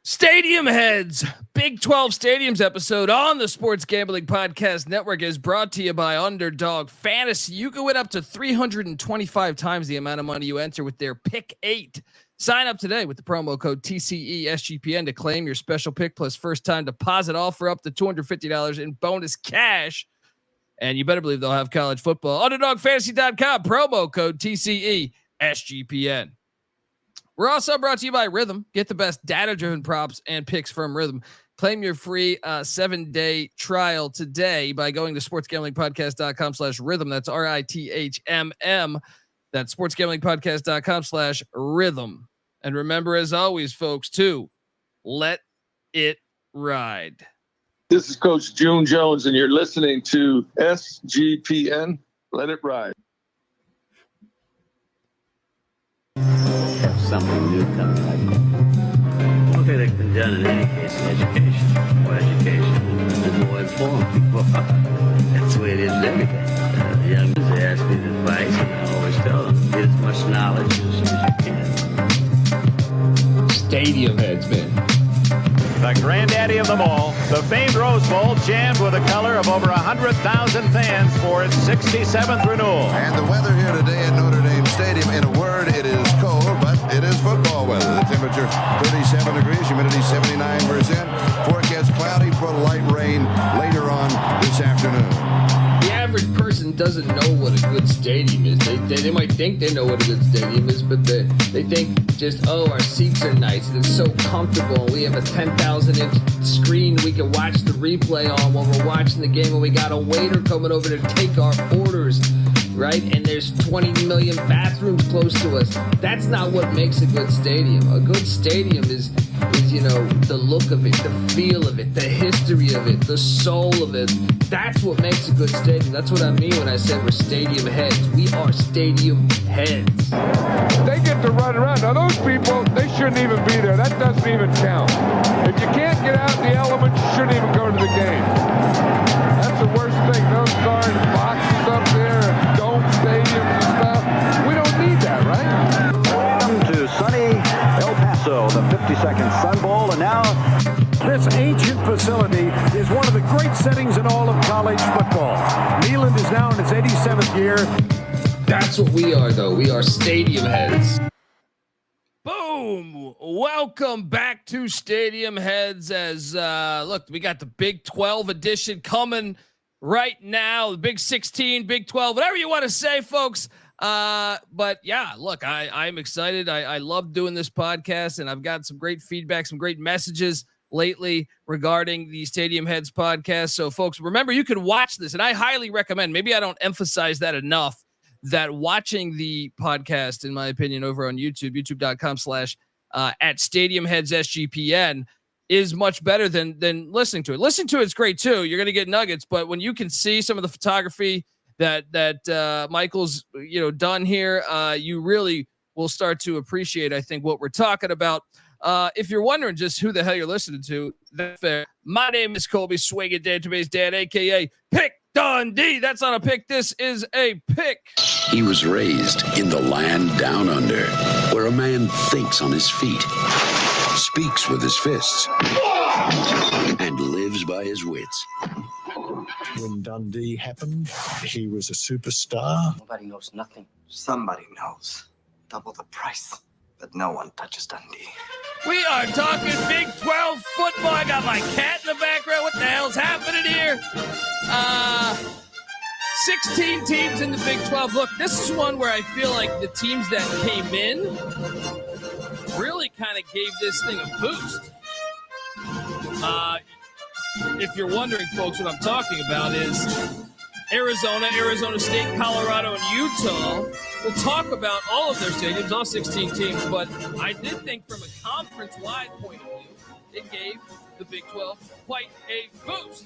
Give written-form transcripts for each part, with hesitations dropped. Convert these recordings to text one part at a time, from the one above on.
Stadium Heads, Big 12 Stadiums episode on the Sports Gambling Podcast Network is brought to you by Underdog Fantasy. You can win up to 325 times the amount of money you enter with their Pick 8. Sign up today with the promo code TCESGPN to claim your special pick plus first time deposit, all for up to $250 in bonus cash. And you better believe they'll have college football. UnderdogFantasy.com, promo code TCESGPN. We're also brought to you by Rhythm. Get the best data-driven props and picks from Rhythm. Claim your free 7-day trial today by going to sportsgamblingpodcast.com/rhythm. That's RITHMM. That's sportsgamblingpodcast.com/rhythm. And remember, as always, folks, to let it ride. This is Coach June Jones, and you're listening to SGPN. Let it ride. Something new coming like that. Look at it been done in any case, education. More education, the more informed people are. That's the way it is with everything. The young ones, they ask me advice, and I always tell them, get as much knowledge as you can. Stadium Heads, man. The granddaddy of them all, the famed Rose Bowl, jammed with a color of over 100,000 fans for its 67th renewal. And the weather here today at Notre Dame Stadium, in a word, it is cold, but it is football weather. The temperature 37 degrees, humidity 79%. Forecast cloudy for light rain later on this afternoon. The average person doesn't know what a good stadium is. They might think they know what a good stadium is, but they think just, our seats are nice and it's so comfortable. We have a 10,000-inch screen we can watch the replay on while we're watching the game, and we got a waiter coming over to take our orders, right? And there's 20 million bathrooms close to us. That's not what makes a good stadium. A good stadium is the look of it, the feel of it, the history of it, the soul of it. That's what makes a good stadium. That's what I mean when I say we're stadium heads. We are stadium heads. They get to run around. Now those people, they shouldn't even be there. That doesn't even count. If you can't get out in the elements, you shouldn't even go to the game. That's the worst thing. Those darn boxes up there and dome stadiums and stuff. We don't need that, right? Welcome to sunny El Paso, the 52nd Sun Bowl, and now this ancient facility is one of the great settings in all of college football. Neyland is now in its 87th year. That's what we are, though. We are stadium heads. Boom! Welcome back to Stadium Heads. As look, we got the Big 12 edition coming right now. The Big 16, Big 12, whatever you want to say, folks. But yeah, look, I'm excited. I love doing this podcast, and I've got some great feedback, some great messages lately regarding the Stadium Heads podcast. So folks, remember, you can watch this, and I highly recommend, maybe I don't emphasize that enough, that watching the podcast, in my opinion, over on YouTube, youtube.com/at Stadium Heads SGPN is much better than listening to it. Listening to it's great too. You're going to get nuggets, but when you can see some of the photography that Michael's done here, you really will start to appreciate, I think, what we're talking about. If you're wondering just who the hell you're listening to, that's fair. My name is Colby Swinging Database Dad, aka Pick Dundee. That's not a pick. This is a pick. He was raised in the land down under, where a man thinks on his feet, speaks with his fists, and lives by his wits. When Dundee happened, he was a superstar. Nobody knows nothing. Somebody knows. Double the price, but no one touches Dundee. We are talking Big 12 football. I got my cat in the background. What the hell's happening here? 16 teams in the Big 12. Look, this is one where I feel like the teams that came in really kind of gave this thing a boost. If you're wondering, folks, what I'm talking about is Arizona, Arizona State, Colorado, and Utah. We'll talk about all of their stadiums, all 16 teams, but I did think from a conference-wide point of view, it gave the Big 12 quite a boost.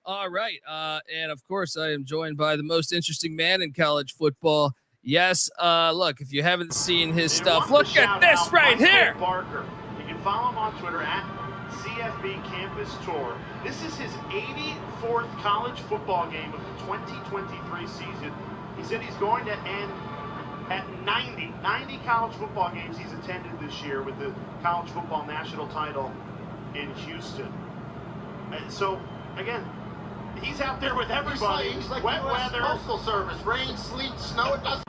All right, and of course, I am joined by the most interesting man in college football. Yes, look, if you haven't seen his stuff, look at this right here. Barker. You can follow him on Twitter at CFB Campus Tour. This is his 84th college football game of the 2023 season. He said he's going to end at 90 90 college football games he's attended this year with the college football national title in Houston. And so, again, he's out there with everybody. He's like wet US weather. Postal Service. Rain, sleet, snow, it doesn't.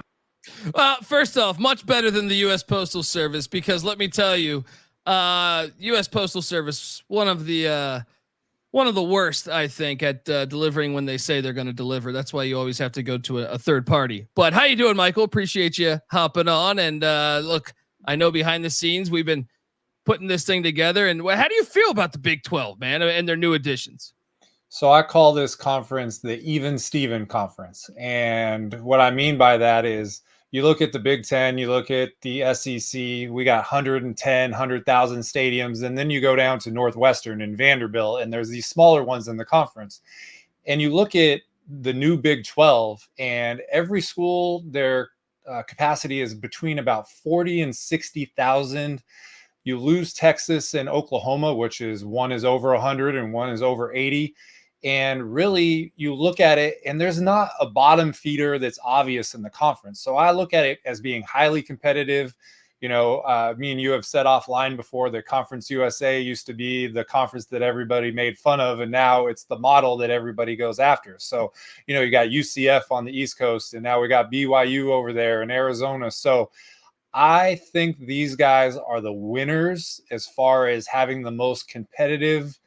First off, much better than the U.S. Postal Service, because let me tell you, U.S. Postal Service, one of the worst, I think, at delivering when they say they're going to deliver. That's why you always have to go to a third party. But how you doing, Michael? Appreciate you hopping on. And look, I know behind the scenes we've been putting this thing together. And how do you feel about the Big 12, man, and their new additions? So I call this conference the Even Steven Conference. And what I mean by that is you look at the Big Ten, you look at the SEC, we got 100,000 stadiums. And then you go down to Northwestern and Vanderbilt, and there's these smaller ones in the conference. And you look at the new Big 12, and every school, their capacity is between about 40 and 60,000. You lose Texas and Oklahoma, which is one is over 100 and one is over 80. And really, you look at it, and there's not a bottom feeder that's obvious in the conference. So I look at it as being highly competitive. You know, me and you have said offline before that Conference USA used to be the conference that everybody made fun of, and now it's the model that everybody goes after. So, you know, you got UCF on the East Coast, and now we got BYU over there in Arizona. So I think these guys are the winners as far as having the most competitive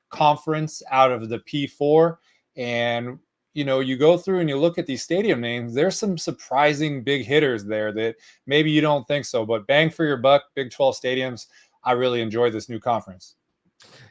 conference out of the P4. And you know, you go through and you look at these stadium names, there's some surprising big hitters there that maybe you don't think so, but bang for your buck, Big 12 stadiums. I really enjoy this new conference.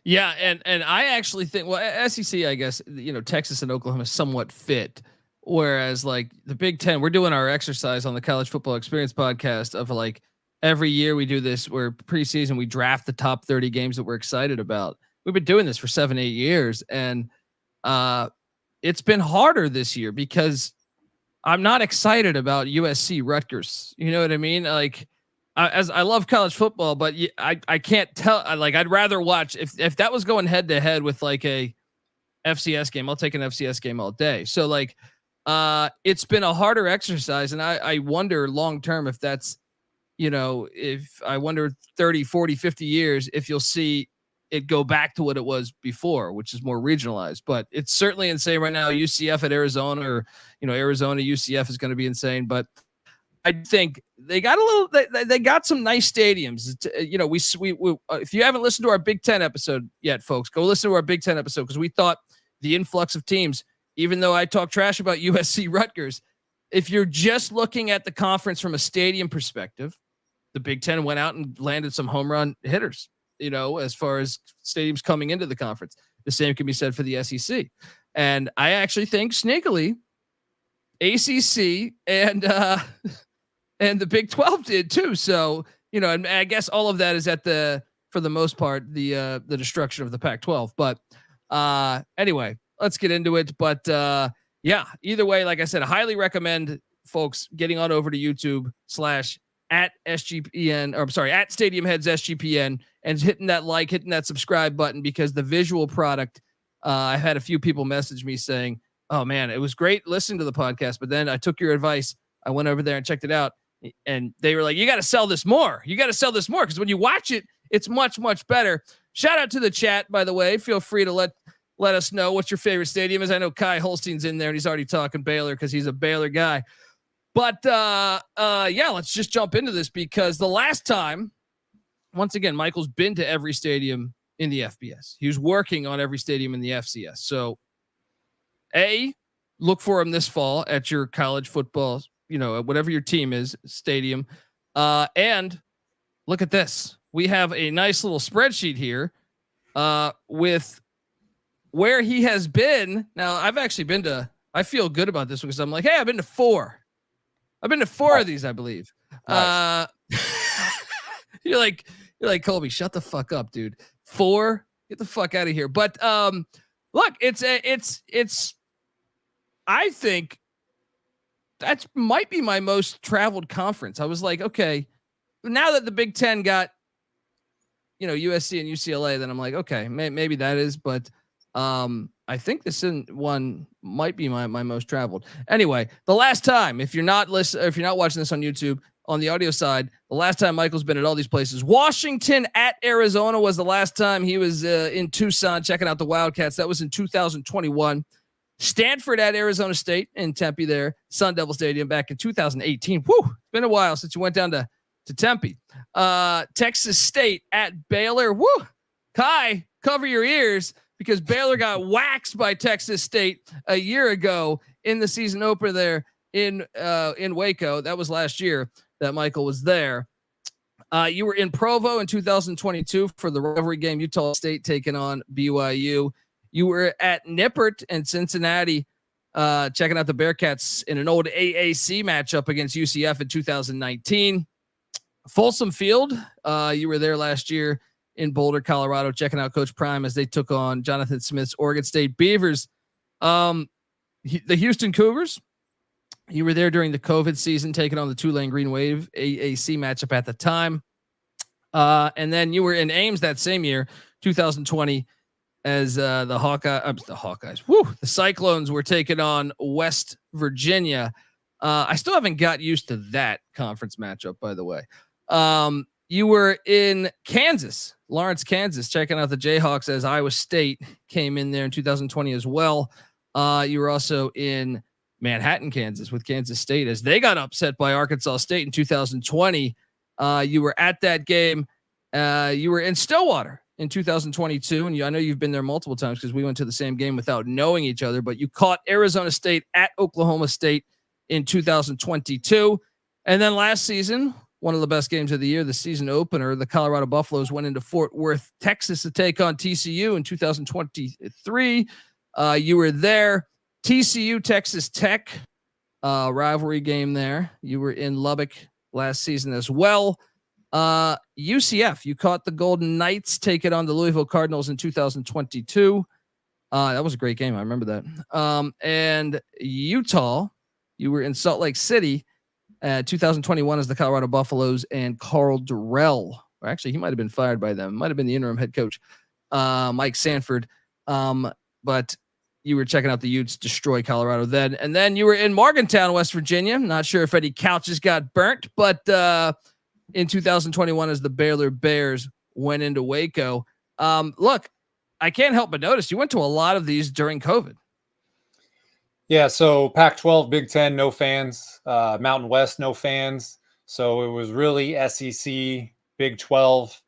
Yeah, and I actually think, well, SEC, I guess, you know, Texas and Oklahoma somewhat fit, whereas like the Big Ten, we're doing our exercise on the College Football Experience podcast of like every year we do this where preseason we draft the top 30 games that we're excited about. We've been doing this for 7-8 years, and it's been harder this year because I'm not excited about USC Rutgers. You know what I mean? Like, as I love college football, but I can't tell. Like, I'd rather watch if that was going head to head with like a FCS game. I'll take an FCS game all day. So like, it's been a harder exercise, and I wonder long term if that's, you know, if I wonder 30, 40, 50 years if you'll see it go back to what it was before, which is more regionalized. But it's certainly insane right now. UCF at Arizona, or, you know, Arizona UCF is going to be insane. But I think they got a little, they got some nice stadiums. You know, we if you haven't listened to our Big Ten episode yet, folks, go listen to our Big Ten episode, because we thought the influx of teams, even though I talk trash about USC Rutgers, if you're just looking at the conference from a stadium perspective, the Big Ten went out and landed some home run hitters, you know, as far as stadiums coming into the conference. The same can be said for the SEC. And I actually think sneakily ACC and the Big 12 did too. So, you know, and I guess all of that is for the most part, the destruction of the Pac-12. But anyway, let's get into it. But yeah, either way, like I said, I highly recommend folks getting on over to YouTube /at SGPN, or I'm sorry, at Stadium Heads SGPN, and hitting that subscribe button, because the visual product, I've had a few people message me saying, oh man, it was great listening to the podcast, but then I took your advice. I went over there and checked it out, and they were like, you got to sell this more. You got to sell this more, because when you watch it, it's much, much better. Shout out to the chat, by the way. Feel free to let us know what your favorite stadium is. I know Kai Holstein's in there, and he's already talking Baylor because he's a Baylor guy. But yeah, let's just jump into this, because the last time, once again, Michael's been to every stadium in the FBS. He was working on every stadium in the FCS. So, look for him this fall at your college football, you know, whatever your team is, stadium. And look at this. We have a nice little spreadsheet here with where he has been. Now, I've actually been to, I feel good about this one, because I'm like, hey, I've been to 4. I've been to 4 of these, I believe. Nice. You're like, Colby, shut the fuck up, dude. 4, get the fuck out of here. But look, it's I think that might be my most traveled conference. I was like, okay, now that the Big Ten got, you know, USC and UCLA, then I'm like, okay, maybe that is, but I think this one might be my most traveled. Anyway, the last time, if you're not watching this on YouTube, on the audio side. The last time Michael's been at all these places, Washington at Arizona was the last time he was in Tucson checking out the Wildcats. That was in 2021. Stanford at Arizona State in Tempe there, Sun Devil Stadium back in 2018. Whew, it's been a while since you went down to Tempe. Texas State at Baylor. Woo, Kai, cover your ears because Baylor got waxed by Texas State a year ago in the season opener there in Waco. That was last year that Michael was there. You were in Provo in 2022 for the rivalry game, Utah State taking on BYU. You were at Nippert in Cincinnati, checking out the Bearcats in an old AAC matchup against UCF in 2019. Folsom Field, you were there last year in Boulder, Colorado, checking out Coach Prime as they took on Jonathan Smith's Oregon State Beavers. The Houston Cougars, you were there during the COVID season, taking on the Tulane Green Wave AAC matchup at the time. And then you were in Ames that same year, 2020, as the Hawkeyes, the Cyclones were taking on West Virginia. I still haven't got used to that conference matchup, by the way. You were in Kansas, Lawrence, Kansas, checking out the Jayhawks as Iowa State came in there in 2020 as well. You were also in Manhattan, Kansas with Kansas State as they got upset by Arkansas State in 2020. You were at that game. You were in Stillwater in 2022. And I know you've been there multiple times because we went to the same game without knowing each other, but you caught Arizona State at Oklahoma State in 2022. And then last season, one of the best games of the year, the season opener, the Colorado Buffaloes went into Fort Worth, Texas to take on TCU in 2023. You were there. TCU Texas Tech rivalry game there. You were in Lubbock last season as well. UCF, you caught the Golden Knights take it on the Louisville Cardinals in 2022. That was a great game. I remember that. And Utah, you were in Salt Lake City 2021 as the Colorado Buffaloes and Carl Durrell. Or actually, he might have been fired by them. Might have been the interim head coach, Mike Sanford. But you were checking out the Utes destroy Colorado then. And then you were in Morgantown, West Virginia. Not sure if any couches got burnt, but in 2021 as the Baylor Bears went into Waco. Look, I can't help but notice you went to a lot of these during COVID. Yeah, so Pac-12, Big Ten, no fans. Mountain West, no fans. So it was really SEC, Big 12.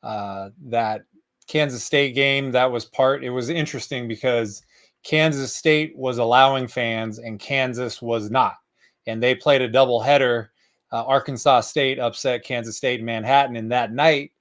That Kansas State game, that was it was interesting because Kansas State was allowing fans and Kansas was not. And they played a doubleheader. Arkansas State upset Kansas State in Manhattan. And that night,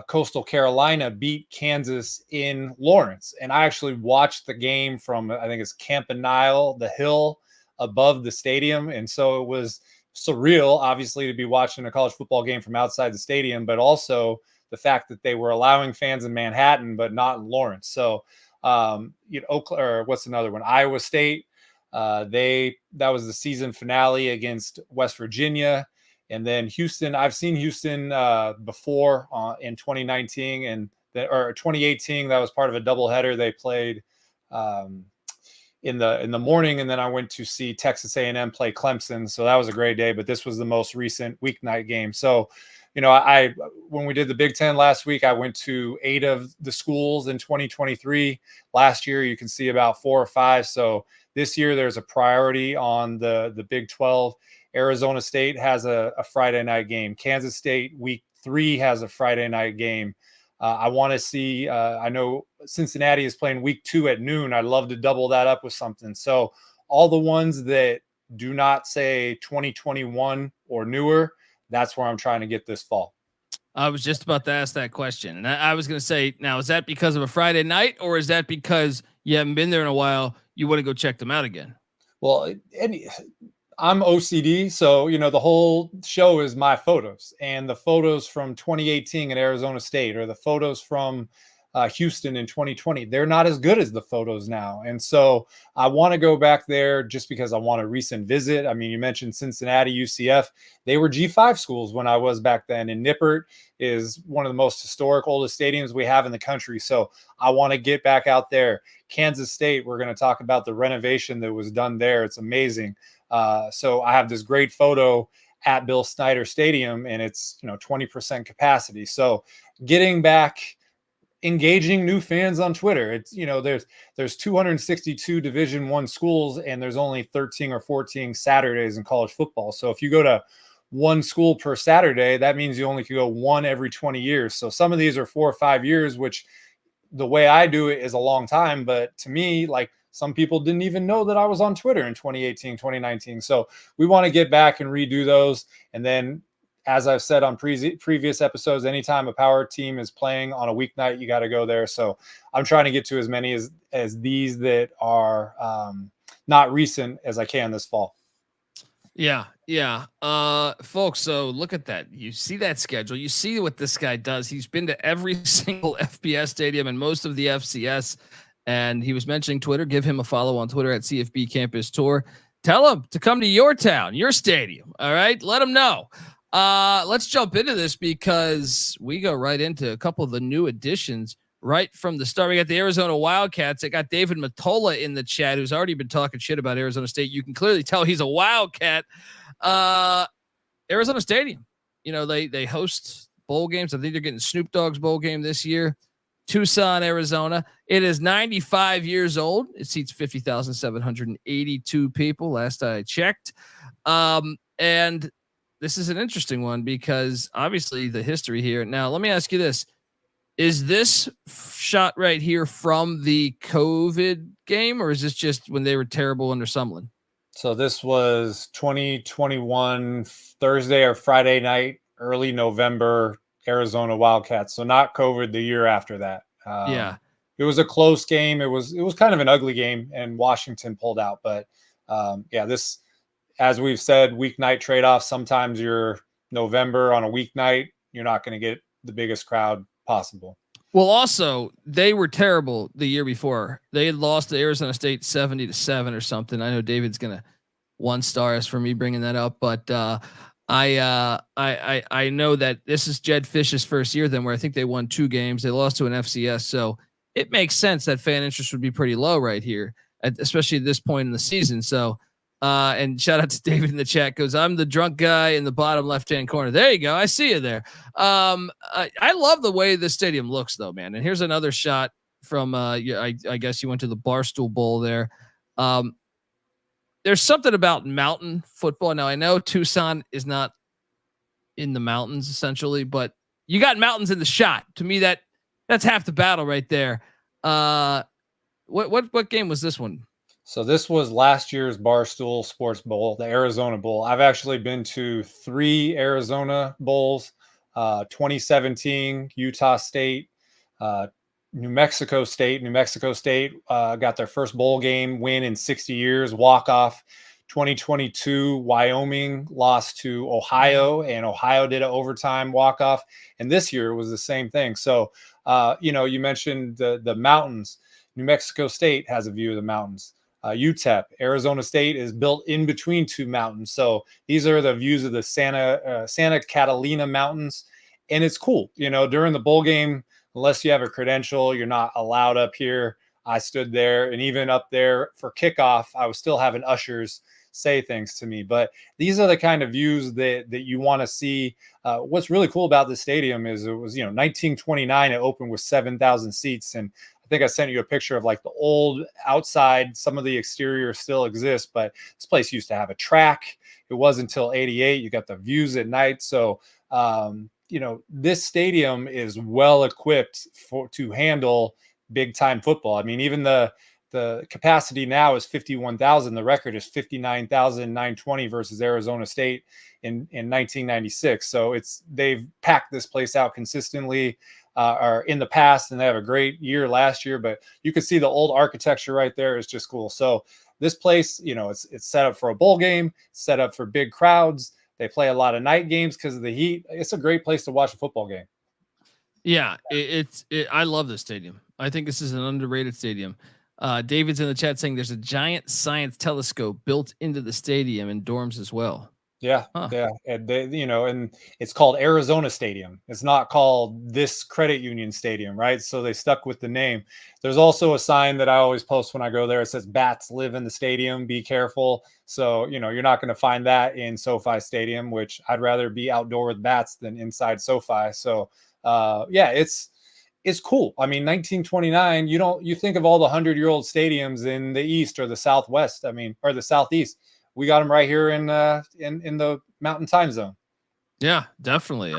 Coastal Carolina beat Kansas in Lawrence. And I actually watched the game from, I think it's Campanile, the hill above the stadium. And so it was surreal, obviously, to be watching a college football game from outside the stadium, but also the fact that they were allowing fans in Manhattan, but not in Lawrence. So, or what's another one? Iowa State. That was the season finale against West Virginia. And then Houston, I've seen Houston before in 2019 or 2018. That was part of a doubleheader. They played in the morning, and then I went to see Texas A&M play Clemson. So that was a great day. But this was the most recent weeknight game. So, when we did the Big Ten last week, I went to 8 of the schools in 2023. Last year, you can see about 4 or 5. So this year, there's a priority on the Big 12. Arizona State has a Friday night game. Kansas State week 3 has a Friday night game. I want to see, I know Cincinnati is playing week 2 at noon. I'd love to double that up with something. So all the ones that do not say 2021 or newer, that's where I'm trying to get this fall. I was just about to ask that question. And I was going to say, now, is that because of a Friday night or is that because you haven't been there in a while? You want to go check them out again? Well, I'm OCD. So, the whole show is my photos, and the photos from 2018 at Arizona State or the photos from Houston in 2020, they're not as good as the photos now. And so I want to go back there just because I want a recent visit. I mean, you mentioned Cincinnati, UCF, they were G5 schools when I was back then. And Nippert is one of the most historic, oldest stadiums we have in the country. So I want to get back out there. Kansas State, we're going to talk about the renovation that was done there. It's amazing. So I have this great photo at Bill Snyder Stadium, and it's 20% capacity. So getting back, engaging new fans on Twitter. It's there's 262 Division I schools, and there's only 13 or 14 Saturdays in college football. So if you go to one school per Saturday, that means you only could go one every 20 years. So some of these are 4 or 5 years, which the way I do it is a long time. But to me, like, some people didn't even know that I was on Twitter in 2018, 2019. So we want to get back and redo those. And then, as I've said on previous episodes, anytime a power team is playing on a weeknight, you got to go there. So I'm trying to get to as many as these that are not recent as I can this fall. Yeah. Folks, so look at that. You see that schedule. You see what this guy does. He's been to every single FBS stadium and most of the FCS. And he was mentioning Twitter. Give him a follow on Twitter at CFB Campus Tour. Tell him to come to your town, your stadium. All right. Let him know. Let's jump into this because we go right into a couple of the new additions right from the start. We got the Arizona Wildcats. I got David Matola in the chat, who's already been talking shit about Arizona State. You can clearly tell he's a Wildcat. Arizona Stadium, they host bowl games. I think they're getting Snoop Dogg's bowl game this year. Tucson, Arizona. It is 95 years old. It seats 50,782 people last I checked. And this is an interesting one because obviously the history here. Now, let me ask you this. Is this shot right here from the COVID game, or is this just when they were terrible under Sumlin? So this was 2021 Thursday or Friday night, early November, Arizona Wildcats. So not COVID, the year after that. Yeah. It was a close game. It was kind of an ugly game, and Washington pulled out. But this, as we've said, weeknight trade-off. Sometimes you're November on a weeknight, you're not going to get the biggest crowd possible. Well, also, they were terrible the year before. They had lost to Arizona State 70-7 or something. I know David's going to 1 star us for me bringing that up, but I know that this is Jed Fish's first year then, where I think they won 2 games. They lost to an FCS. So it makes sense that fan interest would be pretty low right here, especially at this point in the season. So, and shout out to David in the chat, goes, I'm the drunk guy in the bottom left-hand corner. There you go. I see you there. I love the way the stadium looks though, man. And here's another shot from, I guess you went to the Barstool Bowl there. There's something about mountain football. Now I know Tucson is not in the mountains essentially, but you got mountains in the shot. To me, that's half the battle right there. What game was this one? So this was last year's Barstool Sports Bowl, the Arizona Bowl. I've actually been to 3 Arizona Bowls, 2017, Utah State, New Mexico State. New Mexico State got their first bowl game win in 60 years, walk-off. 2022, Wyoming lost to Ohio, and Ohio did an overtime walk-off. And this year was the same thing. So, you mentioned the mountains. New Mexico State has a view of the mountains. UTEP, Arizona State is built in between 2 mountains. So these are the views of the Santa Catalina Mountains. And it's cool, during the bowl game, unless you have a credential, you're not allowed up here. I stood there, and even up there for kickoff, I was still having ushers say things to me. But these are the kind of views that you want to see. What's really cool about this stadium is it was, 1929, it opened with 7,000 seats. And I think I sent you a picture of like the old outside. Some of the exterior still exists, but this place used to have a track. It wasn't until 88. You got the views at night. So, this stadium is well equipped to handle big time football. I mean, even the capacity now is 51,000. The record is 59,920 versus Arizona State in 1996. So they've packed this place out consistently. Or in the past, and they have a great year last year, but you can see the old architecture right there is just cool. So this place, it's set up for a bowl game, set up for big crowds. They play a lot of night games because of the heat. It's a great place to watch a football game. Yeah, I love this stadium. I think this is an underrated stadium. David's in the chat saying there's a giant science telescope built into the stadium and dorms as well. Yeah, Huh. yeah, and and it's called Arizona Stadium. It's not called this Credit Union Stadium, right? So they stuck with the name. There's also a sign that I always post when I go there. It says "Bats live in the stadium. Be careful." So you're not going to find that in SoFi Stadium, which I'd rather be outdoor with bats than inside SoFi. So yeah, it's cool. I mean, 1929. You think of all the 100-year-old stadiums in the East or the Southwest. I mean, or the Southeast. We got them right here in the Mountain Time Zone. Yeah, definitely.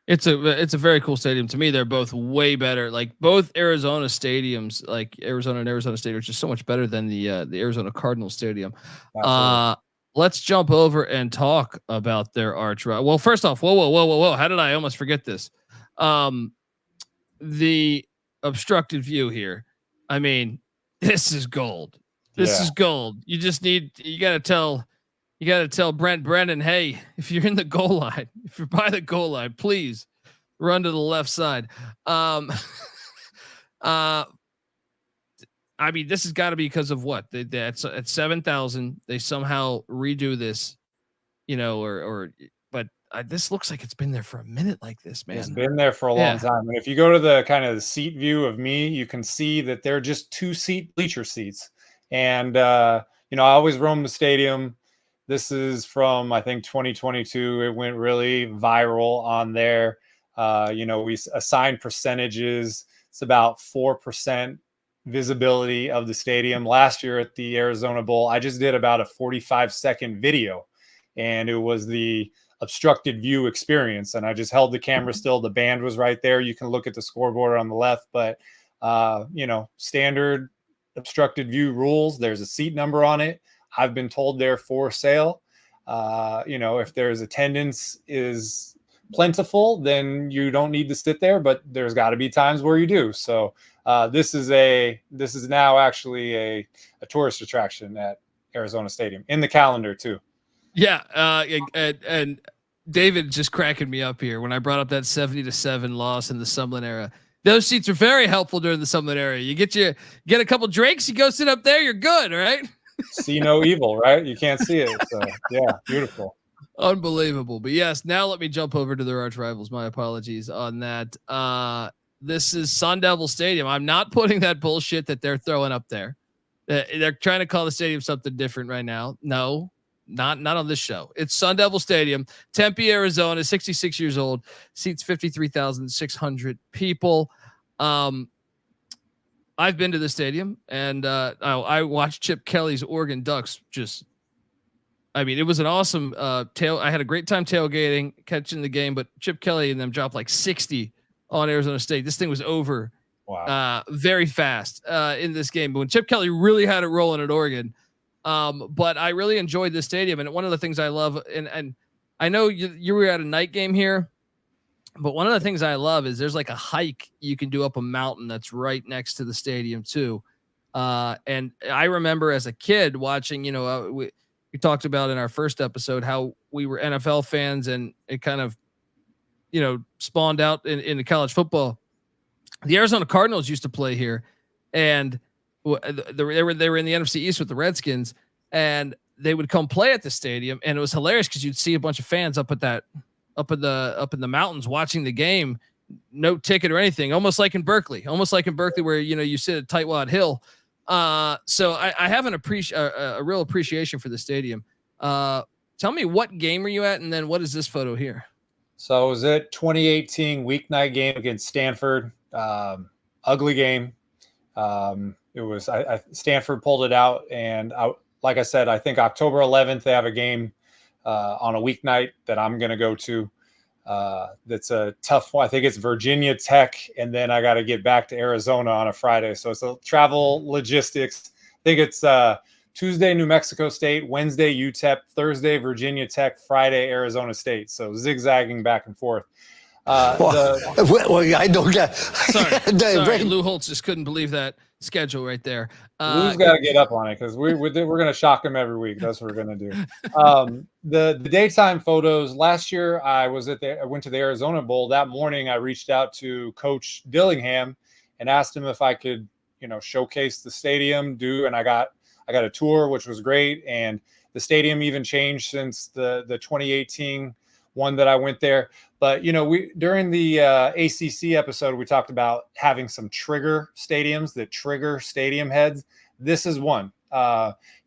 It's a very cool stadium. To me, they're both way better. Like both Arizona stadiums, like Arizona and Arizona State, are just so much better than the Arizona Cardinals Stadium. Let's jump over and talk about their arch rival. Well, first off, whoa! How did I almost forget this? The obstructed view here. I mean, this is gold. This is gold. You got to tell Brent Brennan, hey, if you're in the goal line, if you're by the goal line, please run to the left side. I mean, this has got to be because of what at 7,000, they somehow redo this, but this looks like it's been there for a minute like this, man. It's been there for a long time. And if you go to the kind of the seat view of me, you can see that they're just 2-seat bleacher seats. And, I always roam the stadium. This is from, I think, 2022. It went really viral on there. We assign percentages. It's about 4% visibility of the stadium. Last year at the Arizona Bowl, I just did about a 45-second video, and it was the obstructed view experience. And I just held the camera still. The band was right there. You can look at the scoreboard on the left, but, standard obstructed view rules. There's a seat number on it. I've been told they're for sale. If there's attendance is plentiful, then you don't need to sit there, but there's got to be times where you do. So this is now actually a tourist attraction at Arizona Stadium in the calendar too. Yeah. And David just cracking me up here when I brought up that 70-7 loss in the Sumlin era. Those seats are very helpful during the Sumlin era. You get a couple drinks, you go sit up there, you're good, right? See no evil, right? You can't see it. So yeah, beautiful. Unbelievable. But yes, now let me jump over to their arch rivals. My apologies on that. This is Sun Devil Stadium. I'm not putting that bullshit that they're throwing up there. They're trying to call the stadium something different right now. No, not on this show. It's Sun Devil Stadium, Tempe, Arizona, 66 years old, seats 53,600 people. I've been to the stadium, and I watched Chip Kelly's Oregon Ducks. It was an awesome I had a great time tailgating, catching the game, but Chip Kelly and them dropped like 60 on Arizona State. This thing was over very fast in this game. But when Chip Kelly really had it rolling at Oregon, but I really enjoyed this stadium. And one of the things I love, and I know you were at a night game here, but one of the things I love is there's like a hike you can do up a mountain that's right next to the stadium too. And I remember as a kid watching, we talked about in our first episode how we were NFL fans, and it kind of, spawned out into college football. The Arizona Cardinals used to play here, and they were in the NFC East with the Redskins, and they would come play at the stadium, and it was hilarious because you'd see a bunch of fans up in the mountains watching the game, no ticket or anything, almost like in Berkeley where you sit at Tightwad Hill. So I have a real appreciation for the stadium. Tell me, what game were you at, and then what is this photo here? So I was at 2018 weeknight game against Stanford. Ugly game. It was Stanford pulled it out, and like I said, I think October 11th they have a game on a weeknight that I'm going to go to. That's a tough one. I think it's Virginia Tech, and then I got to get back to Arizona on a Friday. So it's a travel logistics. I think it's Tuesday, New Mexico State, Wednesday, UTEP, Thursday, Virginia Tech, Friday, Arizona State. So zigzagging back and forth. I don't get. Sorry, Lou Holtz just couldn't believe that schedule right there. Lou's got to get up on it because we're going to shock him every week. That's what we're going to do. The daytime photos last year, I went to the Arizona Bowl. That morning, I reached out to Coach Dillingham and asked him if I could, showcase the stadium. And I got a tour, which was great. And The stadium even changed since the 2018 one that I went there. But, we during the ACC episode, we talked about having some trigger stadiums that trigger stadium heads. This is one.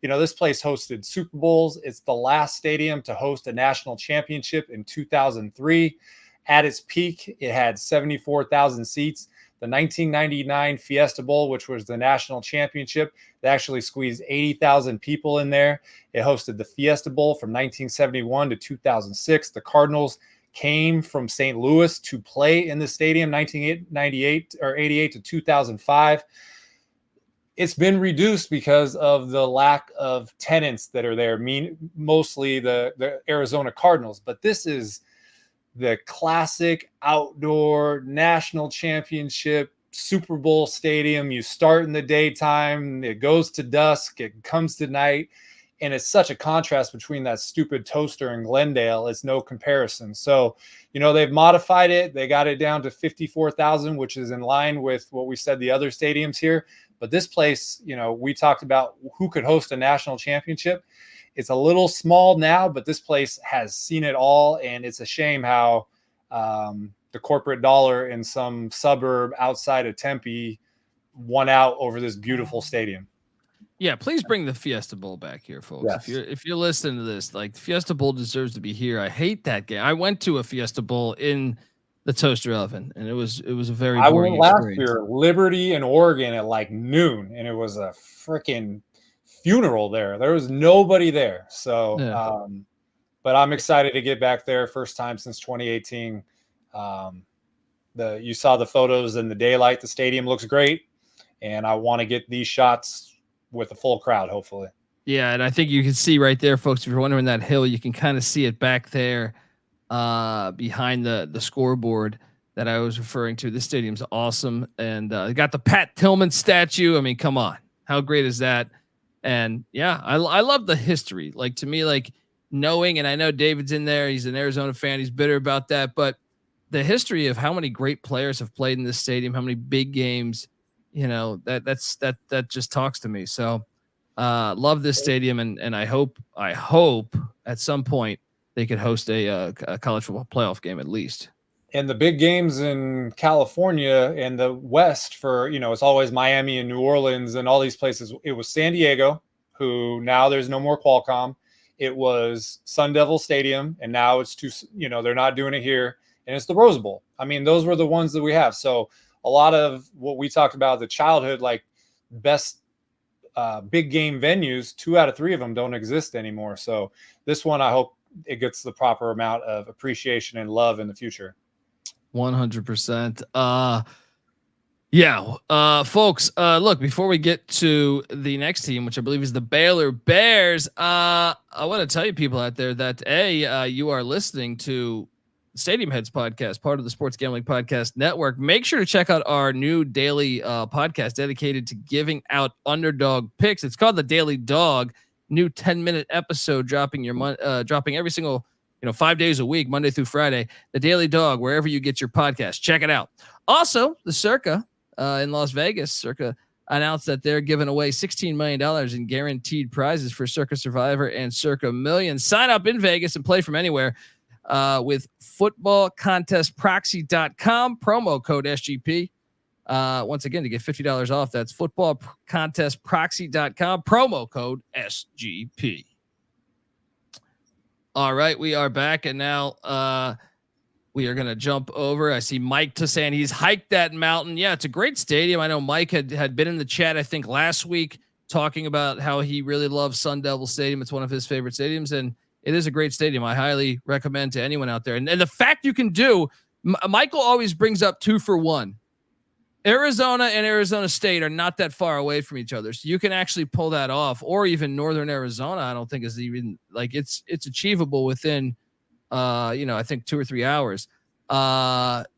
This place hosted Super Bowls. It's the last stadium to host a national championship in 2003. At its peak, it had 74,000 seats. The 1999 Fiesta Bowl, which was the national championship, they actually squeezed 80,000 people in there. It hosted the Fiesta Bowl from 1971 to 2006. The Cardinals came from St. Louis to play in the stadium 1998 or 88 to 2005. It's been reduced because of the lack of tenants that are there, mostly the Arizona Cardinals. But this is the classic outdoor national championship Super Bowl stadium. You start in the daytime, it goes to dusk, it comes to night, and it's such a contrast between that stupid toaster in Glendale. It's no comparison. So, they've modified it. They got it down to 54,000, which is in line with what we said the other stadiums here. But this place, we talked about who could host a national championship. It's a little small now, but this place has seen it all. And it's a shame how the corporate dollar in some suburb outside of Tempe won out over this beautiful stadium. Yeah, please bring the Fiesta Bowl back here, folks. Yes. If you're listening to this, like, Fiesta Bowl deserves to be here. I hate that game. I went to a Fiesta Bowl in the toaster oven, and it was a very boring I went last experience. year, Liberty in Oregon at like noon, and it was a freaking funeral there. There was nobody there. So, Yeah. But I'm excited to get back there. First time since 2018. You saw the photos in the daylight. The stadium looks great, and I want to get these shots with a full crowd, hopefully. Yeah, and I think you can see right there, folks, if you're wondering that hill, you can kind of see it back there behind the scoreboard that I was referring to. This stadium's awesome. And they got the Pat Tillman statue. I mean, come on. How great is that? And yeah, I love the history. Like, to me, like, knowing, and I know David's in there, he's an Arizona fan, he's bitter about that, but the history of how many great players have played in this stadium, how many big games, that just talks to me. So love this stadium, and I hope at some point they could host a college football playoff game at least. And the big games in California and the West for, it's always Miami and New Orleans and all these places. It was San Diego, who now there's no more Qualcomm. It was Sun Devil Stadium, and now it's they're not doing it here. And it's the Rose Bowl. I mean, those were the ones that we have. So a lot of what we talked about, the childhood, like best big game venues, 2 out of 3 of them don't exist anymore. So this one, I hope it gets the proper amount of appreciation and love in the future. 100%. Folks, look, before we get to the next team, which I believe is the Baylor Bears, I want to tell you people out there that you are listening to Stadium Heads podcast, part of the Sports Gambling Podcast Network. Make sure to check out our new daily podcast dedicated to giving out underdog picks. It's called the Daily Dog. New 10-minute episode dropping every single 5 days a week, Monday through Friday. The Daily Dog, wherever you get your podcast, check it out. Also, the Circa in Las Vegas, Circa announced that they're giving away $16 million in guaranteed prizes for Circa Survivor and Circa Million. Sign up in Vegas and play from anywhere with footballcontestproxy.com, promo code SGP. Once again, to get $50 off, that's footballcontestproxy.com, promo code SGP. All right, we are back, and now we are going to jump over. I see Mike Toussaint. He's hiked that mountain. Yeah, it's a great stadium. I know Mike had been in the chat, I think, last week talking about how he really loves Sun Devil Stadium. It's one of his favorite stadiums, and it is a great stadium. I highly recommend to anyone out there. And the fact you can do, Michael always brings up 2 for 1. Arizona and Arizona State are not that far away from each other, so you can actually pull that off. Or even Northern Arizona, I don't think is even like it's achievable within, I think 2 or 3 hours.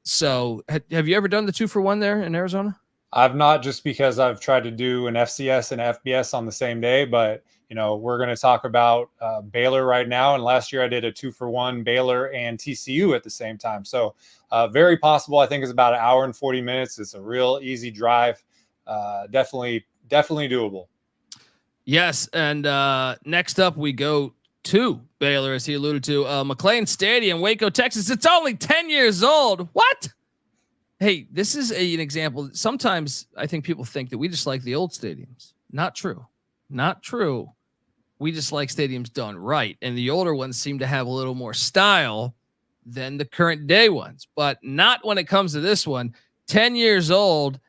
So have you ever done the 2 for 1 there in Arizona? I've not, just because I've tried to do an FCS and FBS on the same day, but we're going to talk about Baylor right now. And last year I did a 2 for 1 Baylor and TCU at the same time. So very possible. I think it's about 1 hour and 40 minutes. It's a real easy drive. Definitely doable. Yes, and next up we go to Baylor, as he alluded to, McLane Stadium, Waco, Texas. It's only 10 years old. What? Hey, this is an example. Sometimes I think people think that we just like the old stadiums. Not true. Not true. We just like stadiums done right. And the older ones seem to have a little more style than the current day ones, but not when it comes to this one. 10 years old.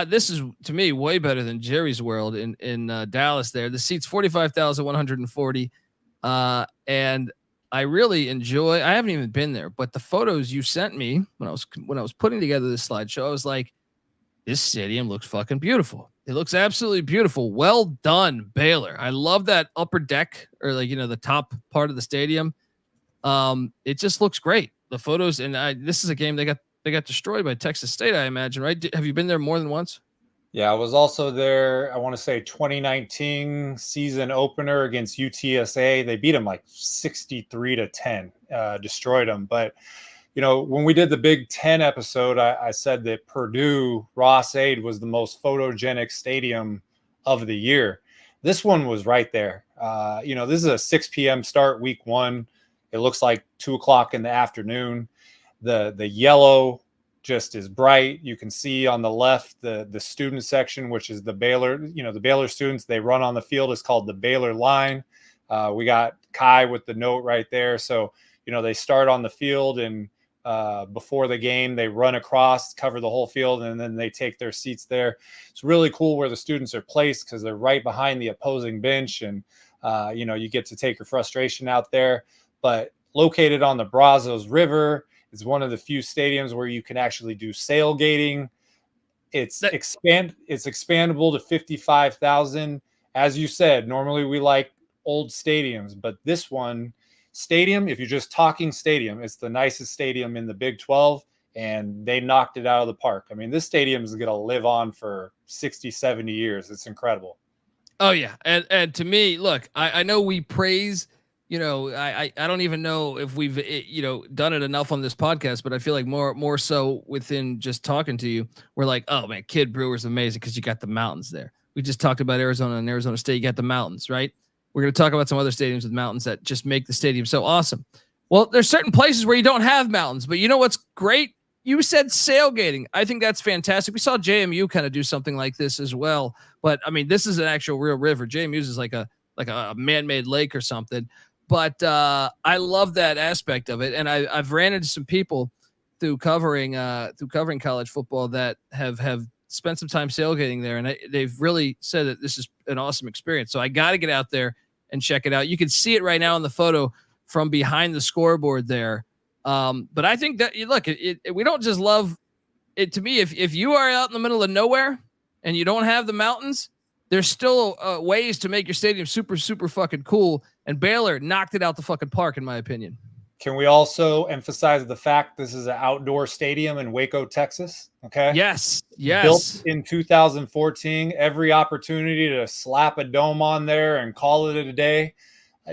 This is, to me, way better than Jerry's World in Dallas there. The seats 45,140. And I really enjoy, I haven't even been there, but the photos you sent me when I was putting together this slideshow, I was like, this stadium looks fucking beautiful. It looks absolutely beautiful. Well done, Baylor. I love that upper deck, or the top part of the stadium. It just looks great. The photos, and this is a game they got destroyed by Texas State, I imagine, right? Have you been there more than once? Yeah, I was also there, I want to say 2019 season opener against UTSA. They beat them like 63-10, destroyed them. But, when we did the Big Ten episode, I said that Purdue Ross-Ade was the most photogenic stadium of the year. This one was right there. This is a 6 p.m. start week 1. It looks like 2 o'clock in the afternoon. The yellow just is bright. You can see on the left the student section, which is the Baylor, the Baylor students. They run on the field. It's called the Baylor line. We got Kai with the note right there. So, they start on the field, and before the game, they run across, cover the whole field, and then they take their seats there. It's really cool where the students are placed because they're right behind the opposing bench, and you get to take your frustration out there. But located on the Brazos River, it's one of the few stadiums where you can actually do sailgating. It's expandable to 55,000. As you said, normally we like old stadiums, but this one stadium, if you're just talking stadium, it's the nicest stadium in the Big 12, and they knocked it out of the park. I mean, this stadium is going to live on for 60, 70 years. It's incredible. Oh yeah. And to me, look, I know we praise, I don't even know if we've, done it enough on this podcast, but I feel like more so within just talking to you, we're like, oh man, Kid Brewer's amazing because you got the mountains there. We just talked about Arizona and Arizona State. You got the mountains, right? We're going to talk about some other stadiums with mountains that just make the stadium so awesome. Well, there's certain places where you don't have mountains, but you know what's great? You said sailgating. I think that's fantastic. We saw JMU kind of do something like this as well, but I mean, this is an actual real river. JMU's is like a man-made lake or something. But I love that aspect of it, and I've ran into some people through covering college football that have spent some time sailgating there, and they've really said that this is an awesome experience. So I got to get out there and check it out. You can see it right now in the photo from behind the scoreboard there. But I think that we don't just love it. To me, if you are out in the middle of nowhere and you don't have the mountains, there's still ways to make your stadium super, super fucking cool. And Baylor knocked it out the fucking park, in my opinion. Can we also emphasize the fact this is an outdoor stadium in Waco, Texas? Okay. Yes. Built in 2014. Every opportunity to slap a dome on there and call it a day.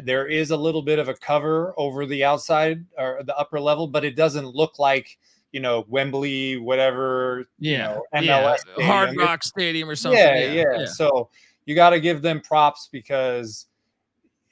There is a little bit of a cover over the outside or the upper level, but it doesn't look like, Wembley, whatever, MLS stadium. Hard Rock Stadium or something. Yeah. So you got to give them props because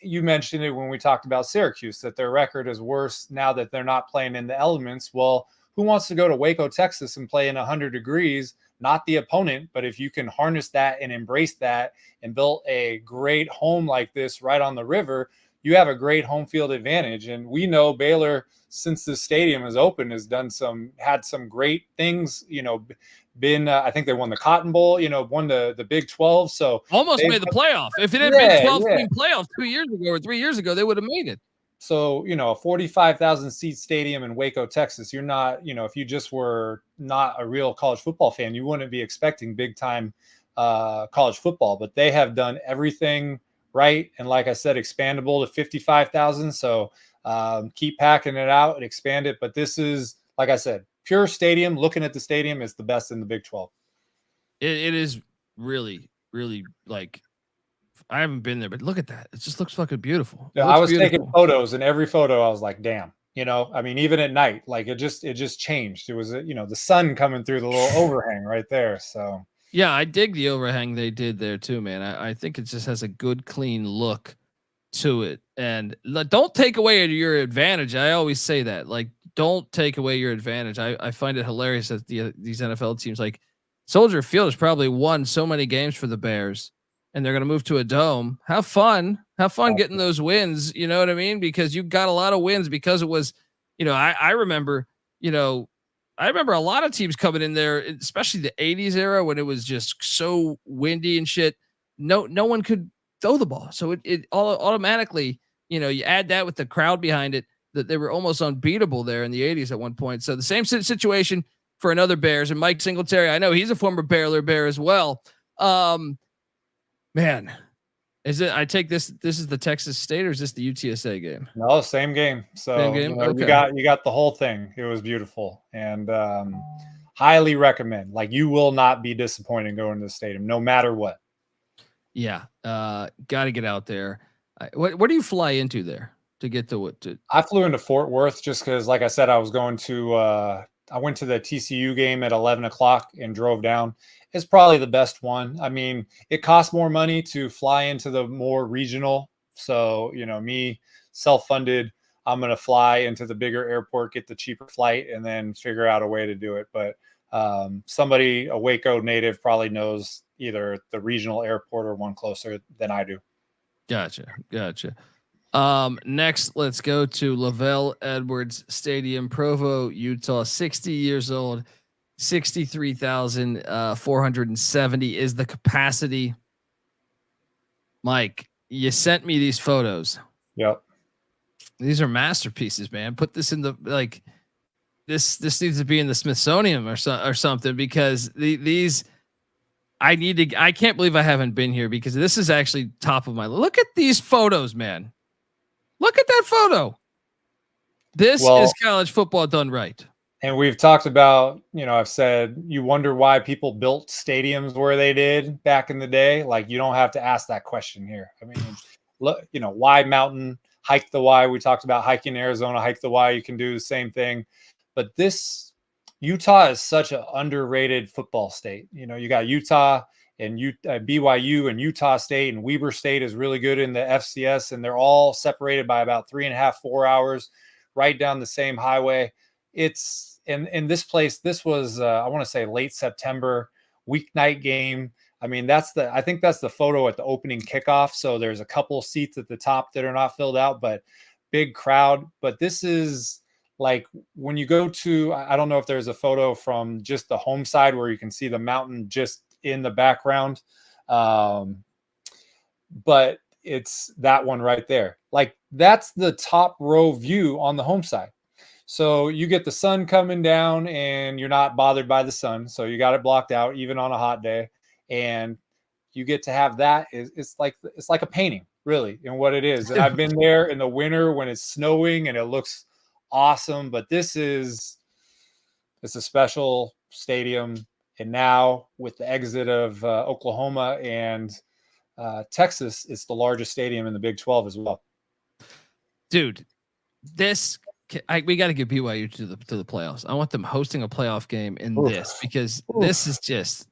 you mentioned it when we talked about Syracuse, that their record is worse now that they're not playing in the elements. Well, who wants to go to Waco, Texas and play in 100 degrees? Not the opponent, but if you can harness that and embrace that and build a great home like this right on the river, you have a great home field advantage. And we know Baylor, since this stadium is open, has had some great things, I think they won the Cotton Bowl, won the Big 12. So almost made the playoff. If it had been 12 team playoff 2 years ago or 3 years ago, they would have made it. So, a 45,000 seat stadium in Waco, Texas, you're not, if you just were not a real college football fan, you wouldn't be expecting big time college football, but they have done everything right. And like I said, expandable to 55,000. So keep packing it out and expand it. But this is, like I said, pure stadium. Looking at the stadium is the best in the Big 12. It is really, really like, I haven't been there, but look at that. It just looks fucking beautiful. Yeah, I was taking photos, and every photo I was like, damn, I mean, even at night, like it just changed. It was, the sun coming through the little overhang right there. So Yeah, I dig the overhang they did there too, man. I think it just has a good, clean look to it. And don't take away your advantage. I always say that. Like, don't take away your advantage. I find it hilarious that these NFL teams, like Soldier Field, has probably won so many games for the Bears, and they're going to move to a dome. Have fun getting those wins. You know what I mean? Because you got a lot of wins because it was, I remember, I remember a lot of teams coming in there, especially the 80s era when it was just so windy and shit. No one could throw the ball. So it all automatically, you add that with the crowd behind it, that they were almost unbeatable there in the 80s at one point. So the same situation for another Bears, and Mike Singletary. I know he's a former Baylor Bear as well. Man, is it? I take this is the Texas State, or is this the UTSA game? No, same game. So same game? Okay. you got the whole thing. It was beautiful, and highly recommend. Like, you will not be disappointed going to the stadium, no matter what. Yeah, got to get out there. Where do you fly into there to get to what? I flew into Fort Worth just because, like I said, I was going to. I went to the TCU game at 11 o'clock and drove down. It's probably the best one. I mean, it costs more money to fly into the more regional. So, me self-funded, I'm going to fly into the bigger airport, get the cheaper flight, and then figure out a way to do it. But somebody, a Waco native, probably knows either the regional airport or one closer than I do. Gotcha. Next, let's go to Lavell Edwards Stadium, Provo, Utah. 60 years old. 63,470 is the capacity. Mike, you sent me these photos. Yep. These are masterpieces, man. Put this in the, like, this needs to be in the Smithsonian or something, because these I can't believe I haven't been here, because this is actually top of my list. Look at these photos, man. Look at that photo. This is college football done right. And we've talked about, I've said, you wonder why people built stadiums where they did back in the day. Like, you don't have to ask that question here. I mean, look, why mountain, hike the Y. We talked about hiking Arizona, hike the Y. You can do the same thing. But Utah is such an underrated football state. You got Utah and BYU and Utah State, and Weber State is really good in the FCS, and they're all separated by about 3.5-4 hours right down the same highway. It's in this place. This was I want to say late September, weeknight game. I mean, I think that's the photo at the opening kickoff. So there's a couple seats at the top that are not filled out, but big crowd. But this is like when you go to, I don't know if there's a photo from just the home side where you can see the mountain just in the background. But it's that one right there. Like, that's the top row view on the home side. So you get the sun coming down and you're not bothered by the sun. So you got it blocked out even on a hot day. And you get to have that. It's like a painting, really, in what it is. And I've been there in the winter when it's snowing and it looks awesome. But it's a special stadium. And now with the exit of Oklahoma and Texas, it's the largest stadium in the Big 12 as well. Dude, we got to get BYU to the playoffs. I want them hosting a playoff game in this, because this is just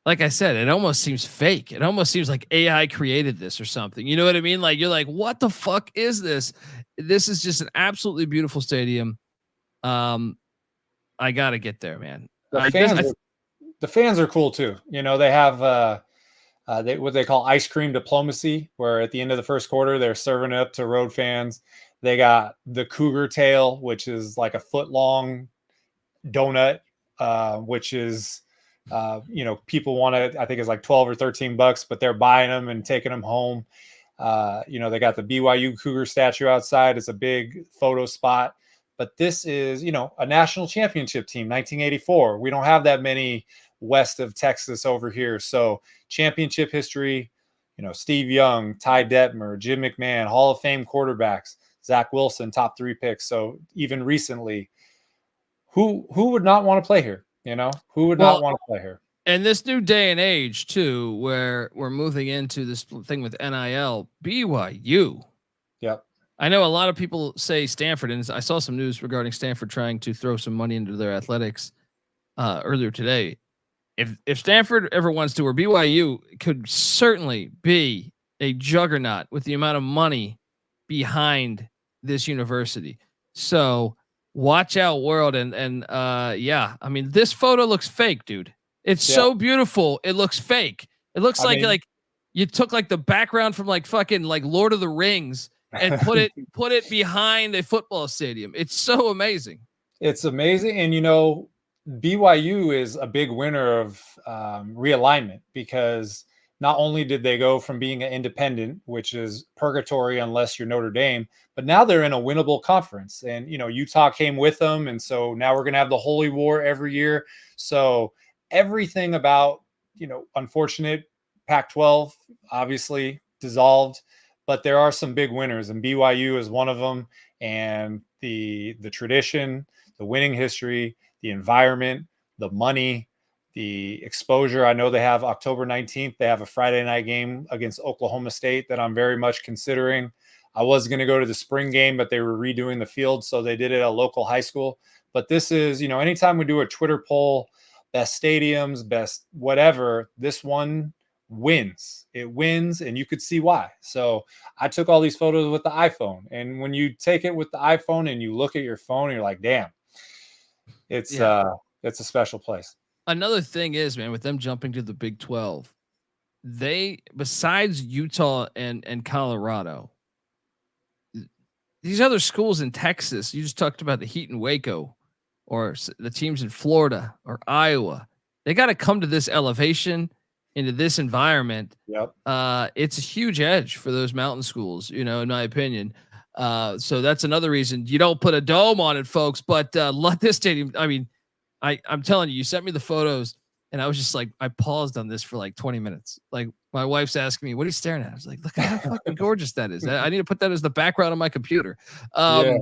like I said, it almost seems fake. It almost seems like AI created this or something. You know what I mean? Like, you're like, what the fuck is this? This is just an absolutely beautiful stadium. I got to get there, man. The fans are cool too. They have what they call ice cream diplomacy, where at the end of the first quarter, they're serving it up to road fans. They got the Cougar tail, which is like a foot-long donut, which is, people want to, I think it's like $12 or $13, but they're buying them and taking them home. They got the BYU Cougar statue outside. It's a big photo spot. But this is, a national championship team, 1984. We don't have that many west of Texas over here. So championship history, Steve Young, Ty Detmer, Jim McMahon, Hall of Fame quarterbacks. Zach Wilson, top 3 picks. So even recently, who would not want to play here? Who would not want to play here? And this new day and age too, where we're moving into this thing with NIL, BYU. Yep. I know a lot of people say Stanford, and I saw some news regarding Stanford trying to throw some money into their athletics earlier today. if Stanford ever wants to, or BYU could certainly be a juggernaut with the amount of money behind this university. So watch out, world. And yeah, I mean, this photo looks fake, dude. It's so beautiful. It looks fake. It looks like you took like the background from like fucking like Lord of the Rings and put it behind a football stadium. It's so amazing. It's amazing. And, you know, BYU is a big winner of realignment, because not only did they go from being an independent, which is purgatory unless you're Notre Dame, but now they're in a winnable conference. And, you know, Utah came with them. And so now we're going to have the Holy War every year. So everything about, you know, unfortunate Pac-12 obviously dissolved, but there are some big winners, and BYU is one of them. And the tradition, the winning history, the environment, the money, the exposure. I know they have October 19th. They have a Friday night game against Oklahoma State that I'm very much considering. I was going to go to the spring game, but they were redoing the field, so they did it at a local high school. But this is, you know, anytime we do a Twitter poll, best stadiums, best whatever, this one wins. It wins, and you could see why. So I took all these photos with the iPhone, and when you take it with the iPhone and you look at your phone, you're like, damn, it's a special place. Another thing is, man, with them jumping to the Big 12, they, besides Utah and Colorado, these other schools in Texas, you just talked about the Heat in Waco, or the teams in Florida or Iowa, they got to come to this elevation, into this environment. Yep. It's a huge edge for those mountain schools, you know, in my opinion. So that's another reason you don't put a dome on it, folks, but let this stadium. I mean, I'm telling you, you sent me the photos and I was just like, I paused on this for like 20 minutes. Like my wife's asking me, what are you staring at? I was like, look at how fucking gorgeous that is. I need to put that as the background on my computer. Yeah,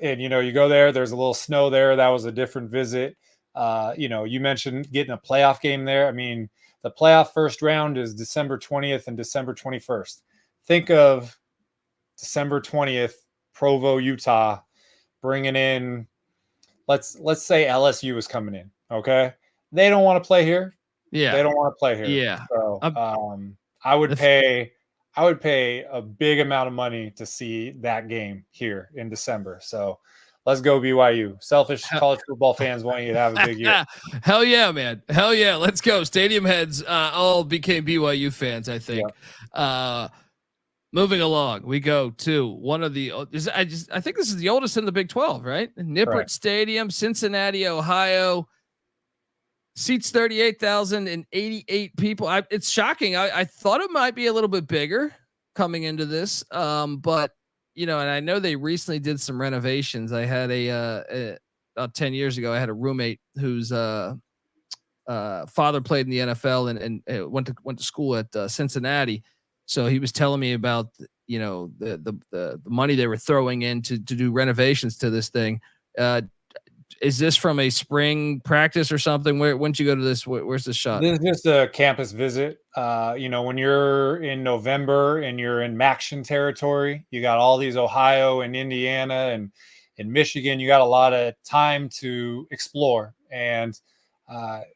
and you know, you go there, there's a little snow there. That was a different visit. You know, you mentioned getting a playoff game there. I mean, the playoff first round is December 20th and December 21st. Think of December 20th, Provo, Utah, bringing in, let's say LSU is coming in. Okay. They don't want to play here. Yeah. They don't want to play here. Yeah. So, I would pay a big amount of money to see that game here in December. So let's go BYU. Selfish college football fans want you to have a big year. Hell yeah, man. Hell yeah. Let's go. Stadium heads all became BYU fans, I think. Yeah. Moving along, we go to one of the, I think this is the oldest in the Big 12, right? Nippert Stadium, Cincinnati, Ohio. Seats 38,088 people. It's shocking. I thought it might be a little bit bigger coming into this. But you know, and I know they recently did some renovations. I had about 10 years ago, I had a roommate whose father played in the NFL and went to school at Cincinnati. So he was telling me about, you know, the money they were throwing in to do renovations to this thing. Is this from a spring practice or something? When'd you go to this? Where's the shot? This is just a campus visit. You know, when you're in November and you're in Maction territory, you got all these Ohio and Indiana and in Michigan, you got a lot of time to explore. And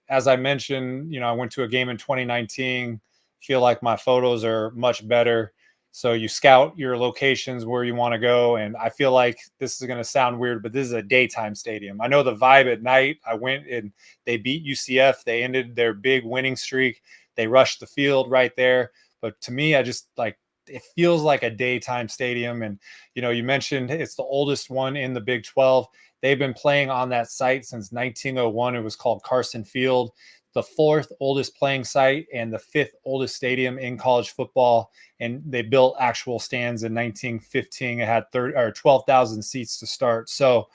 as I mentioned, you know, I went to a game in 2019, feel like my photos are much better. So you scout your locations where you want to go. And I feel like this is going to sound weird, but this is a daytime stadium. I know the vibe at night. I went and they beat UCF. They ended their big winning streak. They rushed the field right there. But to me, I just like, it feels like a daytime stadium. And, you know, you mentioned it's the oldest one in the Big 12. They've been playing on that site since 1901. It was called Carson Field, the fourth oldest playing site and the fifth oldest stadium in college football. And they built actual stands in 1915. It had 12,000 seats to start. So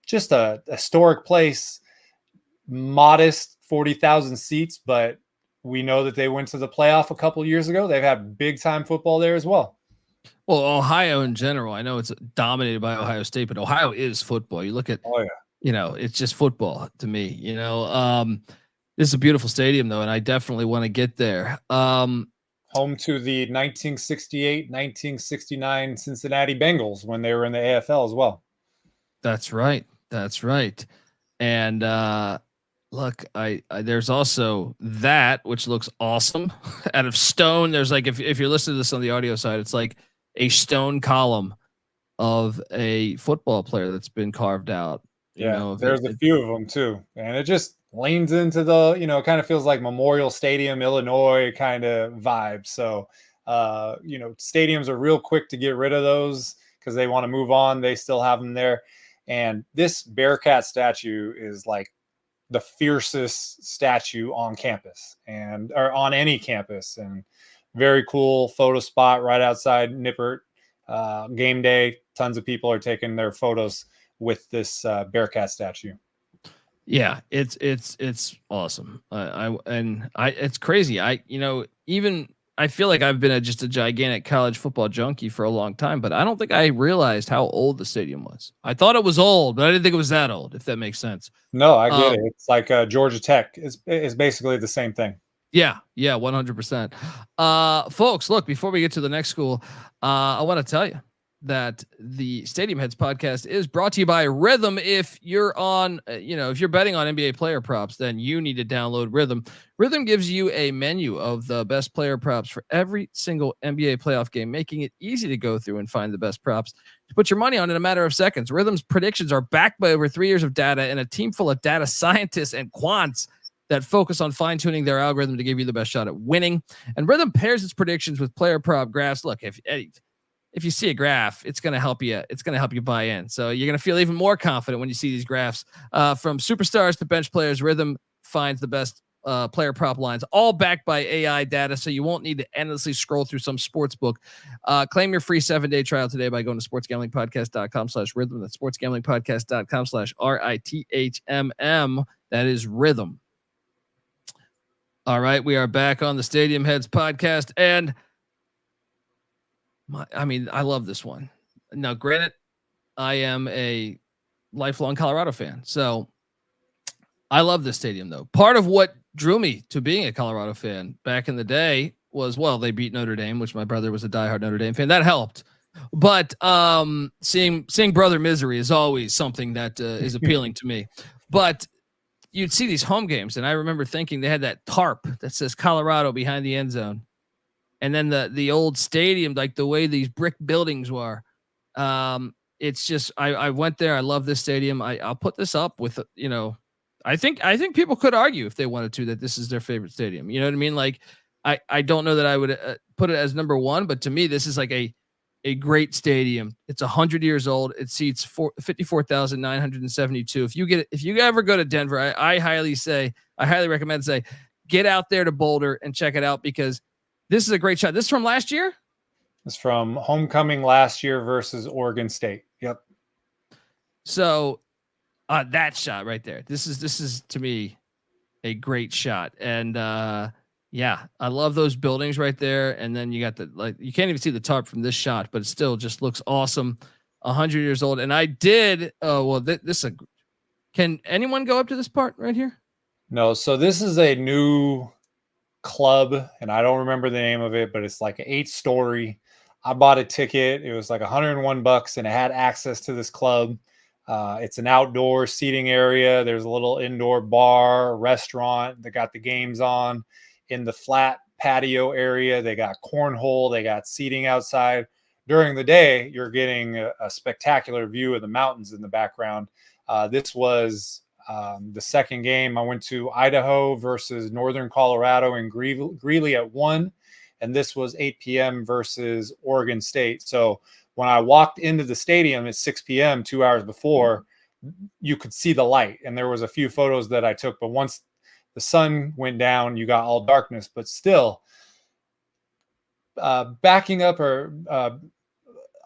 just a historic place, modest 40,000 seats, but we know that they went to the playoff a couple of years ago. They've had big time football there as well. Well, Ohio in general, I know it's dominated by Ohio State, but Ohio is football. You look at, you know, it's just football to me, you know. This is a beautiful stadium though, and I definitely want to get there. Home to the 1968-1969 Cincinnati Bengals when they were in the AFL as well. That's right. That's right. And Look, I there's also that which looks awesome out of stone. There's like if you're listening to this on the audio side, it's like a stone column of a football player that's been carved out. Yeah, there's a few of them too, and it just leans into the it kind of feels like Memorial Stadium, Illinois kind of vibe. So, stadiums are real quick to get rid of those because they want to move on. They still have them there, and this Bearcat statue is like the fiercest statue on campus or on any campus, and very cool photo spot right outside Nippert. Game day, tons of people are taking their photos with this Bearcat statue. Yeah, it's awesome. It's crazy. I feel like I've been just a gigantic college football junkie for a long time, but I don't think I realized how old the stadium was. I thought it was old, but I didn't think it was that old, if that makes sense. No, I get it. It's like Georgia Tech. It's basically the same thing. Yeah, 100%. Folks, look, before we get to the next school, I want to tell you that the Stadium Heads podcast is brought to you by Rhythm. If you're on, if you're betting on NBA player props, then you need to download Rhythm. Rhythm gives you a menu of the best player props for every single NBA playoff game, making it easy to go through and find the best props to put your money on in a matter of seconds. Rhythm's predictions are backed by over 3 years of data and a team full of data scientists and quants that focus on fine-tuning their algorithm to give you the best shot at winning. And Rhythm pairs its predictions with player prop graphs. Look, if you see a graph, it's going to help you. It's going to help you buy in. So you're going to feel even more confident when you see these graphs. From superstars to bench players, Rhythm finds the best player prop lines, all backed by AI data. So you won't need to endlessly scroll through some sports book. Claim your free 7-day trial today by going to sportsgamblingpodcast.com/rhythm. That's sportsgamblingpodcast.com/RITHMM. That is Rhythm. All right, we are back on the Stadium Heads podcast, and I love this one. Now, granted, I am a lifelong Colorado fan, so I love this stadium, though. Part of what drew me to being a Colorado fan back in the day was, they beat Notre Dame, which my brother was a diehard Notre Dame fan. That helped. But seeing brother misery is always something that is appealing to me. But you'd see these home games, and I remember thinking they had that tarp that says Colorado behind the end zone. And then the old stadium, like the way these brick buildings were. It's just, I went there. I love this stadium. I'll put this up with, I think people could argue if they wanted to that this is their favorite stadium. You know what I mean? Like, I don't know that I would put it as number one, but to me, this is like a great stadium. It's 100 years old. It seats 54,972. If you ever go to Denver, I highly recommend get out there to Boulder and check it out, because this is a great shot. This is from last year? It's from homecoming last year versus Oregon State. Yep. So that shot right there. This is to me a great shot. And yeah, I love those buildings right there. And then you got you can't even see the tarp from this shot, but it still just looks awesome. 100 years old. And I did, can anyone go up to this part right here? No. So this is a new club, and I don't remember the name of it, but it's like an 8-story. I bought a ticket. It was like $101, and it had access to this club. It's an outdoor seating area. There's a little indoor bar, restaurant. They got the games on. In the flat patio area, they got cornhole. They got seating outside. During the day, you're getting a spectacular view of the mountains in the background. This was the second game. I went to Idaho versus Northern Colorado in Greeley at 1, and this was 8 p.m. versus Oregon State. So when I walked into the stadium at 6 p.m., 2 hours before, you could see the light, and there was a few photos that I took. But once the sun went down, you got all darkness. But still, backing up on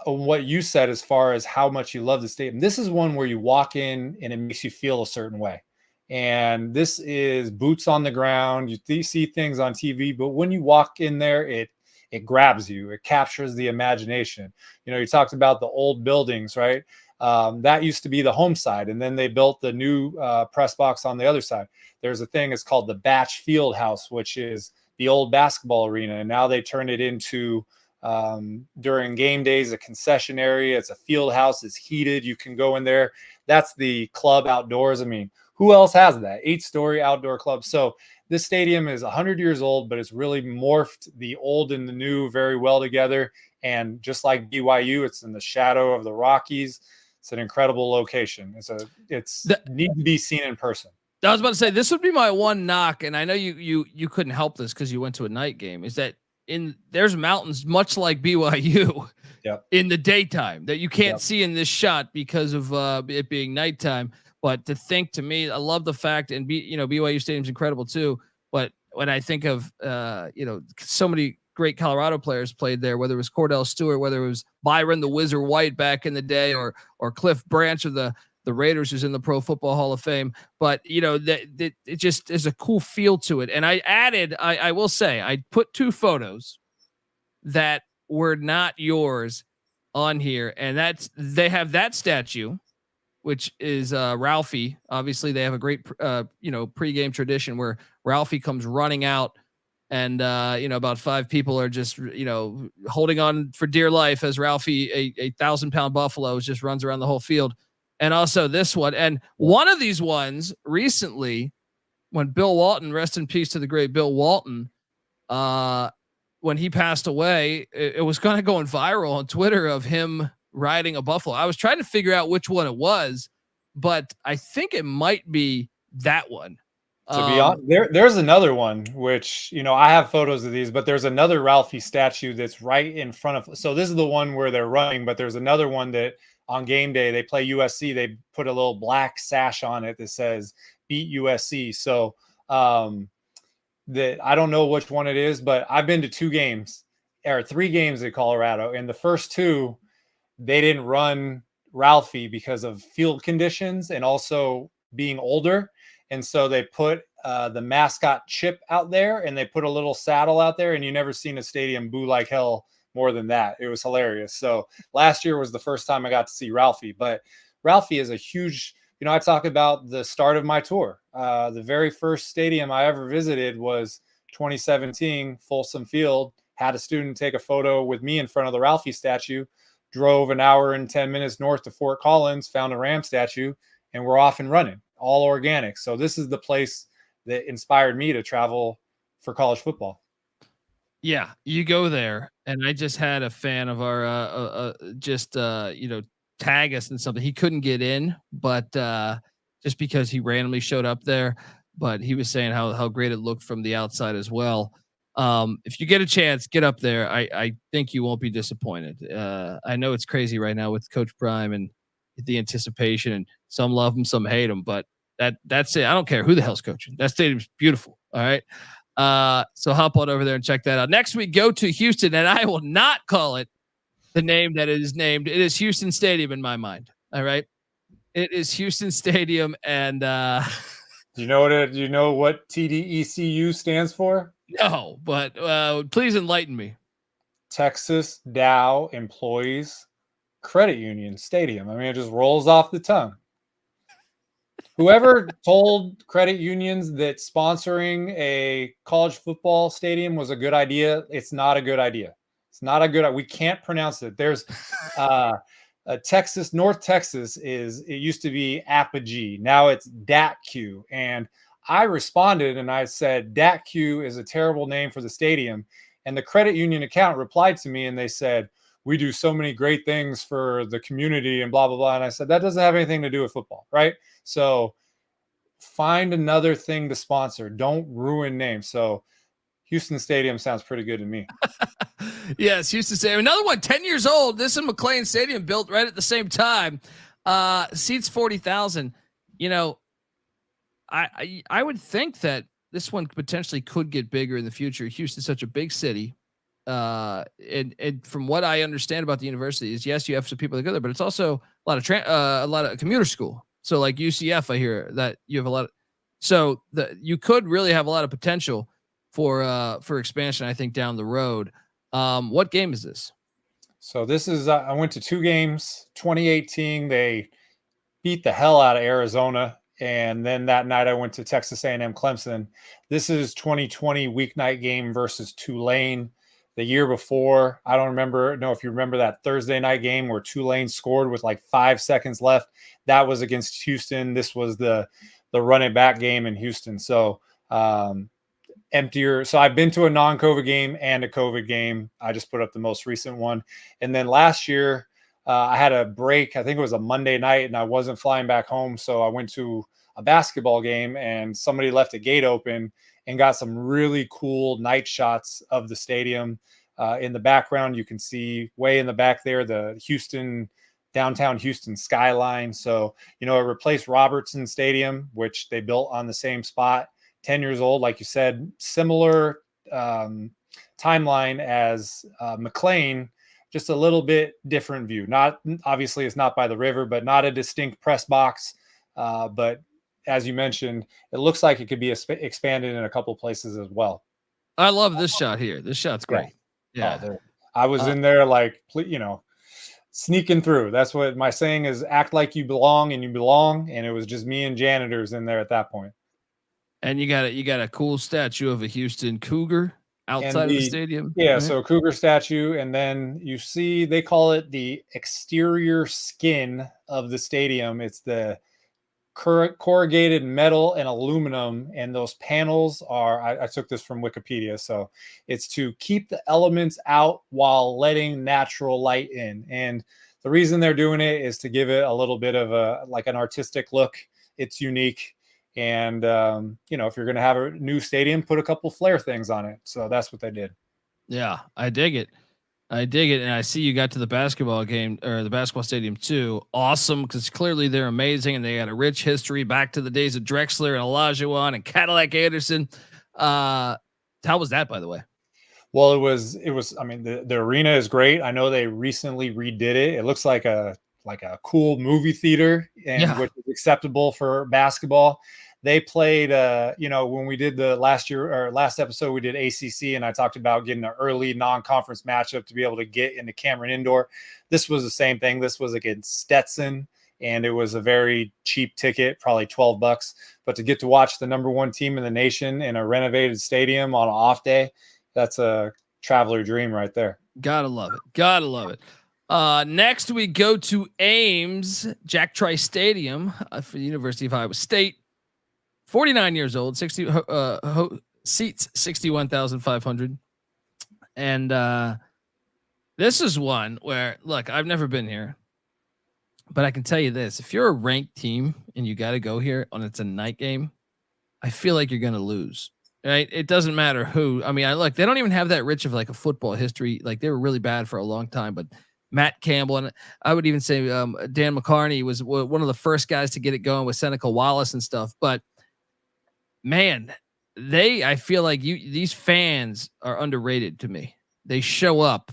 what you said as far as how much you love the stadium, this is one where you walk in and it makes you feel a certain way. And this is boots on the ground. You see things on TV, but when you walk in there, it grabs you. It captures the imagination. You talked about the old buildings, right? That used to be the home side, and then they built the new press box on the other side. There's a thing, it's called the Batch Field House, which is the old basketball arena, and now they turned it into, during game days, a concession area. It's a field house. It's heated. You can go in there. That's the club outdoors. I mean, Who else has that? 8-story outdoor club. So this stadium is 100 years old, but it's really morphed the old and the new very well together. And just like BYU, it's in the shadow of the Rockies. It's an incredible location. It's need to be seen in person. I was about to say, this would be my one knock, and I know you couldn't help this because you went to a night game, is that there's mountains much like BYU in the daytime that you can't see in this shot because of it being nighttime. But to me, I love the fact, and BYU Stadium's incredible too. But when I think of so many great Colorado players played there, whether it was Cordell Stewart, whether it was Byron the Whizzer White back in the day, or Cliff Branch of the Raiders, who's in the Pro Football Hall of Fame. But that it just is a cool feel to it. And I will say, I put 2 photos that were not yours on here, and they have that statue, which is Ralphie. Obviously, they have a great pregame tradition where Ralphie comes running out, and about 5 people are just holding on for dear life as Ralphie, a 1,000-pound buffalo, just runs around the whole field. And also this one, and one of these ones recently, when Bill Walton, rest in peace to the great Bill Walton, when he passed away, it was kind of going viral on Twitter of him riding a buffalo. I was trying to figure out which one it was, but I think it might be that one. To be honest, there's another one, which, I have photos of these, but there's another Ralphie statue that's right in front of. So this is the one where they're running, but there's another one that on game day, they play USC. They put a little black sash on it that says beat USC. So that I don't know which one it is, but I've been to 3 games in Colorado. And the first 2, they didn't run Ralphie because of field conditions and also being older. And so they put the mascot Chip out there, and they put a little saddle out there, and you never seen a stadium boo like hell more than that. It was hilarious. So last year was the first time I got to see Ralphie, but Ralphie is a huge, I talk about the start of my tour. The very first stadium I ever visited was 2017, Folsom Field. Had a student take a photo with me in front of the Ralphie statue, drove an hour and 10 minutes north to Fort Collins, found a Ram statue, and we're off and running, all organic. So this is the place that inspired me to travel for college football. Yeah, you go there, and I just had a fan of our tag us in something. He couldn't get in, but just because he randomly showed up there, but he was saying how great it looked from the outside as well. If you get a chance, get up there. I think you won't be disappointed. I know it's crazy right now with Coach Prime and the anticipation, and some love him, some hate him, but that's it. I don't care who the hell's coaching. That stadium's beautiful. All right. So hop on over there and check that out. Next we go to Houston, and I will not call it the name that it is named. It is Houston Stadium in my mind. All right. It is Houston Stadium. And, do you know what TDECU stands for? No, but, please enlighten me. Texas Dow Employees Credit Union Stadium. I mean, it just rolls off the tongue. Whoever told credit unions that sponsoring a college football stadium was a good idea, it's not a good idea. It's not a good. We can't pronounce it. There's Texas, North Texas it used to be Apogee. Now it's DATQ. And I responded and I said, DATQ is a terrible name for the stadium. And the credit union accountant replied to me and they said, we do so many great things for the community and blah, blah, blah. And I said, that doesn't have anything to do with football, right? So find another thing to sponsor. Don't ruin names. So Houston Stadium sounds pretty good to me. Yes, Houston Stadium. Another one, 10 years old. This is McLane Stadium, built right at the same time. Seats 40,000. I would think that this one potentially could get bigger in the future. Houston's such a big city. And from what I understand about the university is, yes, you have some people that go there, but it's also a lot of commuter school. So like UCF, I hear that you have a lot. So you could really have a lot of potential for expansion, I think, down the road. What game is this? So this is, I went to 2 games, 2018, they beat the hell out of Arizona. And then that night I went to Texas A&M Clemson. This is 2020 weeknight game versus Tulane. The year before, I don't know if you remember that Thursday night game where Tulane scored with like 5 seconds left. That was against Houston. This was the the run it back game in Houston. So emptier. So I've been to a non-COVID game and a COVID game. I just put up the most recent one. And then last year I had a break. I think it was a Monday night and I wasn't flying back home. So I went to a basketball game and somebody left a gate open and got some really cool night shots of the stadium. In the background, you can see way in the back there, the downtown Houston skyline. So, it replaced Robertson Stadium, which they built on the same spot. 10 years old, like you said, similar timeline as McLane, just a little bit different view. Not obviously, it's not by the river, but not a distinct press box. But as you mentioned, it looks like it could be expanded in a couple places as well. I love this shot here. This shot's great. Yeah, I was in there like, sneaking through. That's what my saying is: act like you belong, and you belong. And it was just me and janitors in there at that point. And you got a cool statue of a Houston Cougar outside of the stadium. Yeah, right? So Cougar statue, and then you see they call it the exterior skin of the stadium. It's the corrugated metal and aluminum, and those panels are, I took this from Wikipedia, so it's to keep the elements out while letting natural light in. And the reason they're doing it is to give it a little bit of an artistic look. It's unique. And, if you're going to have a new stadium, put a couple flare things on it. So that's what they did. Yeah, I dig it. And I see you got to the basketball game or the basketball stadium too. Awesome. Because clearly they're amazing and they got a rich history back to the days of Drexler and Olajuwon and Cadillac Anderson. How was that, by the way? Well, it was, I mean, the arena is great. I know they recently redid it. It looks like a cool movie theater, and which is acceptable for basketball. They played, when we did the last episode, we did ACC, and I talked about getting an early non-conference matchup to be able to get into Cameron Indoor. This was the same thing. This was against Stetson, and it was a very cheap ticket, probably $12. But to get to watch the number one team in the nation in a renovated stadium on an off day, that's a traveler dream right there. Gotta love it. Next we go to Ames, Jack Trice Stadium for the University of Iowa State. 49 years old, 60 seats 61,500. And this is one where, look, I've never been here, but I can tell you this: if you're a ranked team and you got to go here and it's a night game, I feel like you're going to lose. Right? It doesn't matter who. I mean, they don't even have that rich of like a football history. Like they were really bad for a long time, but Matt Campbell, and I would even say Dan McCarney was one of the first guys to get it going with Seneca Wallace and stuff. But man, I feel like these fans are underrated to me. They show up,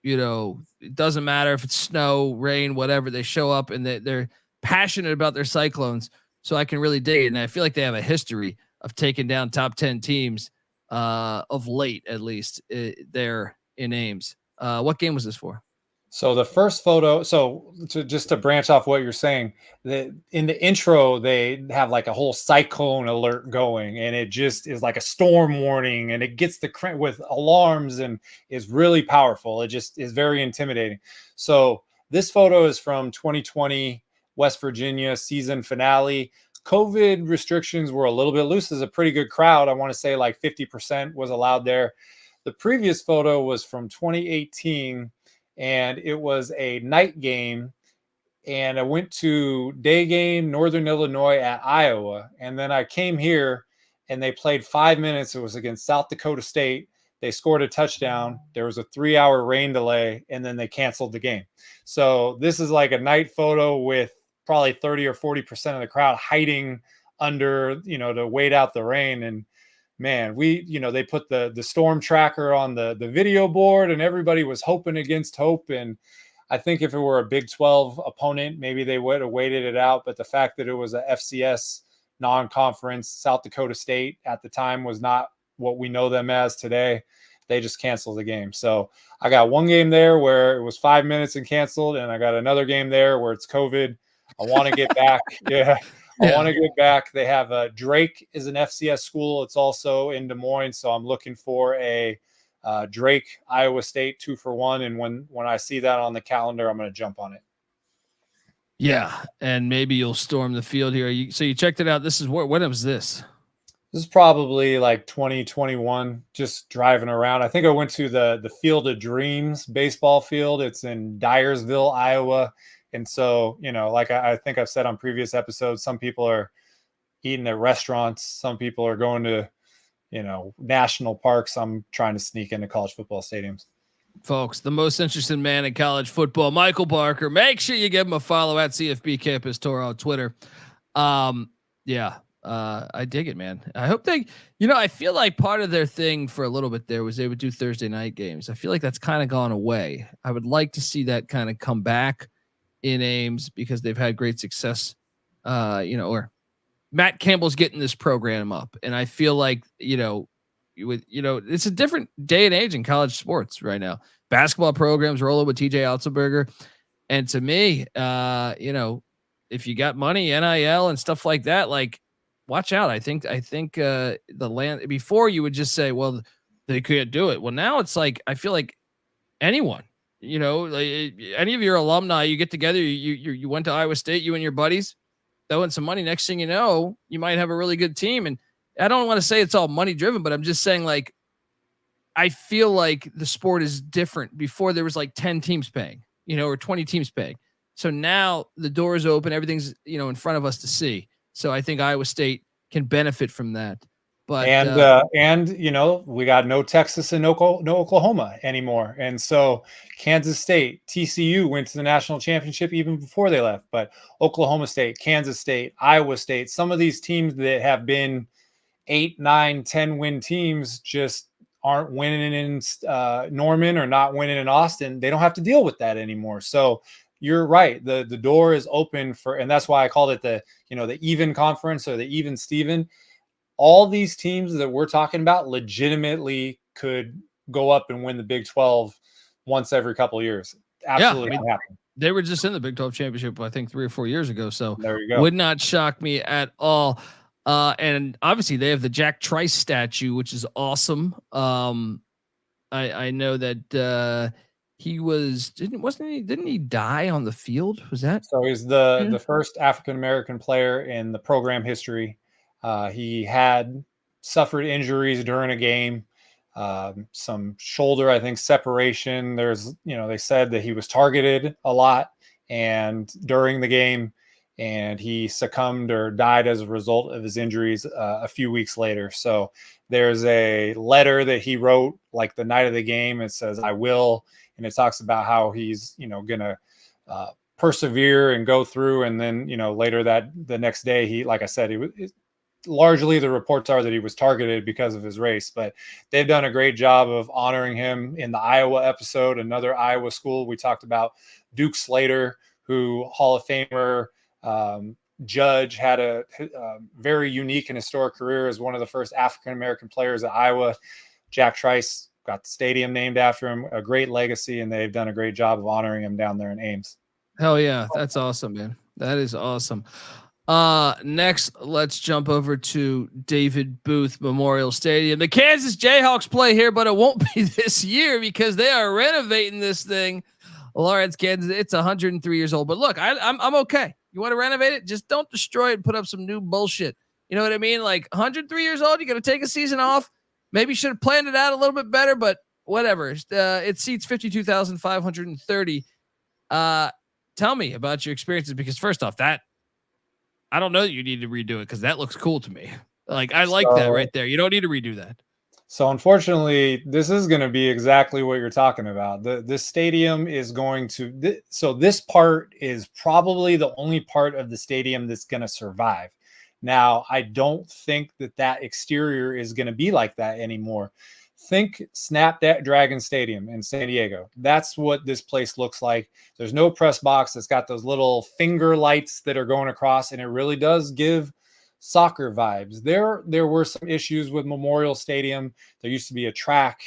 it doesn't matter if it's snow, rain, whatever, they show up and they're passionate about their Cyclones. So I can really dig it. And I feel like they have a history of taking down top 10 teams of late, at least there in Ames. What game was this for? So the first photo, just to branch off what you're saying, in the intro, they have like a whole cyclone alert going, and it just is like a storm warning, and it gets with alarms and is really powerful. It just is very intimidating. So this photo is from 2020 West Virginia season finale. COVID restrictions were a little bit loose. It's a pretty good crowd. I want to say like 50% was allowed there. The previous photo was from 2018. And it was a night game, and I went to day game Northern Illinois at Iowa, and then I came here and they played 5 minutes. It was against South Dakota State. They scored a touchdown. There was a 3-hour rain delay, and then they canceled the game. So this is like a night photo with probably 30 or 40% of the crowd hiding under, to wait out the rain. And man, they put the storm tracker on the video board, and everybody was hoping against hope. And I think if it were a Big 12 opponent, maybe they would have waited it out. But the fact that it was a FCS non-conference, South Dakota State at the time was not what we know them as today. They just canceled the game. So I got one game there where it was 5 minutes and canceled, and I got another game there where it's COVID. I want to get back. Yeah. I want to get back. They have Drake is an FCS school. It's also in Des Moines. So I'm looking for a Drake, Iowa State 2-for-1. And when I see that on the calendar, I'm going to jump on it. Yeah, and maybe you'll storm the field here. So you checked it out. This is when was this? This is probably like 2021, just driving around. I think I went to the Field of Dreams baseball field. It's in Dyersville, Iowa. And so, like I think I've said on previous episodes, some people are eating at restaurants. Some people are going to, national parks. I'm trying to sneak into college football stadiums. Folks, the most interested man in college football, Michael Barker. Make sure you give him a follow at CFB Campus Tour on Twitter. I dig it, man. I hope they, I feel like part of their thing for a little bit there was they would do Thursday night games. I feel like that's kind of gone away. I would like to see that kind of come back in Ames because they've had great success, or Matt Campbell's getting this program up. And I feel like, it's a different day and age in college sports right now. Basketball programs rolling with TJ Otzelberger. And to me, if you got money, NIL and stuff like that, like watch out. I think the land before you would just say, well, they can't do it. Well, now it's like, I feel like anyone, like any of your alumni, you get together, you went to Iowa State, you and your buddies, throwing some money. Next thing you know, you might have a really good team. And I don't want to say it's all money driven, but I'm just saying, like, I feel like the sport is different. Before there was like 10 teams paying, or 20 teams paying. So now the door is open. Everything's, in front of us to see. So I think Iowa State can benefit from that. But, we got no Texas and no Oklahoma anymore. And so Kansas State, TCU went to the national championship even before they left, but Oklahoma State, Kansas State, Iowa State, some of these teams that have been 8, 9, 10 win teams just aren't winning in Norman or not winning in Austin. They don't have to deal with that anymore. So you're right. The door is open and that's why I called it the even conference or the even Steven. All these teams that we're talking about legitimately could go up and win the Big 12 once every couple of years. Absolutely. Yeah, they were just in the Big 12 championship, I think 3 or 4 years ago. So there you go. Would not shock me at all. And obviously they have the Jack Trice statue, which is awesome. I know that didn't he die on the field? Was that? So he's the first African-American player in the program history. He had suffered injuries during a game, some shoulder, I think, separation. There's, they said that he was targeted a lot and during the game, and he succumbed or died as a result of his injuries a few weeks later. So there's a letter that he wrote like the night of the game. It says, "I will," and it talks about how he's, going to persevere and go through. And then, later the next day, he, like I said, largely the reports are that he was targeted because of his race, but they've done a great job of honoring him in the Iowa episode. Another Iowa school, we talked about Duke Slater, who Hall of Famer judge, had a very unique and historic career as one of the first African-American players at Iowa. Jack Trice got the stadium named after him, a great legacy, and they've done a great job of honoring him down there in Ames. Hell yeah. That's awesome, man. That is awesome. Next, let's jump over to David Booth Memorial Stadium. The Kansas Jayhawks play here, but it won't be this year because they are renovating this thing. Lawrence, Kansas, it's 103 years old. But look, I'm okay. You want to renovate it? Just don't destroy it and put up some new bullshit. You know what I mean? Like 103 years old, you got to take a season off. Maybe you should have planned it out a little bit better, but whatever. It seats 52,530. Tell me about your experiences, because first off, that I don't know that you need to redo it because that looks cool to me. Like, I like that right there. You don't need to redo that. So unfortunately, this is going to be exactly what you're talking about. This stadium is going to, so this part is probably the only part of the stadium that's going to survive. Now, I don't think that exterior is going to be like that anymore. Think Snapdragon Stadium in San Diego. That's what this place looks like. There's no press box. It's got those little finger lights that are going across, and it really does give soccer vibes. There were some issues with Memorial Stadium. There used to be a track.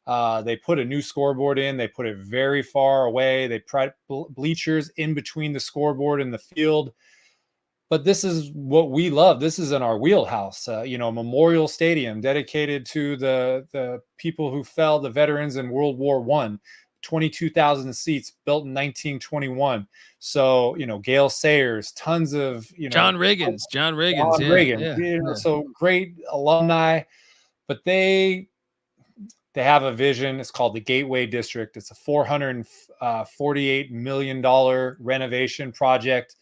They put a new scoreboard in. They put it very far away. They put bleachers in between the scoreboard and the field. But this is what we love. This is in our wheelhouse. Memorial Stadium dedicated to the people who fell, the veterans in World War I. 22,000 seats, built in 1921. So, Gale Sayers, tons of, John Riggins. Yeah. So great alumni, but they have a vision. It's called the Gateway District. It's a $448 million renovation project.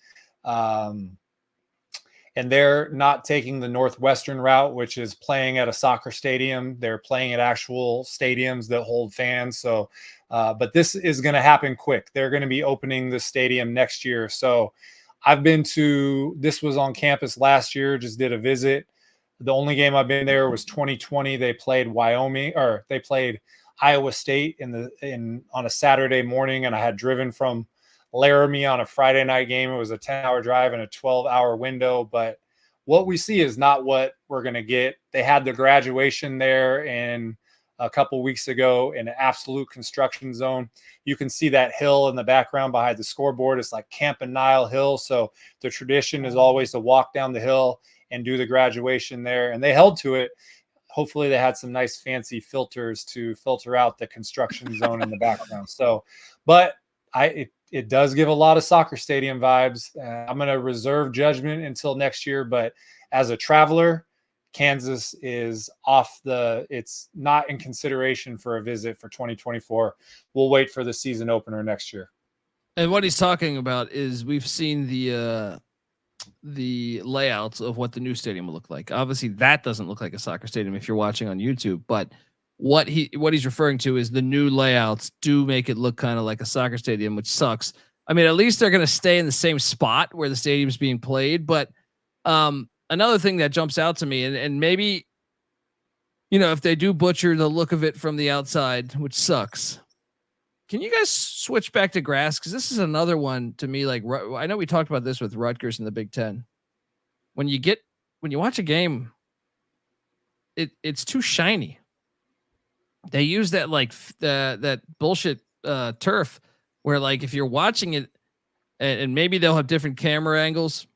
And they're not taking the Northwestern route, which is playing at a soccer stadium. They're playing at actual stadiums that hold fans. So, but this is going to happen quick. They're going to be opening the stadium next year. So this was on campus last year, just did a visit. The only game I've been there was 2020. They played Iowa State on a Saturday morning, and I had driven from Laramie on a Friday night game. It was a 10-hour drive and a 12-hour window, but what we see is not what we're going to get. They had the graduation there a couple weeks ago in an absolute construction zone. You can see that hill in the background behind the scoreboard. It's like Campanile Hill. So the tradition is always to walk down the hill and do the graduation there, and they held to it. Hopefully they had some nice fancy filters to filter out the construction zone in the background. So, but it does give a lot of soccer stadium vibes. I'm going to reserve judgment until next year, but as a traveler, Kansas is it's not in consideration for a visit for 2024. We'll wait for the season opener next year. And what he's talking about is we've seen the layouts of what the new stadium will look like. Obviously that doesn't look like a soccer stadium if you're watching on YouTube, but what he's referring to is the new layouts do make it look kind of like a soccer stadium, which sucks. I mean, at least they're going to stay in the same spot where the stadium's being played. But another thing that jumps out to me, and maybe, if they do butcher the look of it from the outside, which sucks, can you guys switch back to grass? Because this is another one to me. Like, I know we talked about this with Rutgers in the Big Ten. When you watch a game, it's too shiny. They use that that bullshit turf where, like, if you're watching it, and maybe they'll have different camera angles,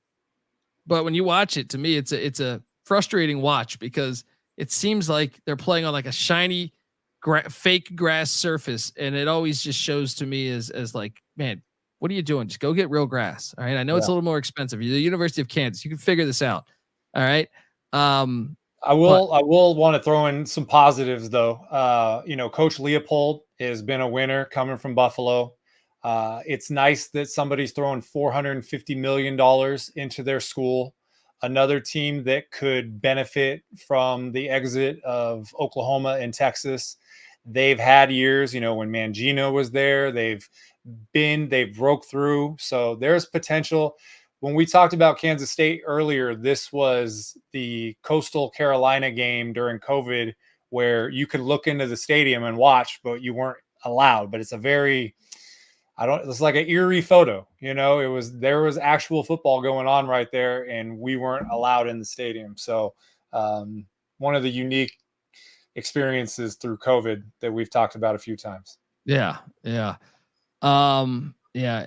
but when you watch it, to me, it's a frustrating watch because it seems like they're playing on like a shiny fake grass surface, and it always just shows to me as like, man, what are you doing? Just go get real grass. All right, I know it's a little more expensive. You're the University of Kansas, you can figure this out. All right. I will want to throw in some positives though. Coach Leopold has been a winner coming from Buffalo. It's nice that somebody's throwing $450 million into their school. Another team that could benefit from the exit of Oklahoma and Texas. They've had years, when Mangino was there, they broke through. So there's potential. When we talked about Kansas State earlier, this was the Coastal Carolina game during COVID where you could look into the stadium and watch, but you weren't allowed. But it's it's like an eerie photo, there was actual football going on right there and we weren't allowed in the stadium. So one of the unique experiences through COVID that we've talked about a few times. Yeah. Yeah. I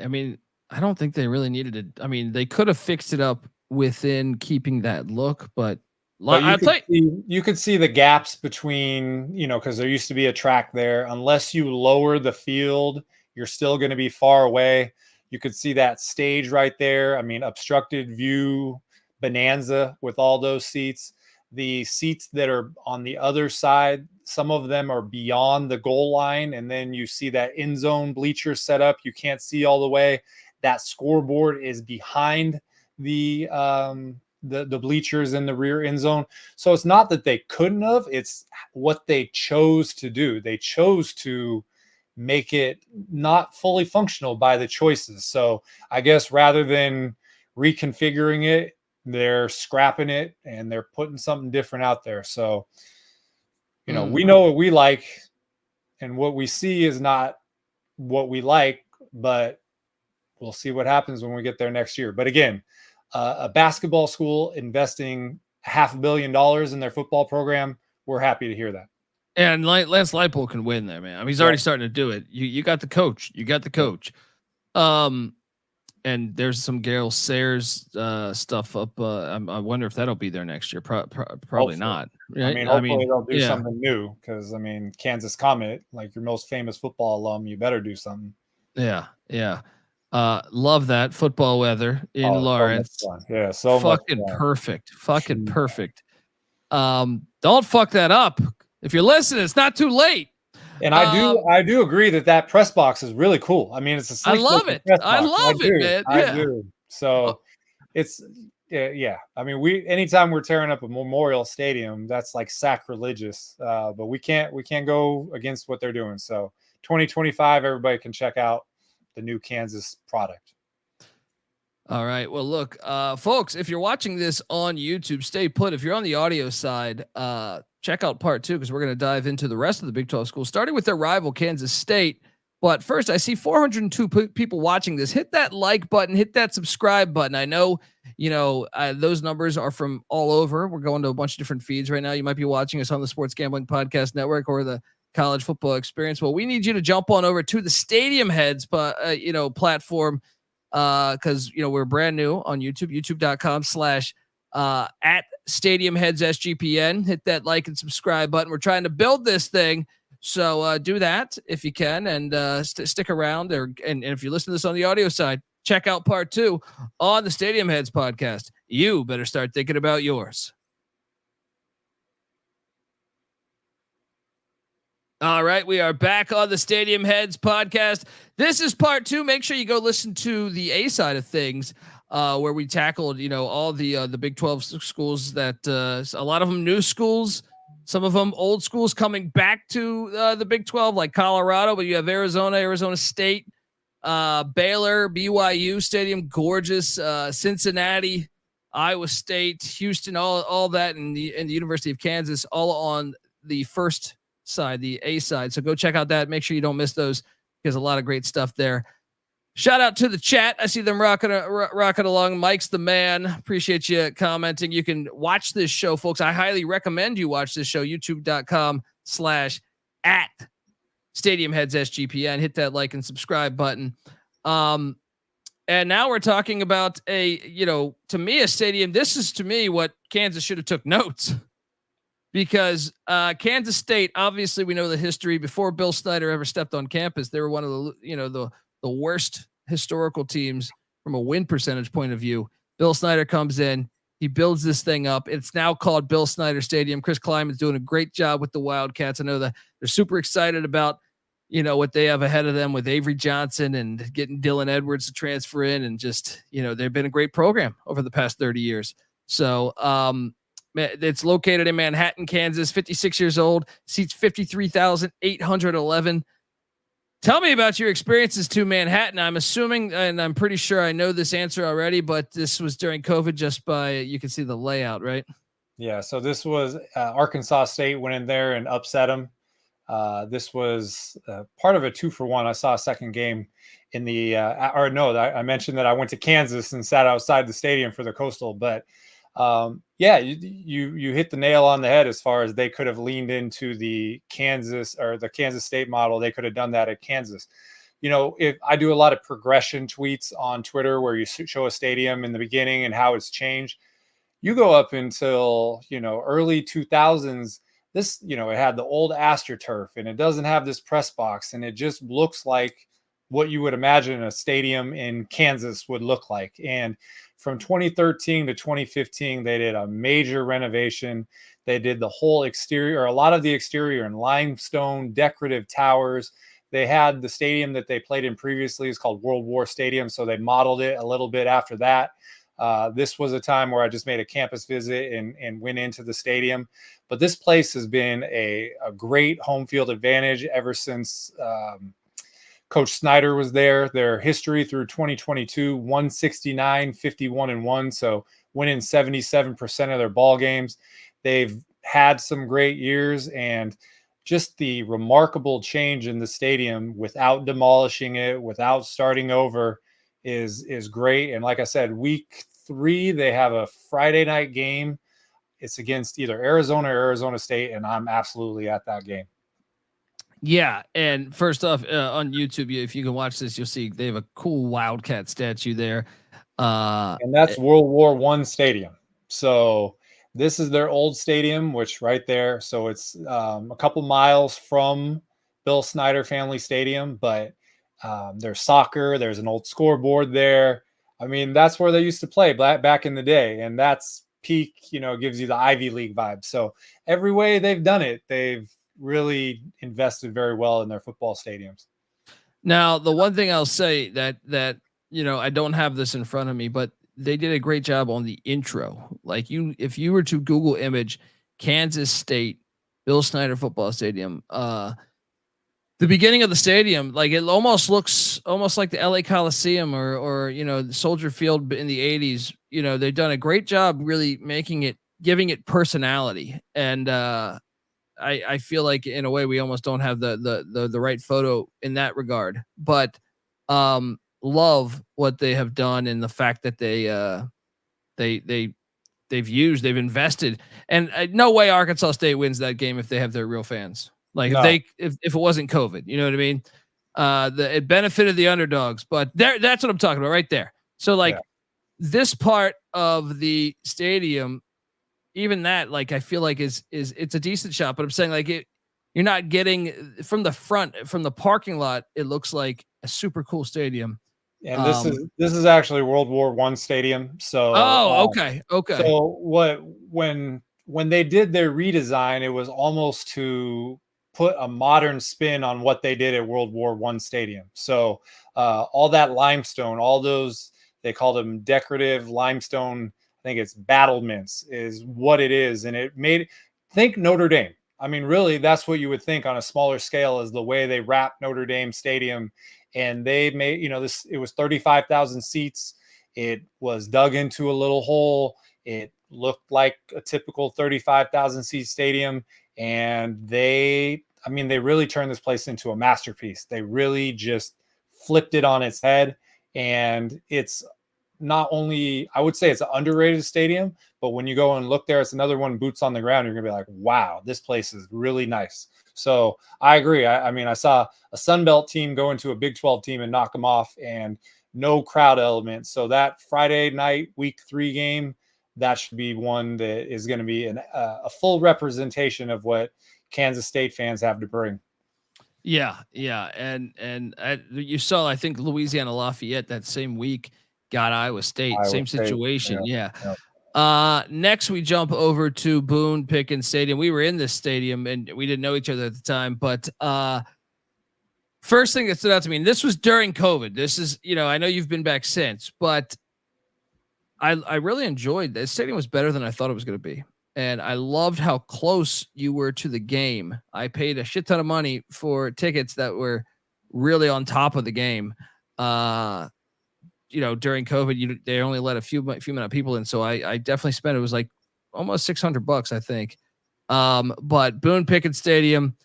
mean, I don't think they really needed it. I mean, they could have fixed it up within keeping that look, but you could see the gaps between, because there used to be a track there. Unless you lower the field, you're still going to be far away. You could see that stage right there. I mean, obstructed view bonanza with all those seats. The seats that are on the other side, some of them are beyond the goal line, and then you see that end zone bleacher set up. You can't see all the way. That scoreboard is behind the bleachers in the rear end zone. So it's not that they couldn't have, it's what they chose to do. They chose to make it not fully functional by the choices. So I guess rather than reconfiguring it, they're scrapping it and they're putting something different out there. So, we know what we like and what we see is not what we like, but we'll see what happens when we get there next year. But again, a basketball school investing $500 million in their football program, we're happy to hear that. And Lance Leipold can win there, man. I mean, he's already starting to do it. You got the coach. And there's some Gale Sayers stuff up. I wonder if that'll be there next year. Probably Hopefully. not. Right? I mean, hopefully they'll do something new because, I mean, Kansas Comet, like your most famous football alum, you better do something. Yeah. Love that football weather in Lawrence. So much fun. Yeah, so fucking perfect. Fucking perfect. Don't fuck that up. If you're listening, it's not too late. And I do agree that press box is really cool. I mean, it's a sleek. I love it. I love it, man. I do. So it's yeah. I mean, anytime we're tearing up a Memorial Stadium, that's like sacrilegious. But we can't go against what they're doing. So 2025, everybody can check out the new Kansas product. All right. Well, look, folks, if you're watching this on YouTube, stay put. If you're on the audio side, check out part 2 because we're going to dive into the rest of the Big 12 schools, starting with their rival Kansas State. But first, I see 402 people watching this. Hit that like button, hit that subscribe button. I know, those numbers are from all over. We're going to a bunch of different feeds right now. You might be watching us on the Sports Gambling Podcast Network or the College Football Experience. Well, we need you to jump on over to the Stadium Heads, platform. Cause we're brand new on YouTube, youtube.com/ at Stadium Heads SGPN. Hit that like and subscribe button. We're trying to build this thing. So, do that if you can, and, stick around there. And if you listen to this on the audio side, check out part 2 on the Stadium Heads podcast. You better start thinking about yours. All right, we are back on the Stadium Heads podcast. This is part 2. Make sure you go listen to the A side of things, where we tackled, all the Big 12 schools that a lot of them new schools, some of them old schools coming back to the Big 12, like Colorado. But you have Arizona State, Baylor, BYU Stadium, gorgeous, Cincinnati, Iowa State, Houston, all that, and the University of Kansas, all on the first side, the A side. So go check out that. Make sure you don't miss those because a lot of great stuff there. Shout out to the chat. I see them rocking along. Mike's the man. Appreciate you commenting. You can watch this show, folks. I highly recommend you watch this show. youtube.com/ at Stadium Heads SGPN. Hit that like and subscribe button. And now we're talking about to me, a stadium. This is to me what Kansas should have took notes. Because Kansas State, obviously, we know the history. Before Bill Snyder ever stepped on campus, they were one of the worst historical teams from a win percentage point of view. Bill Snyder comes in, he builds this thing up. It's now called Bill Snyder Stadium. Chris Kleiman's doing a great job with the Wildcats. I know that they're super excited about what they have ahead of them with Avery Johnson and getting Dylan Edwards to transfer in, and just they've been a great program over the past 30 years. So it's located in Manhattan, Kansas, 56 years old, seats 53,811. Tell me about your experiences to Manhattan. I'm assuming, and I'm pretty sure I know this answer already, but this was during COVID, just by, you can see the layout, right? Yeah. So this was Arkansas State went in there and upset them. This was part of a 2-for-1. I saw a second game in the, I mentioned that I went to Kansas and sat outside the stadium for the Coastal, but you hit the nail on the head as far as they could have leaned into the Kansas State model. They could have done that at Kansas. If I do a lot of progression tweets on Twitter where you show a stadium in the beginning and how it's changed, you go up until, early 2000s, this, it had the old AstroTurf and it doesn't have this press box, and it just looks like what you would imagine a stadium in Kansas would look like. And from 2013 to 2015, they did a major renovation. They did the whole exterior, or a lot of the exterior, in limestone decorative towers. They had the stadium that they played in previously is called World War Stadium, so they modeled it a little bit after that. This was a time where I just made a campus visit and went into the stadium. But this place has been a great home field advantage ever since Coach Snyder was there. Their history through 2022, 169, 51-1. So winning 77% of their ball games. They've had some great years, and just the remarkable change in the stadium without demolishing it, without starting over is great. And like I said, week 3, they have a Friday night game. It's against either Arizona or Arizona State, and I'm absolutely at that game. Yeah, and first off, on YouTube, if you can watch this, you'll see they have a cool Wildcat statue there. And that's World War I stadium. So this is their old stadium, which right there. So it's a couple miles from Bill Snyder Family Stadium, but there's soccer. There's an old scoreboard there. I mean, that's where they used to play back in the day, and that's peak. Gives you the Ivy League vibe. So every way they've done it, they've really invested very well in their football stadiums. Now, the one thing I'll say that I don't have this in front of me, but they did a great job on the intro. Like if you were to Google image Kansas State, Bill Snyder Football Stadium, the beginning of the stadium, like it almost looks like the LA Coliseum or Soldier Field in the 80s. They've done a great job really giving it personality. And I feel like in a way we almost don't have the right photo in that regard, but love what they have done and the fact that they've invested, and no way Arkansas State wins that game if they have their real fans. Like no. if it wasn't COVID, you know what I mean? It benefited the underdogs, but that's what I'm talking about right there. So this part of the stadium, even that, like, I feel like it's a decent shot, but I'm saying like you're not getting from the front, from the parking lot. It looks like a super cool stadium. And this is actually World War I stadium. So okay. So when they did their redesign, it was almost to put a modern spin on what they did at World War I stadium. So all that limestone, all those, they called them decorative limestone, I think it's battlements is what it is. And it think Notre Dame. I mean, really, that's what you would think on a smaller scale is the way they wrapped Notre Dame Stadium. And they made, it was 35,000 seats. It was dug into a little hole. It looked like a typical 35,000 seat stadium. And they really turned this place into a masterpiece. They really just flipped it on its head. And it's not only, I would say it's an underrated stadium, but when you go and look there, it's another one, boots on the ground. You're going to be like, wow, this place is really nice. So I agree. I saw a Sun Belt team go into a Big 12 team and knock them off, and no crowd element. So that Friday night, week 3 game, that should be one that is going to be a full representation of what Kansas State fans have to bring. Yeah. And you saw, I think Louisiana Lafayette that same week got Iowa State, same situation. Yeah. Next we jump over to Boone Pickens Stadium. We were in this stadium and we didn't know each other at the time, but first thing that stood out to me, and this was during COVID. This is, I know you've been back since, but I really enjoyed this. Stadium was better than I thought it was going to be. And I loved how close you were to the game. I paid a shit ton of money for tickets that were really on top of the game. During COVID, they only let a few amount of people in. So I definitely spent, it was like almost $600, I think. But Boone Pickens Stadium,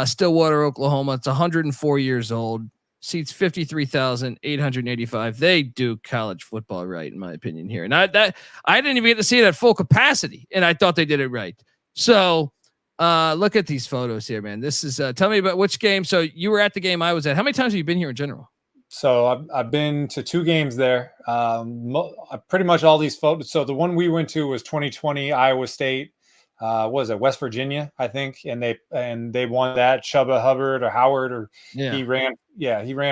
Stillwater, Oklahoma, it's 104 years old, seats 53,885. They do college football right, in my opinion here. And I didn't even get to see it at full capacity, and I thought they did it right. So look at these photos here, man. This is, tell me about which game. So you were at the game I was at. How many times have you been here in general? So I've been to 2 games there. Pretty much all these photos. So the one we went to was 2020 Iowa State. What was it, West Virginia, I think, and they won that. Chuba Hubbard or Howard, or he ran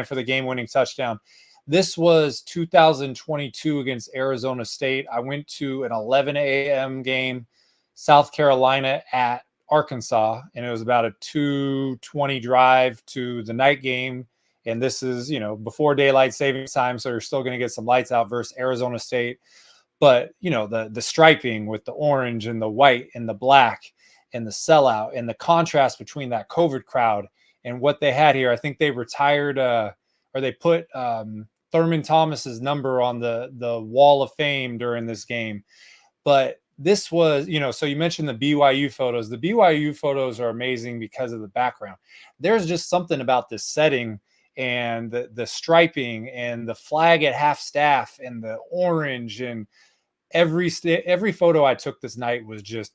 for the game-winning touchdown. This was 2022 against Arizona State. I went to an 11 a.m. game, South Carolina at Arkansas, and it was about a 2:20 drive to the night game. And this is, before daylight savings time, so you're still going to get some lights out versus Arizona State. But, the striping with the orange and the white and the black and the sellout and the contrast between that COVID crowd and what they had here. I think they retired or they put Thurman Thomas's number on the wall of fame during this game. But this was, so you mentioned the BYU photos. The BYU photos are amazing because of the background. There's just something about this setting and the striping and the flag at half staff and the orange, and every photo I took this night was just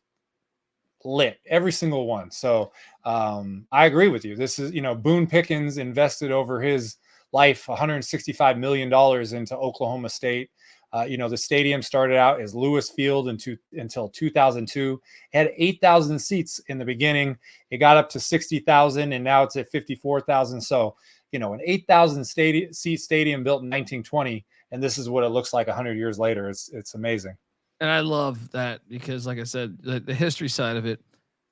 lit, every single one. So I agree with you. This is, Boone Pickens invested over his life $165 million into Oklahoma State. The stadium started out as Lewis Field until 2002. It had 8,000 seats in the beginning. It got up to 60,000, and now it's at 54,000. So, an 8,000 seat stadium built in 1920, and this is what it looks like 100 years later. It's amazing. And I love that because, like I said, the history side of it.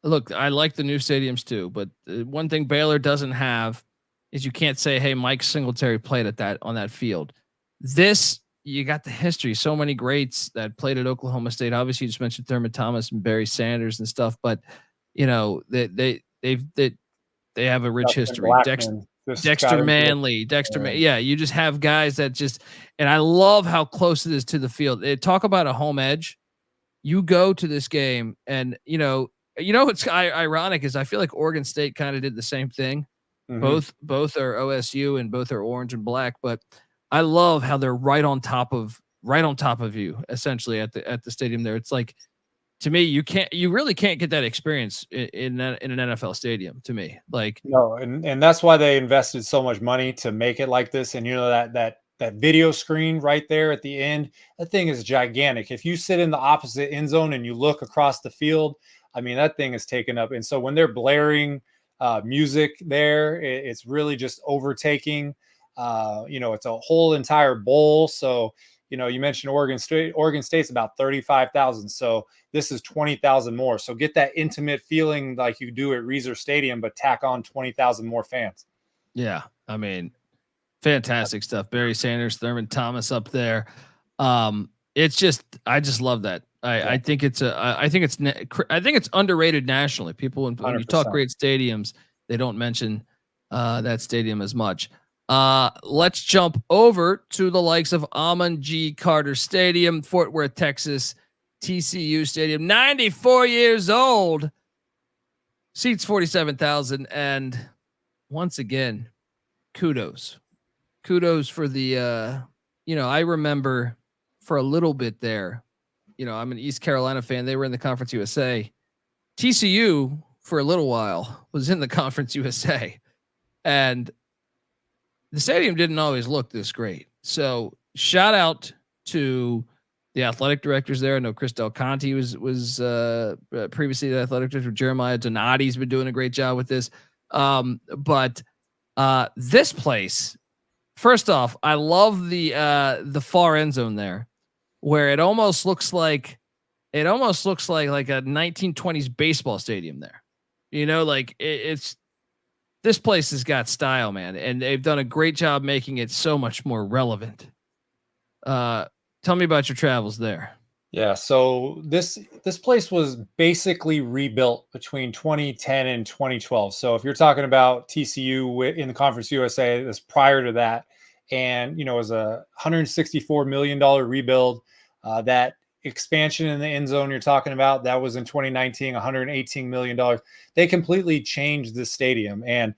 Look, I like the new stadiums too, but one thing Baylor doesn't have is you can't say, "Hey, Mike Singletary played on that field." You got the history. So many greats that played at Oklahoma State. Obviously, you just mentioned Thurman Thomas and Barry Sanders and stuff, but they have a rich history. Dexter Manley. Yeah, you just have guys that and I love how close it is to the field. Talk about a home edge. You go to this game, and what's ironic is I feel like Oregon State kind of did the same thing. Mm-hmm. Both are OSU and both are orange and black, but I love how they're right on top of you, essentially at the stadium there. It's like, to me, you really can't get that experience in an NFL stadium, to me. Like, no, and that's why they invested so much money to make it like this. And that video screen right there at the end, that thing is gigantic. If you sit in the opposite end zone and you look across the field, I mean, that thing is taken up. And so when they're blaring music there, it's really just overtaking. It's a whole entire bowl. So, you mentioned Oregon State. Oregon State's about 35,000. So this is 20,000 more. So get that intimate feeling like you do at Reser Stadium, but tack on 20,000 more fans. Yeah, I mean, fantastic stuff. Barry Sanders, Thurman Thomas up there. I just love that. I think it's underrated nationally. People, when you talk great stadiums, they don't mention that stadium as much. Let's jump over to the likes of Amon G Carter Stadium, Fort Worth, Texas, TCU Stadium, 94 years old, seats 47,000. And once again, kudos for the, I remember for a little bit there, I'm an East Carolina fan. They were in the Conference USA. TCU for a little while was in the Conference USA, and the stadium didn't always look this great. So shout out to the athletic directors there. I know Chris Del Conte was previously the athletic director. Jeremiah Donati's been doing a great job with this. But this place, first off, I love the far end zone there, where it almost looks like a 1920s baseball stadium there. It's this place has got style, man, and they've done a great job making it so much more relevant. Tell me about your travels there. Yeah, so this place was basically rebuilt between 2010 and 2012. So if you're talking about TCU in the Conference USA, that's prior to that, and it was a $164 million rebuild. That expansion in the end zone you're talking about, that was in 2019, $118 million. They completely changed the stadium. And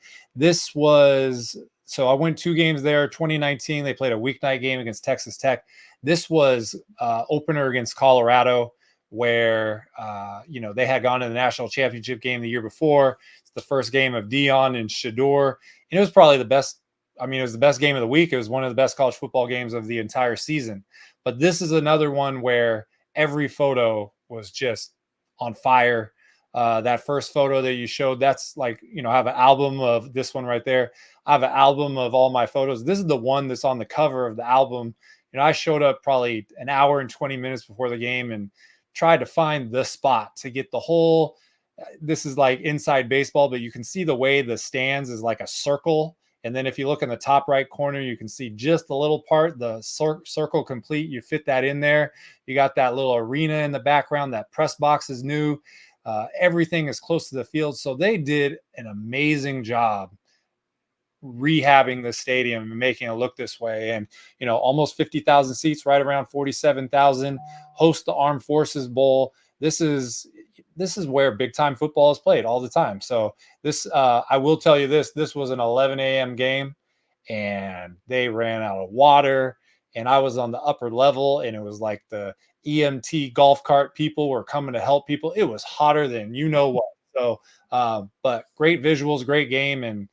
so I went 2 games there. 2019, they played a weeknight game against Texas Tech. This was opener against Colorado, where, they had gone to the national championship game the year before. It's the first game of Dion and Shador. And it was probably the best. I mean, it was the best game of the week. It was one of the best college football games of the entire season. But this is another one where every photo was just on fire. That first photo that you showed, that's like, I have an album of this one right there. I have an album of all my photos. This is the one that's on the cover of the album. I showed up probably an hour and 20 minutes before the game and tried to find the spot to get the whole, this is like inside baseball, but you can see the way the stands is like a circle. And then if you look in the top right corner, you can see just a little part, the circle complete. You fit that in there. You got that little arena in the background. That press box is new. Everything is close to the field. So they did an amazing job rehabbing the stadium and making it look this way. And, almost 50,000 seats, right around 47,000, host the Armed Forces Bowl. This is where big time football is played all the time. So this, I will tell you this was an 11 a.m. game, and they ran out of water, and I was on the upper level, and it was like the EMT golf cart people were coming to help people. It was hotter than you know what. So, but great visuals, great game, and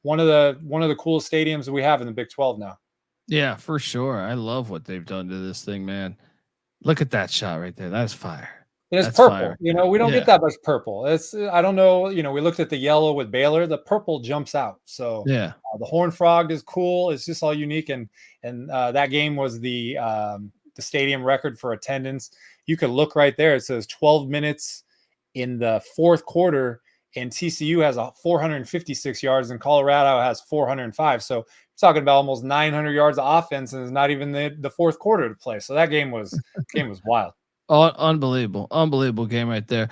one of the coolest stadiums that we have in the Big 12 now. Yeah, for sure. I love what they've done to this thing, man. Look at that shot right there. That's fire. It's That's purple. fire. You know, we don't get that much purple. It's, I don't know. You know, we looked at the yellow with Baylor. The purple jumps out. So yeah, the Horned Frog is cool. It's just all unique. And that game was the stadium record for attendance. You could look right there. It says 12 minutes in the fourth quarter, and TCU has 456 yards, and Colorado has 405. So talking about almost 900 yards of offense, and it's not even the fourth quarter to play. So that game was wild. Oh, unbelievable game right there.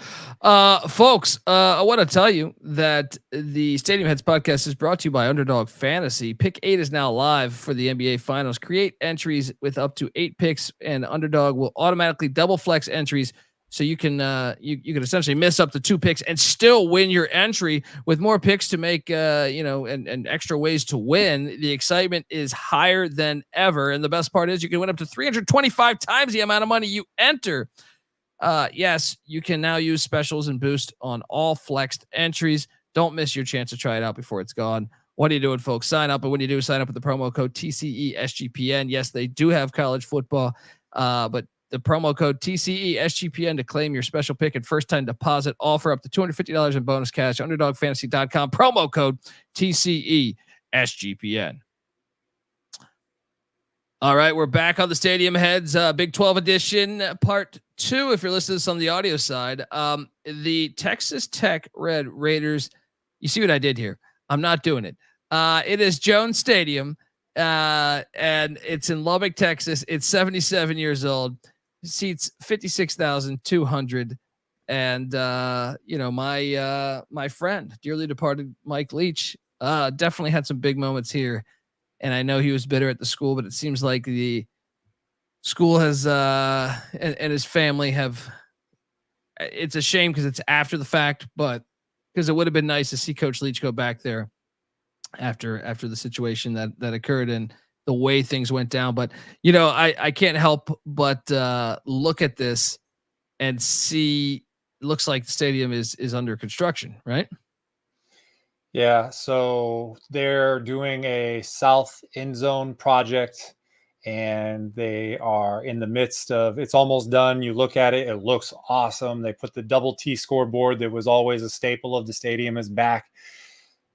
Folks, I want to tell you that the Stadium Heads podcast is brought to you by Underdog Fantasy. Pick 8 is now live for the NBA Finals. Create entries with up to 8 picks, and Underdog will automatically double flex entries. So you can you can essentially miss up to 2 picks and still win your entry with more picks to make and extra ways to win. The excitement is higher than ever, and the best part is you can win up to 325 times the amount of money you enter. Yes, you can now use specials and boost on all flexed entries. Don't miss your chance to try it out before it's gone. What are you doing, folks? Sign up, and when you do, sign up with the promo code TCESGPN. Yes, they do have college football, but the promo code TCESGPN to claim your special pick and first time deposit, all for up to $250 in bonus cash. UnderdogFantasy.com, promo code TCESGPN. All right, we're back on the Stadium Heads Big 12 edition, part 2. If you're listening to this on the audio side, the Texas Tech Red Raiders. You see what I did here? I'm not doing it. It is Jones Stadium, and it's in Lubbock, Texas. It's 77 years old. Seats 56,200, and my friend, dearly departed Mike Leach, definitely had some big moments here, and I know he was bitter at the school, but it seems like the school has and his family have. It's a shame because it's after the fact, but because it would have been nice to see Coach Leach go back there after the situation that occurred and the way things went down. But, I can't help but look at this and see, it looks like the stadium is under construction, right? Yeah. So they're doing a south end zone project, and they are in the midst of, it's almost done. You look at it, it looks awesome. They put the double T scoreboard that was always a staple of the stadium is back.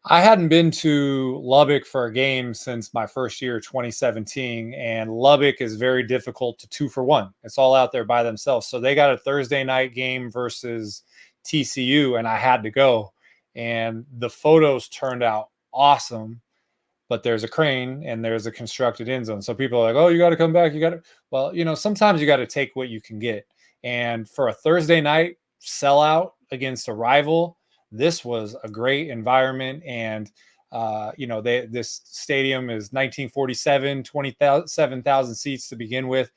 I hadn't been to Lubbock for a game since my first year, 2017, and Lubbock is very difficult to 2-for-1. It's all out there by themselves. So they got a Thursday night game versus TCU, and I had to go. And the photos turned out awesome, but there's a crane and there's a constructed end zone. So people are like, oh, you got to come back. You got to, well, sometimes you got to take what you can get. And for a Thursday night sellout against a rival, this was a great environment. And, this stadium is 1947, 27,000 seats to begin with.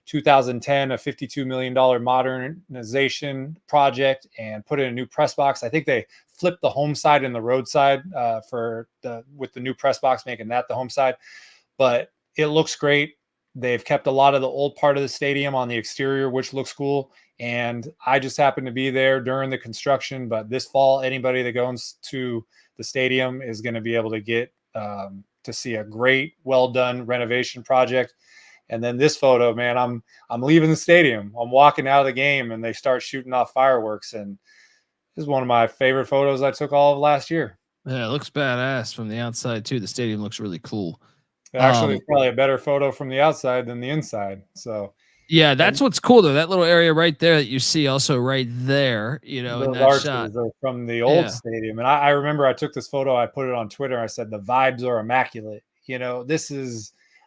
2010, a $52 million modernization project, and put in a new press box. I think they flipped the home side and the road side with the new press box, making that the home side. But it looks great. They've kept a lot of the old part of the stadium on the exterior, which looks cool. And I just happened to be there during the construction. But this fall, anybody that goes to the stadium is going to be able to get to see a great, well done renovation project. And then this photo, man, I'm leaving the stadium. I'm walking out of the game, and they start shooting off fireworks. And this is one of my favorite photos I took all of last year. Yeah, it looks badass from the outside too. The stadium looks really cool. Actually, it's probably a better photo from the outside than the inside. So yeah, that's what's cool though. That little area right there that you see, also right there, in that shot are from the old stadium. And I remember I took this photo. I put it on Twitter. I said the vibes are immaculate.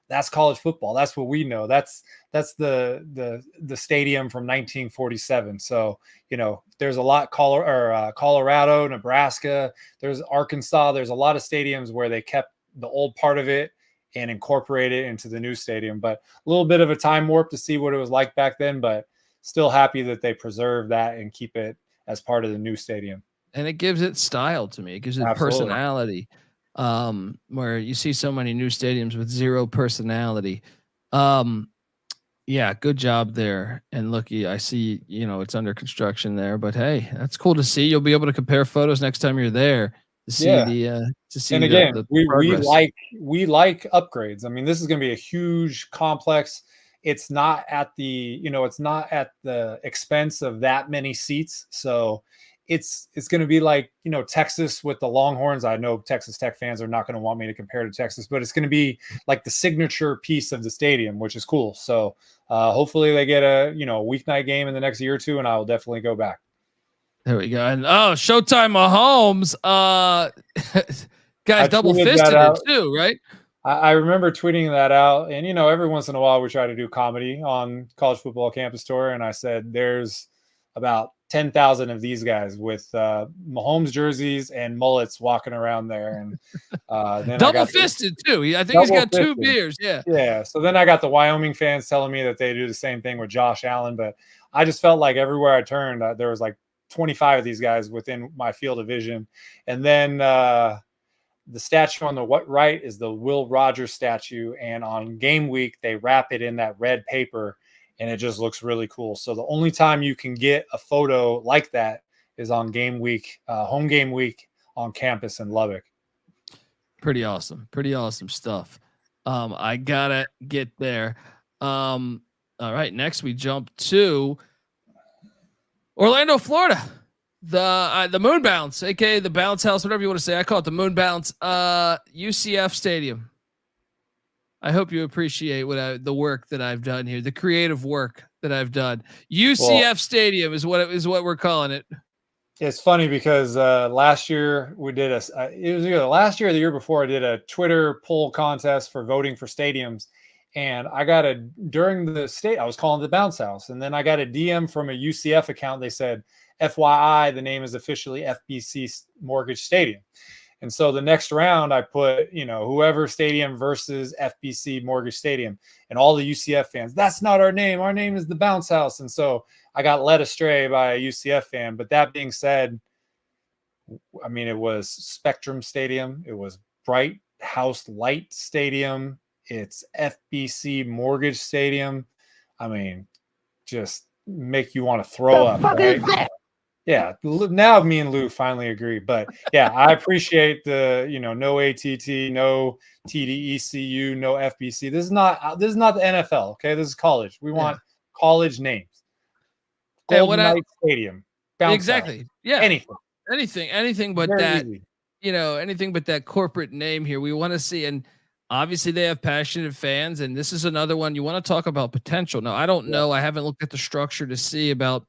That's college football. That's what we know. That's the stadium from 1947. So, there's a lot Colorado, Nebraska, there's Arkansas. There's a lot of stadiums where they kept the old part of it and incorporated it into the new stadium. But a little bit of a time warp to see what it was like back then, but still happy that they preserve that and keep it as part of the new stadium. And it gives it style to me. It gives it personality. Where you see so many new stadiums with zero personality. Yeah, good job there. And looky, I see, it's under construction there, but hey, that's cool to see. You'll be able to compare photos next time you're there to see Yeah. And again, the we progress. like upgrades. I mean, this is going to be a huge complex. It's not at the, it's not at the expense of that many seats. So it's going to be like, Texas with the Longhorns. I know Texas Tech fans are not going to want me to compare to Texas, but it's going to be like the signature piece of the stadium, which is cool. So hopefully they get a, weeknight game in the next year or two, and I will definitely go back. There we go. And Showtime Mahomes, guys, double fisted it too, right? I remember tweeting that out, and every once in a while we try to do comedy on College Football Campus Tour, and I said there's about 10,000 of these guys with Mahomes jerseys and mullets walking around there, and then double fisted too. I think he's got 2 beers. Yeah. So then I got the Wyoming fans telling me that they do the same thing with Josh Allen, but I just felt like everywhere I turned, there was like 25 of these guys within my field of vision, and then the statue on the right is the Will Rogers statue, and on game week they wrap it in that red paper, and it just looks really cool. So the only time you can get a photo like that is on game week, home game week on campus in Lubbock. Pretty awesome stuff. I gotta get there. All right, next we jump to Orlando, Florida. The Moon Bounce, aka the Bounce House, whatever you want to say. I call it the Moon Bounce. UCF Stadium. I hope you appreciate the work that I've done here, the creative work that I've done. UCF Stadium is what we're calling it. It's funny because last year we did it was either last year or the year before, I did a Twitter poll contest for voting for stadiums, and I got during the state, I was calling it the Bounce House, and then I got a DM from a UCF account. They said, FYI, the name is officially FBC Mortgage Stadium. And so the next round I put, whoever stadium versus FBC Mortgage Stadium, and all the UCF fans, that's not our name. Our name is the Bounce House. And so I got led astray by a UCF fan. But that being said, I mean, it was Spectrum Stadium. It was Bright House Light Stadium. It's FBC Mortgage Stadium. I mean, just make you want to throw up. Right? Yeah, now me and Lou finally agree. But yeah, I appreciate the no ATT, no TDECU, no FBC. This is not the NFL. Okay, this is college. We want college names. Golden Knight Stadium. Bounce exactly. House. Yeah. Anything but very that. Easy. Anything but that corporate name here. We want to see, and obviously they have passionate fans, and this is another one you want to talk about potential. Now, I don't know. I haven't looked at the structure to see about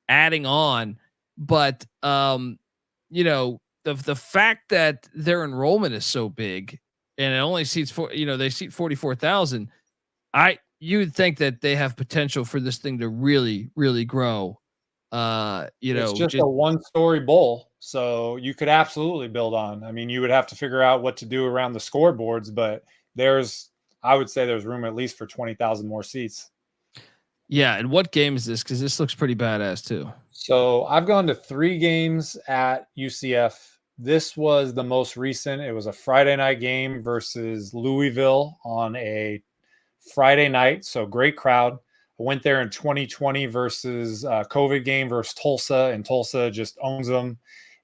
adding on. But the fact that their enrollment is so big and it only seats they seat 44,000, you'd think that they have potential for this thing to really, really grow. It's just a 1-story bowl, so you could absolutely build on. I mean, you would have to figure out what to do around the scoreboards, but I would say there's room at least for 20,000 more seats. Yeah, and what game is this? Because this looks pretty badass too. So I've gone to 3 games at UCF. This was the most recent. It was a Friday night game versus Louisville on a Friday night. So great crowd. I went there in 2020 versus COVID game versus Tulsa, and Tulsa just owns them.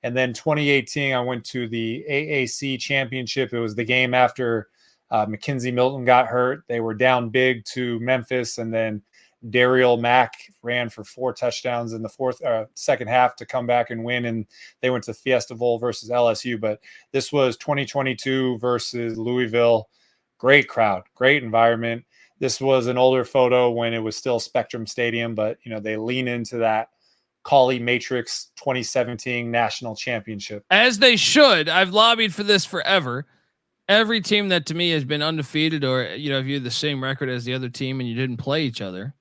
And then 2018, I went to the AAC championship. It was the game after Mackenzie Milton got hurt. They were down big to Memphis, and then Dariel Mack ran for 4 touchdowns in the second half to come back and win. And they went to Fiesta Bowl versus LSU. But this was 2022 versus Louisville. Great crowd, great environment. This was an older photo when it was still Spectrum Stadium, but they lean into that Collie Matrix 2017 national championship. As they should. I've lobbied for this forever. Every team that to me has been undefeated, or if you have the same record as the other team and you didn't play each other,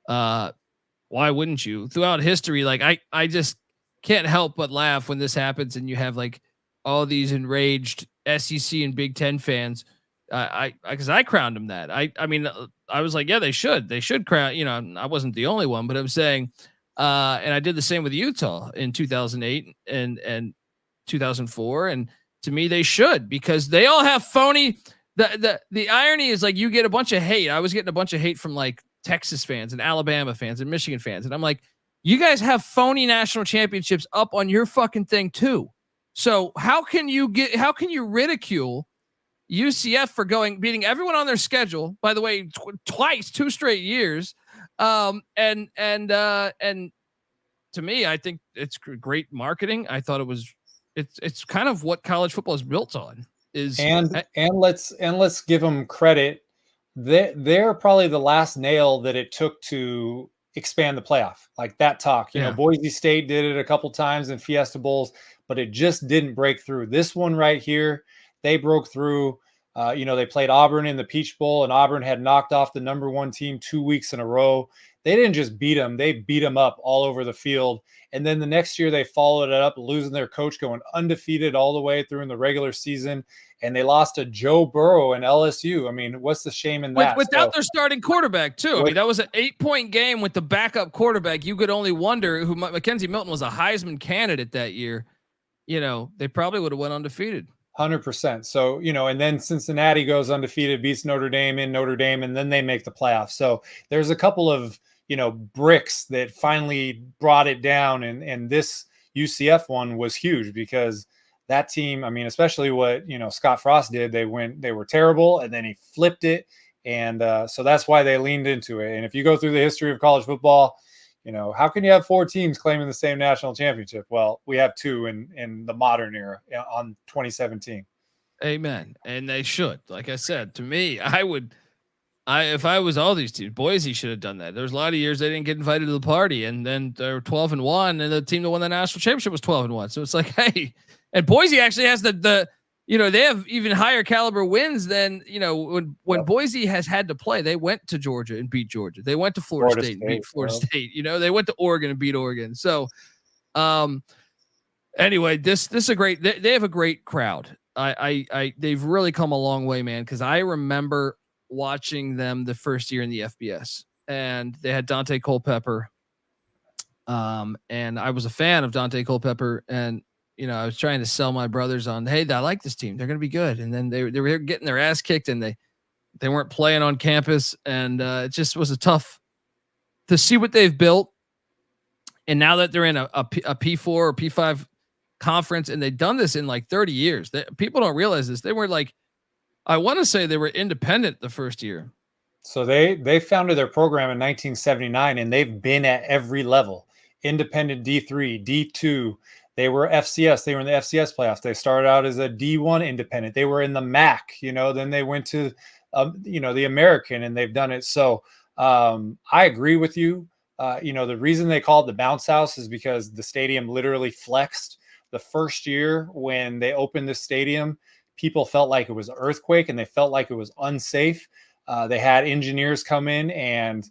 why wouldn't you? Throughout history, like I just can't help but laugh when this happens, and you have like all these enraged SEC and Big Ten fans. Because I crowned them that. I mean, I was like, yeah, they should crown. I wasn't the only one, but I'm saying, and I did the same with Utah in 2008 and 2004, and to me, they should, because they all have phony. The irony is, like, you get a bunch of hate. I was getting a bunch of hate from like Texas fans and Alabama fans and Michigan fans. And I'm like, you guys have phony national championships up on your fucking thing too. So how can you ridicule UCF for beating everyone on their schedule, by the way, twice, 2 straight years. And to me, I think it's great marketing. I thought it's kind of what college football is built on and let's give them credit. They're probably the last nail that it took to expand the playoff, like that talk. You know, Boise State did it a couple times in Fiesta Bowls, but it just didn't break through. This one right here, they broke through. They played Auburn in the Peach Bowl, and Auburn had knocked off the number 1 team 2 weeks in a row. They didn't just beat them; they beat them up all over the field. And then the next year, they followed it up, losing their coach, going undefeated all the way through in the regular season. And they lost to Joe Burrow and LSU. I mean, what's the shame in that? Without their starting quarterback, too. I mean, that was an 8-point game with the backup quarterback. You could only wonder who Mackenzie Milton was a Heisman candidate that year. You know, they probably would have went undefeated. 100%. So, and then Cincinnati goes undefeated, beats Notre Dame in Notre Dame, and then they make the playoffs. So there's a couple of, bricks that finally brought it down. And this UCF one was huge because that team, I mean, especially what, Scott Frost did, they were terrible and then he flipped it. And so that's why they leaned into it. And if you go through the history of college football, how can you have 4 teams claiming the same national championship? Well, we have 2 in the modern era on 2017. Amen. And they should. Like I said, to me, if I was all these teams, Boise should have done that. There's a lot of years they didn't get invited to the party, and then they were 12-1, and the team that won the national championship was 12-1. So it's like, hey, and Boise actually has they have even higher caliber wins than, when Boise has had to play, they went to Georgia and beat Georgia. They went to Florida State and beat Florida State. They went to Oregon and beat Oregon. So, anyway, this is a great, they have a great crowd. They've really come a long way, man. Cause I remember watching them the first year in the FBS, and they had Dante Culpepper. And I was a fan of Dante Culpepper, and, I was trying to sell my brothers on, hey, I like this team. They're going to be good. And then they were getting their ass kicked, and they weren't playing on campus. And it just was tough to see what they've built. And now that they're in a P4 or P5 conference, and they've done this in like 30 years, people don't realize this. They were I want to say they were independent the first year. So they founded their program in 1979, and they've been at every level. Independent D3, D2. They were FCS. They were in the FCS playoffs. They started out as a D1 independent. They were in the MAC, then they went to, the American, and they've done it. So I agree with you. The reason they call it the bounce house is because the stadium literally flexed. The first year when they opened this stadium, people felt like it was an earthquake, and they felt like it was unsafe. They had engineers come in and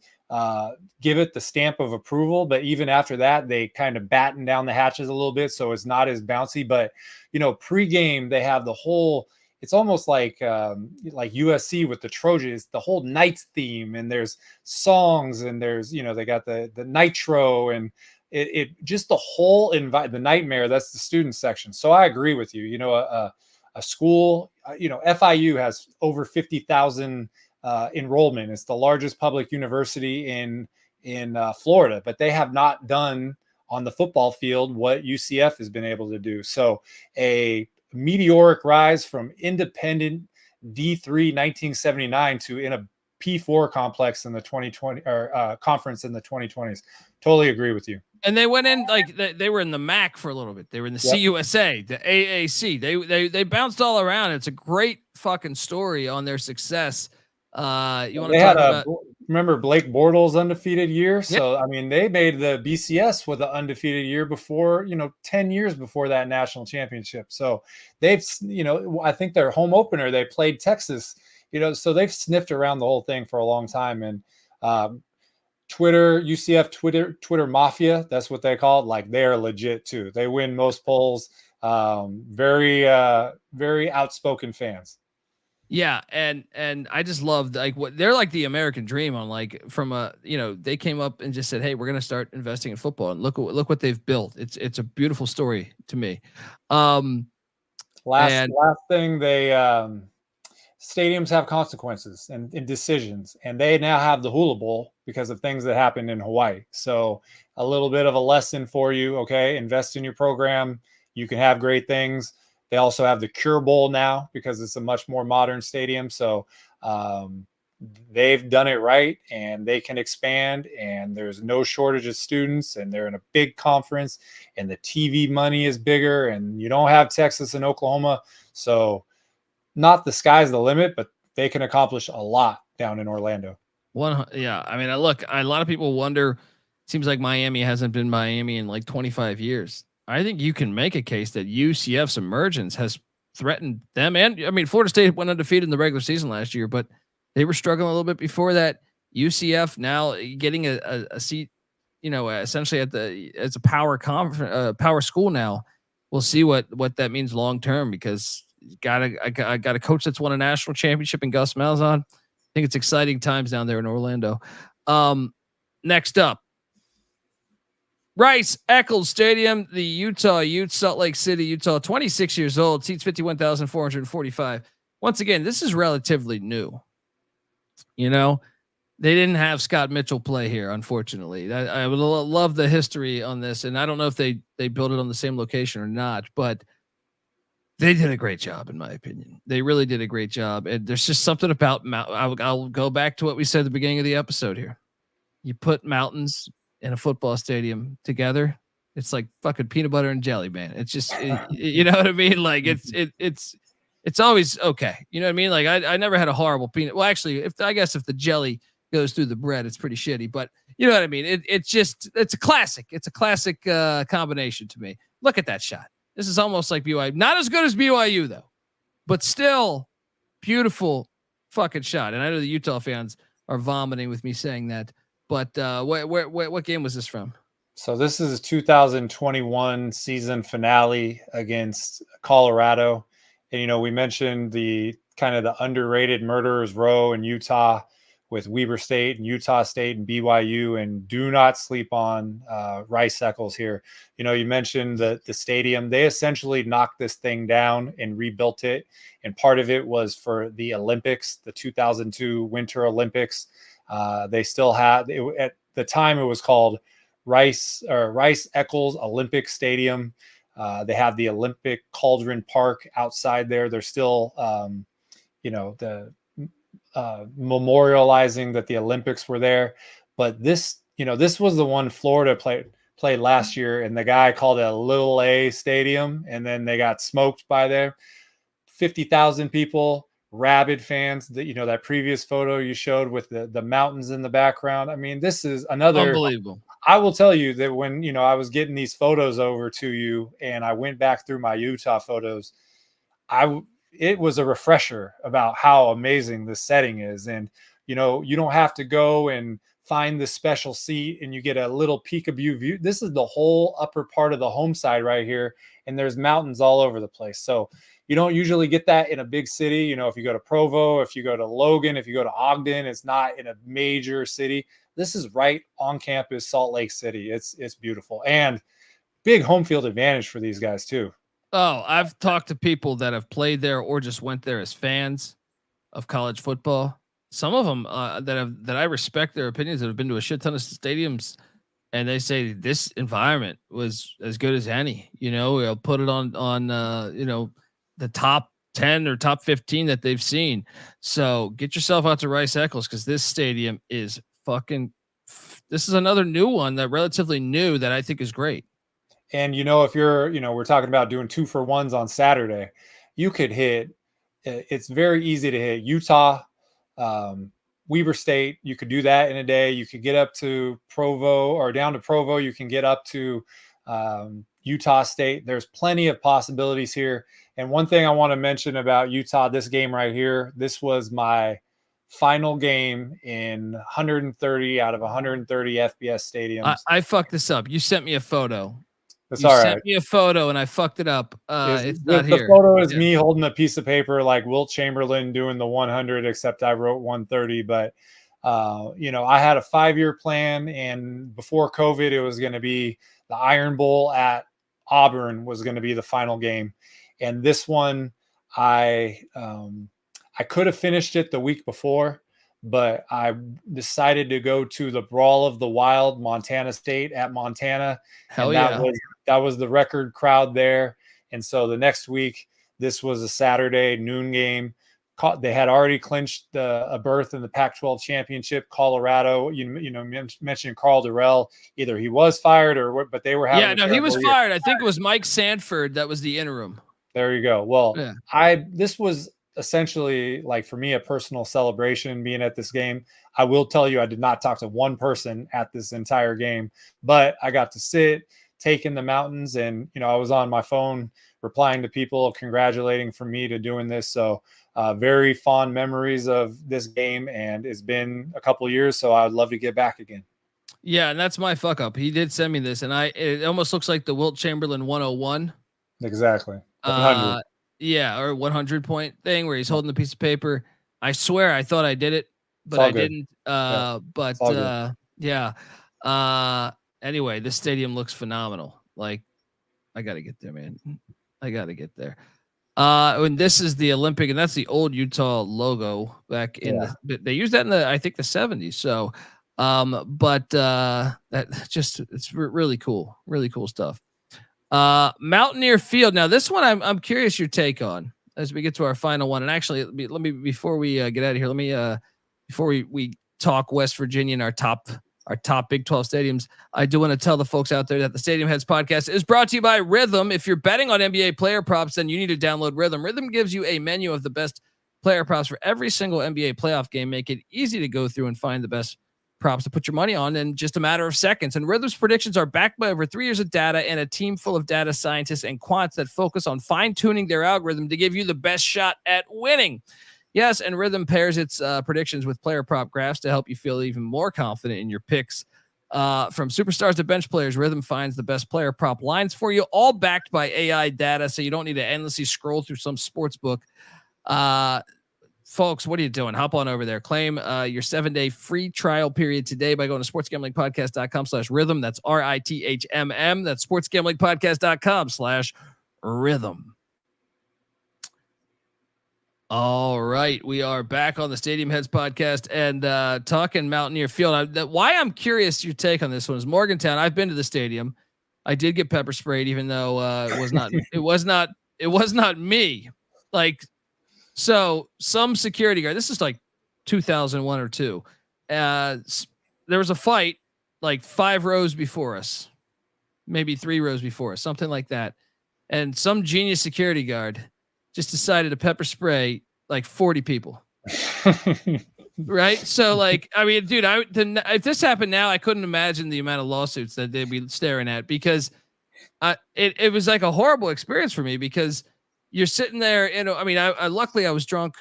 give it the stamp of approval. But even after that, they kind of batten down the hatches a little bit, so it's not as bouncy. But, pregame, they have the whole, it's almost like USC with the Trojans, the whole Knights theme, and there's songs, and there's, they got the Nitro, and it just the whole the nightmare. That's the student section. So I agree with you. A school, FIU has over 50,000 enrollment. It's the largest public university in Florida, but they have not done on the football field what UCF has been able to do. So a meteoric rise from independent D3 1979 to in a P4 complex in the 2020 or conference in the 2020s. Totally agree with you. And they went in they were in the MAC for a little bit. They were in the CUSA, the AAC. They bounced all around. It's a great fucking story on their success. You want to talk about? Remember Blake Bortles' undefeated year? Yep. So I mean, they made the BCS with an undefeated year before, 10 years before that national championship. So they've, I think their home opener, they played Texas. So they've sniffed around the whole thing for a long time. And UCF Twitter Mafia, that's what they call it. Like, they're legit too. They win most polls. Very outspoken fans. Yeah. And I just loved what they're like, the American dream on they came up and just said, hey, we're going to start investing in football, and look what they've built. It's a beautiful story to me. Last thing, they stadiums have consequences and decisions, and they now have the Hula Bowl because of things that happened in Hawaii. So a little bit of a lesson for you. Okay. Invest in your program. You can have great things. They also have the Cure Bowl now because it's a much more modern stadium. So they've done it right, and they can expand, and there's no shortage of students, and they're in a big conference, and the TV money is bigger, and you don't have Texas and Oklahoma. So not the sky's the limit, but they can accomplish a lot down in Orlando. Yeah. I mean, look, a lot of people wonder, it seems like Miami hasn't been Miami in like 25 years. I think you can make a case that UCF's emergence has threatened them. And I mean, Florida State went undefeated in the regular season last year, but they were struggling a little bit before that. UCF now getting a seat, essentially as a power power school now. We'll see what that means long term, because I got a coach that's won a national championship in Gus Malzahn. I think it's exciting times down there in Orlando. Next up, Rice Eccles Stadium, the Utah Utes, Salt Lake City, Utah, 26 years old, seats 51,445. Once again, this is relatively new. They didn't have Scott Mitchell play here, unfortunately. I would love the history on this, and I don't know if they built it on the same location or not, but they did a great job, in my opinion. They really did a great job. And there's just something about I'll go back to what we said at the beginning of the episode here. You put mountains in a football stadium together, it's like fucking peanut butter and jelly, man. It's just, you know what I mean? Like it's always okay. You know what I mean? Like I never had a horrible peanut. Well, actually, I guess if the jelly goes through the bread, it's pretty shitty, but you know what I mean? It's a classic. It's a classic combination to me. Look at that shot. This is almost like BYU. Not as good as BYU though, but still beautiful fucking shot. And I know the Utah fans are vomiting with me saying that, but what game was this from? So this is a 2021 season finale against Colorado. And, we mentioned the kind of the underrated murderers row in Utah with Weber State and Utah State and BYU, and do not sleep on Rice Eccles here. You mentioned the stadium. They essentially knocked this thing down and rebuilt it. And part of it was for the Olympics, the 2002 Winter Olympics. They still had, at the time it was called Rice Eccles Olympic Stadium. They have the Olympic Cauldron Park outside there. They're still, memorializing that the Olympics were there. But this was the one Florida played last year, and the guy called it a Little A Stadium, and then they got smoked by there. 50,000 people, rabid fans. That previous photo you showed with the mountains in the background. I mean, this is another unbelievable. I will tell you that when, I was getting these photos over to you and I went back through my Utah photos, it was a refresher about how amazing this setting is. And, you don't have to go and find the special seat and you get a little peekaboo view. This is the whole upper part of the home side right here. And there's mountains all over the place. So you don't usually get that in a big city. If you go to Provo, if you go to Logan, if you go to Ogden, it's not in a major city. This is right on campus, Salt Lake City. It's beautiful, and big home field advantage for these guys too. Oh, I've talked to people that have played there or just went there as fans of college football. Some of them that I respect their opinions, that have been to a shit ton of stadiums, and they say this environment was as good as any. We'll put it on the top 10 or top 15 that they've seen. So get yourself out to Rice Eccles, because this stadium is this is another new one, that relatively new, that I think is great. And if you're, we're talking about doing 2-for-1s on Saturday, you could hit, it's very easy to hit Utah, Weber State. You could do that in a day. You could get up to Provo, or down to Provo. You can get up to Utah State. There's plenty of possibilities here. And one thing I want to mention about Utah, this game right here, this was my final game in 130 out of 130 FBS stadiums. I fucked this up. You sent me a photo. That's all right. You sent me a photo and I fucked it up. It's not here. The photo is me holding a piece of paper like Wilt Chamberlain doing the 100, except I wrote 130. But, I had a 5-year plan, and before COVID, it was going to be the Iron Bowl at Auburn was going to be the final game. And this one, I I could have finished it the week before, but I decided to go to the Brawl of the Wild, Montana State at Montana. Hell and that was the record crowd there. And so the next week, this was a Saturday noon game. They had already clinched a berth in the Pac-12 championship. Colorado, mentioned Carl Durrell. Either he was fired but they were having. Yeah, no, he was fired. I think it was Mike Sanford that was the interim. There you go. Well, this was essentially, like, for me, a personal celebration being at this game. I will tell you, I did not talk to one person at this entire game, but I got to sit, take in the mountains, and I was on my phone replying to people congratulating for me to doing this. So very fond memories of this game, and it's been a couple of years, so I'd love to get back again. Yeah, and that's my fuck up. He did send me this, and it almost looks like the Wilt Chamberlain 101. Exactly. 100. Yeah, or 100 point thing where he's holding the piece of paper. I swear I thought I did it, but I didn't. Anyway, this stadium looks phenomenal. Like, I got to get there, man. I got to get there. And this is the Olympic, and that's the old Utah logo back in they used that in I think the 70s. So, that just, it's really cool stuff. Mountaineer Field. Now this one, I'm curious your take on as we get to our final one. And actually, let me before we get out of here, before we talk West Virginia and our top Big 12 stadiums, I do want to tell the folks out there that the Stadium Heads podcast is brought to you by Rhythm. If you're betting on NBA player props, then you need to download Rhythm. Rhythm gives you a menu of the best player props for every single NBA playoff game. Make it easy to go through and find the best props to put your money on in just a matter of seconds. And Rhythm's predictions are backed by over 3 years of data and a team full of data scientists and quants that focus on fine-tuning their algorithm to give you the best shot at winning. Yes, and Rhythm pairs its predictions with player prop graphs to help you feel even more confident in your picks. From superstars to bench players, Rhythm finds the best player prop lines for you, all backed by AI data, so you don't need to endlessly scroll through some sports book. Folks, what are you doing? Hop on over there. Claim your 7-day free trial period today by going to sportsgamblingpodcast.com/rhythm. That's RITHMM. That's sportsgamblingpodcast.com/rhythm. All right, we are back on the Stadium Heads podcast and talking Mountaineer Field. Why I'm curious your take on this one is Morgantown. I've been to the stadium. I did get pepper sprayed, even though it was not me. Like, so some security guard. This is like 2001 or 2. There was a fight like 5 rows before us, maybe 3 rows before us, something like that, and some genius security guard just decided to pepper spray like 40 people. Right. So like, I mean, dude, if this happened now, I couldn't imagine the amount of lawsuits that they'd be staring at, because it was like a horrible experience for me, because you're sitting there, I mean, I luckily I was drunk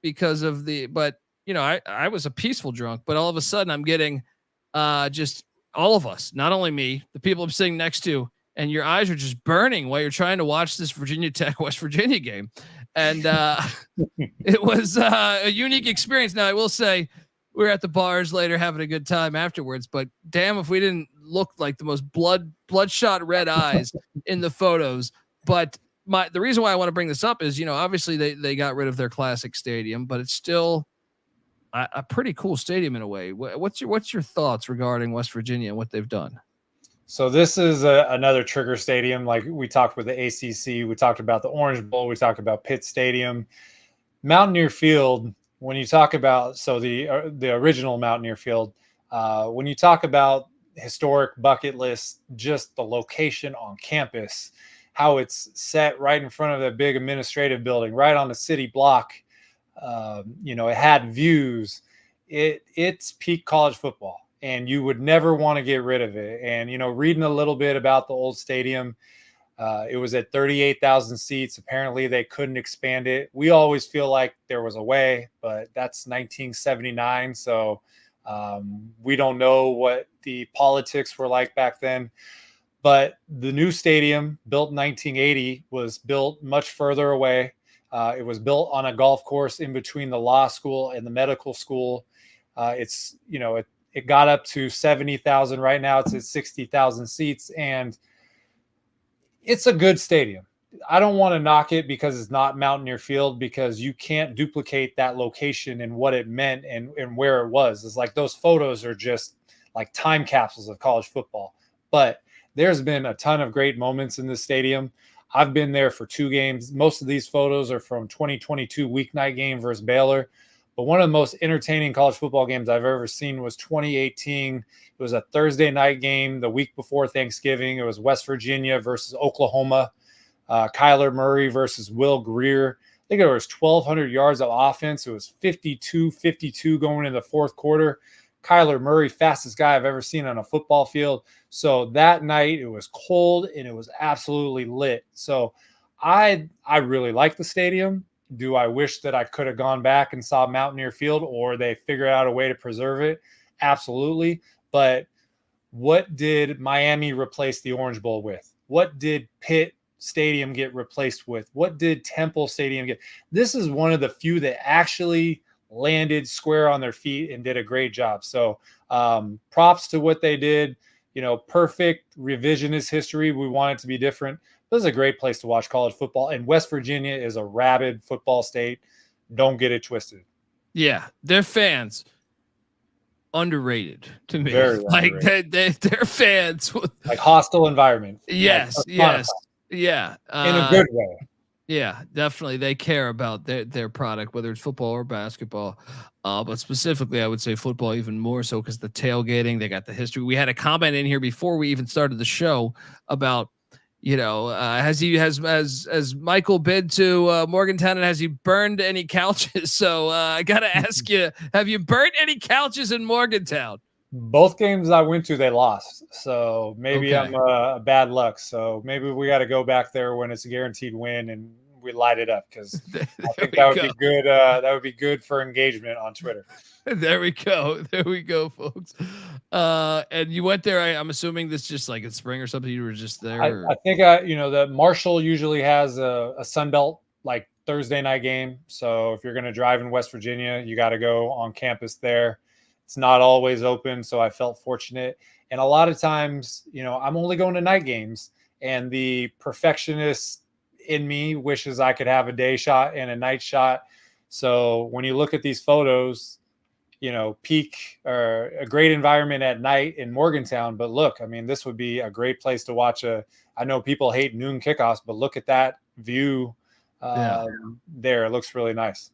because of but I was a peaceful drunk, but all of a sudden I'm getting just all of us, not only me, the people I'm sitting next to, and your eyes are just burning while you're trying to watch this Virginia Tech West Virginia game. And it was a unique experience. Now I will say we were at the bars later having a good time afterwards, but damn if we didn't look like the most bloodshot red eyes in the photos. But the reason why I want to bring this up is, obviously they got rid of their classic stadium, but it's still a pretty cool stadium in a way. What's your thoughts regarding West Virginia and what they've done? So this is another trigger stadium. Like we talked with the ACC, we talked about the Orange Bowl, we talked about Pitt Stadium, Mountaineer Field. When you talk about, the original Mountaineer Field, when you talk about historic bucket list, just the location on campus, how it's set right in front of the big administrative building, right on the city block. It had views. It's peak college football. And you would never want to get rid of it. And, reading a little bit about the old stadium, it was at 38,000 seats. Apparently they couldn't expand it. We always feel like there was a way, but that's 1979. So we don't know what the politics were like back then. But the new stadium, built in 1980, was built much further away. It was built on a golf course in between the law school and the medical school. It got up to 70,000. Right now it's at 60,000 seats, and it's a good stadium. I don't want to knock it because it's not Mountaineer Field, because you can't duplicate that location and what it meant and where it was. It's like those photos are just like time capsules of college football. But there's been a ton of great moments in this stadium. I've been there for 2 games. Most of these photos are from 2022 weeknight game versus Baylor. But one of the most entertaining college football games I've ever seen was 2018. It was a Thursday night game the week before Thanksgiving. It was West Virginia versus Oklahoma. Kyler Murray versus Will Greer. I think it was 1,200 yards of offense. It was 52-52 going in the fourth quarter. Kyler Murray, fastest guy I've ever seen on a football field. So that night it was cold and it was absolutely lit. So I really like the stadium. Do I wish that I could have gone back and saw Mountaineer Field, or they figured out a way to preserve it? Absolutely. But what did Miami replace the Orange Bowl with? What did Pitt Stadium get replaced with? What did Temple Stadium get? This is one of the few that actually landed square on their feet and did a great job. So props to what they did. Perfect revisionist history. We want it to be different. This is a great place to watch college football. And West Virginia is a rabid football state. Don't get it twisted. Yeah, their fans underrated to me. Very like underrated. They're fans. Like hostile environment. Yes, like, yes, yeah. In a good way. Yeah, definitely. They care about their product, whether it's football or basketball. But specifically, I would say football even more so, because the tailgating, they got the history. We had a comment in here before we even started the show about, has Michael been to Morgantown, and has he burned any couches? So I got to ask you, have you burnt any couches in Morgantown? Both games I went to, they lost. So maybe Okay. I'm bad luck. So maybe we got to go back there when it's a guaranteed win and we light it up, because I think that would be good. That would be good for engagement on Twitter. There we go. There we go, folks. And you went there. I'm assuming this just like in spring or something. You were just there. I think that Marshall usually has a Sunbelt like Thursday night game. So if you're going to drive in West Virginia, you got to go on campus there. It's not always open, so I felt fortunate. And a lot of times, I'm only going to night games, and the perfectionist in me wishes I could have a day shot and a night shot. So when you look at these photos, peak or a great environment at night in Morgantown. But look, I mean, this would be a great place to watch I know people hate noon kickoffs, but look at that view there. It looks really nice.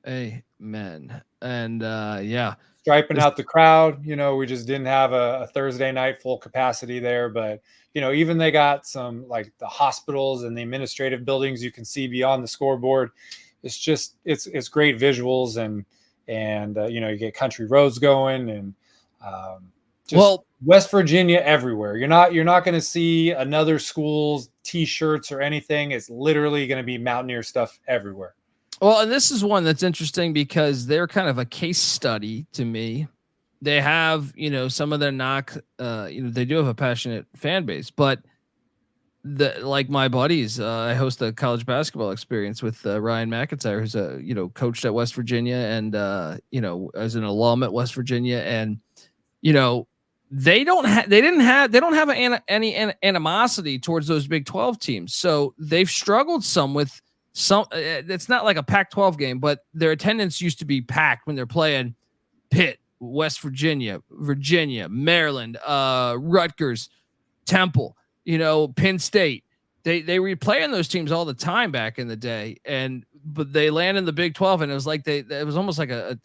Amen. And yeah. Striping out the crowd. We just didn't have a Thursday night full capacity there, but even they got some like the hospitals and the administrative buildings you can see beyond the scoreboard. It's just it's great visuals, and you get country roads going, and West Virginia everywhere. You're not going to see another school's T-shirts or anything. It's literally going to be Mountaineer stuff everywhere. Well, and this is one that's interesting because they're kind of a case study to me. They have, some of their they do have a passionate fan base, but like my buddies, I host a college basketball experience with Ryan McIntyre, who's coached at West Virginia and, as an alum at West Virginia. And, they don't have any animosity towards those Big 12 teams. So they've struggled some with it's not like a Pac-12 game, but their attendance used to be packed when they're playing Pitt, West Virginia, Maryland, Rutgers, Temple, Penn State. They were playing those teams all the time back in the day, but they land in the Big 12, and it was like it was almost like a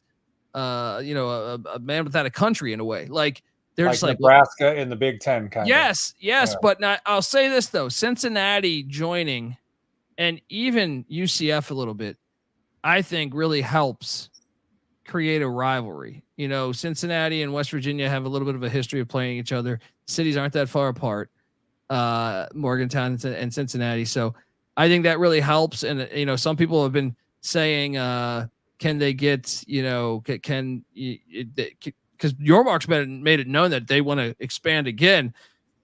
man without a country in a way. Like they're just like Nebraska in the Big 10 kind of. Yes, yeah. But now, I'll say this though, Cincinnati joining, and even UCF a little bit, I think really helps create a rivalry. Cincinnati and West Virginia have a little bit of a history of playing each other. Cities aren't that far apart, Morgantown and Cincinnati. So I think that really helps. And, some people have been saying, can they get, because Yormark's made it known that they want to expand again.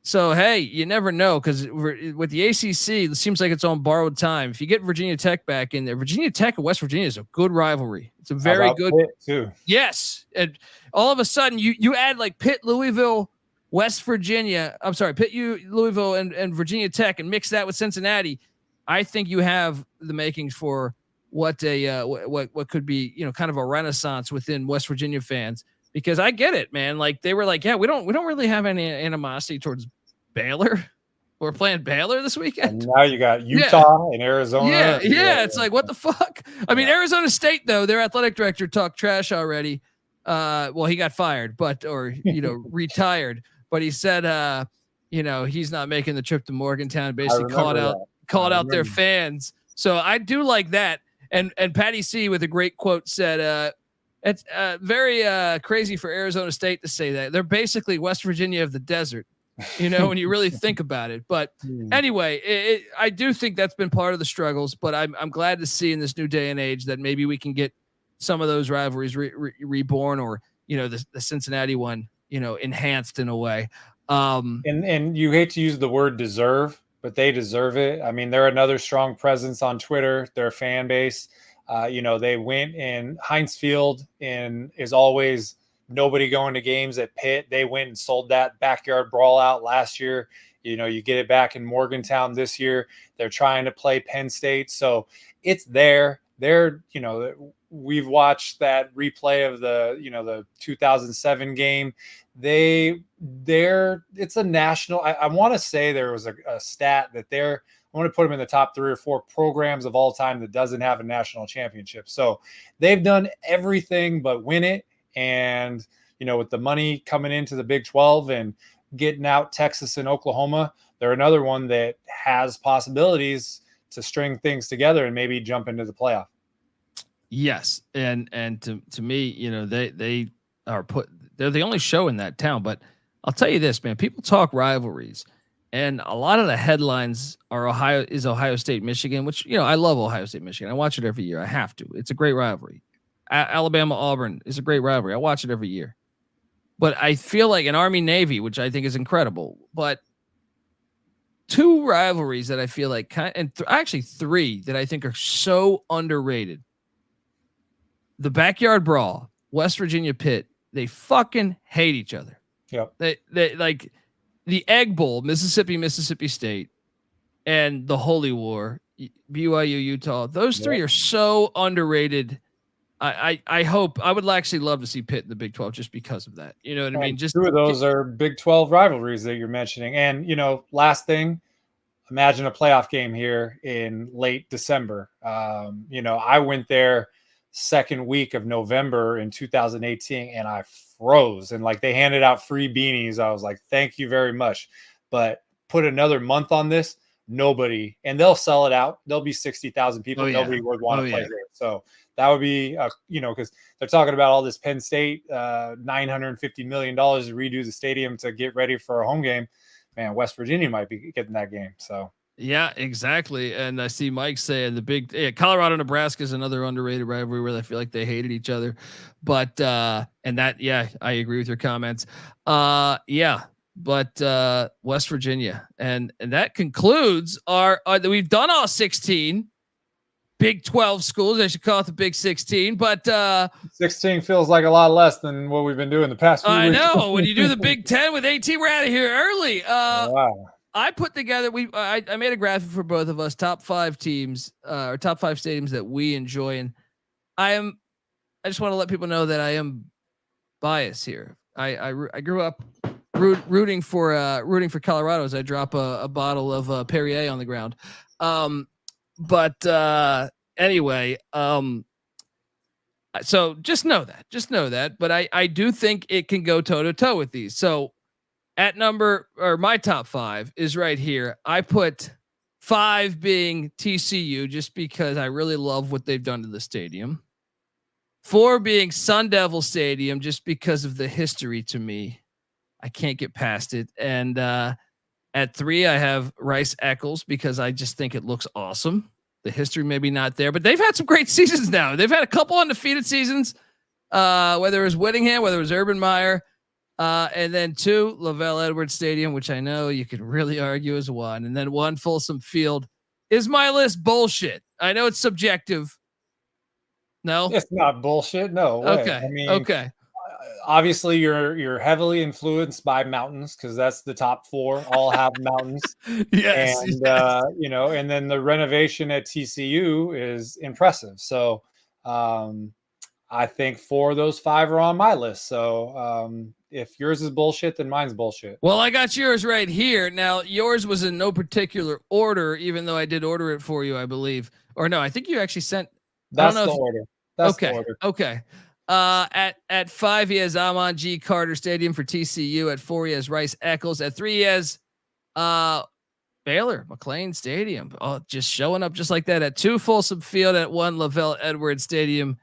So, hey, you never know, because with the ACC, it seems like it's on borrowed time. If you get Virginia Tech back in there, Virginia Tech and West Virginia is a good rivalry. It's a very good. Pitt too. Yes. And all of a sudden, you add like Pitt, Louisville, West Virginia. I'm sorry, Pitt, Louisville, and Virginia Tech, and mix that with Cincinnati. I think you have the makings for what could be, kind of a renaissance within West Virginia fans, because I get it, man. Like they were like, yeah, we don't really have any animosity towards Baylor. We're playing Baylor this weekend. And now you got Utah and Arizona. Yeah. It's like, what the fuck? I mean, Arizona State, though, their athletic director talked trash already. Well, he got fired, retired. But he said, he's not making the trip to Morgantown. Basically called out their fans. So I do like that. And Patty C with a great quote said, it's very crazy for Arizona State to say that. They're basically West Virginia of the desert. When you really think about it. But anyway, I do think that's been part of the struggles, but I'm glad to see in this new day and age that maybe we can get some of those rivalries reborn, or, the Cincinnati one, enhanced in a way. And you hate to use the word deserve, but they deserve it. I mean, they're another strong presence on Twitter, their fan base. They went in Heinz Field and is always nobody going to games at Pitt. They went and sold that backyard brawl out last year. You get it back in Morgantown this year. They're trying to play Penn State. So it's there. We've watched that replay of the 2007 game. It's a national. I want to say there was a stat that I want to put them in the top 3 or 4 programs of all time that doesn't have a national championship. So they've done everything but win it. And, with the money coming into the Big 12 and getting out Texas and Oklahoma, they're another one that has possibilities to string things together and maybe jump into the playoff. Yes. And to me, they're the only show in that town, but I'll tell you this, man, people talk rivalries, and a lot of the headlines are Ohio State, Michigan, which, I love Ohio State, Michigan. I watch it every year. I have to. It's a great rivalry. Alabama Auburn is a great rivalry. I watch it every year. But I feel like an Army Navy, which I think is incredible, but 2 rivalries that I feel like actually 3 that I think are so underrated. The backyard brawl, West Virginia Pitt, they fucking hate each other. Yep. They like the Egg Bowl, Mississippi State, and the Holy War, BYU Utah. Those 3 are so underrated. I hope I would actually love to see Pitt in the Big 12 just because of that. You know what I mean? Just 2 of those are Big 12 rivalries that you're mentioning. And, last thing, imagine a playoff game here in late December. I went there second week of November in 2018 and I froze, and like they handed out free beanies. I was like, thank you very much. But put another month on this, nobody, and they'll sell it out. There'll be 60,000 people. Nobody would want to play there. So that would be, because they're talking about all this Penn State, $950 million to redo the stadium to get ready for a home game. Man, West Virginia might be getting that game. So yeah, exactly. And I see Mike saying Colorado, Nebraska is another underrated rivalry where I feel like they hated each other. But I agree with your comments. But West Virginia, and that concludes our we've done all 16 Big 12 schools. I should call it the Big 16, but 16 feels like a lot less than what we've been doing the past few weeks. I know. When you do the Big 10 with 18, we're out of here early. Wow. I put together, I made a graphic for both of us, top 5 teams, or top 5 stadiums that we enjoy. And I just want to let people know that I am biased here. I grew up rooting for Colorado as I drop a bottle of Perrier on the ground. Anyway, so just know that, but I do think it can go toe to toe with these. So at my top 5 is right here. I put 5 being TCU just because I really love what they've done to the stadium. 4 being Sun Devil Stadium just because of the history to me. I can't get past it. And at 3, I have Rice Eccles because I just think it looks awesome. The history maybe not there, but they've had some great seasons now. They've had a couple undefeated seasons, whether it was Whittingham, whether it was Urban Meyer. And then 2, Lavell Edwards Stadium, which I know you could really argue is 1. And then 1, Folsom Field. Is my list bullshit? I know it's subjective. No, it's not bullshit. No way. Okay. I mean, okay. obviously you're heavily influenced by mountains because that's the top 4 all have mountains. Yes, And yes. and then the renovation at TCU is impressive. So I think 4 of those 5 are on my list. So if yours is bullshit, then mine's bullshit. Well, I got yours right here. Now, yours was in no particular order, even though I did order it for you, I believe. Or no, I think you actually sent. That's the order. That's okay. the order. Okay. At 5, he has Amon G Carter Stadium for TCU. At 4, he has Rice Eccles. At 3, he has Baylor McLane Stadium. Oh, just showing up just like that. At 2, Folsom Field. At 1, Lavell Edwards Stadium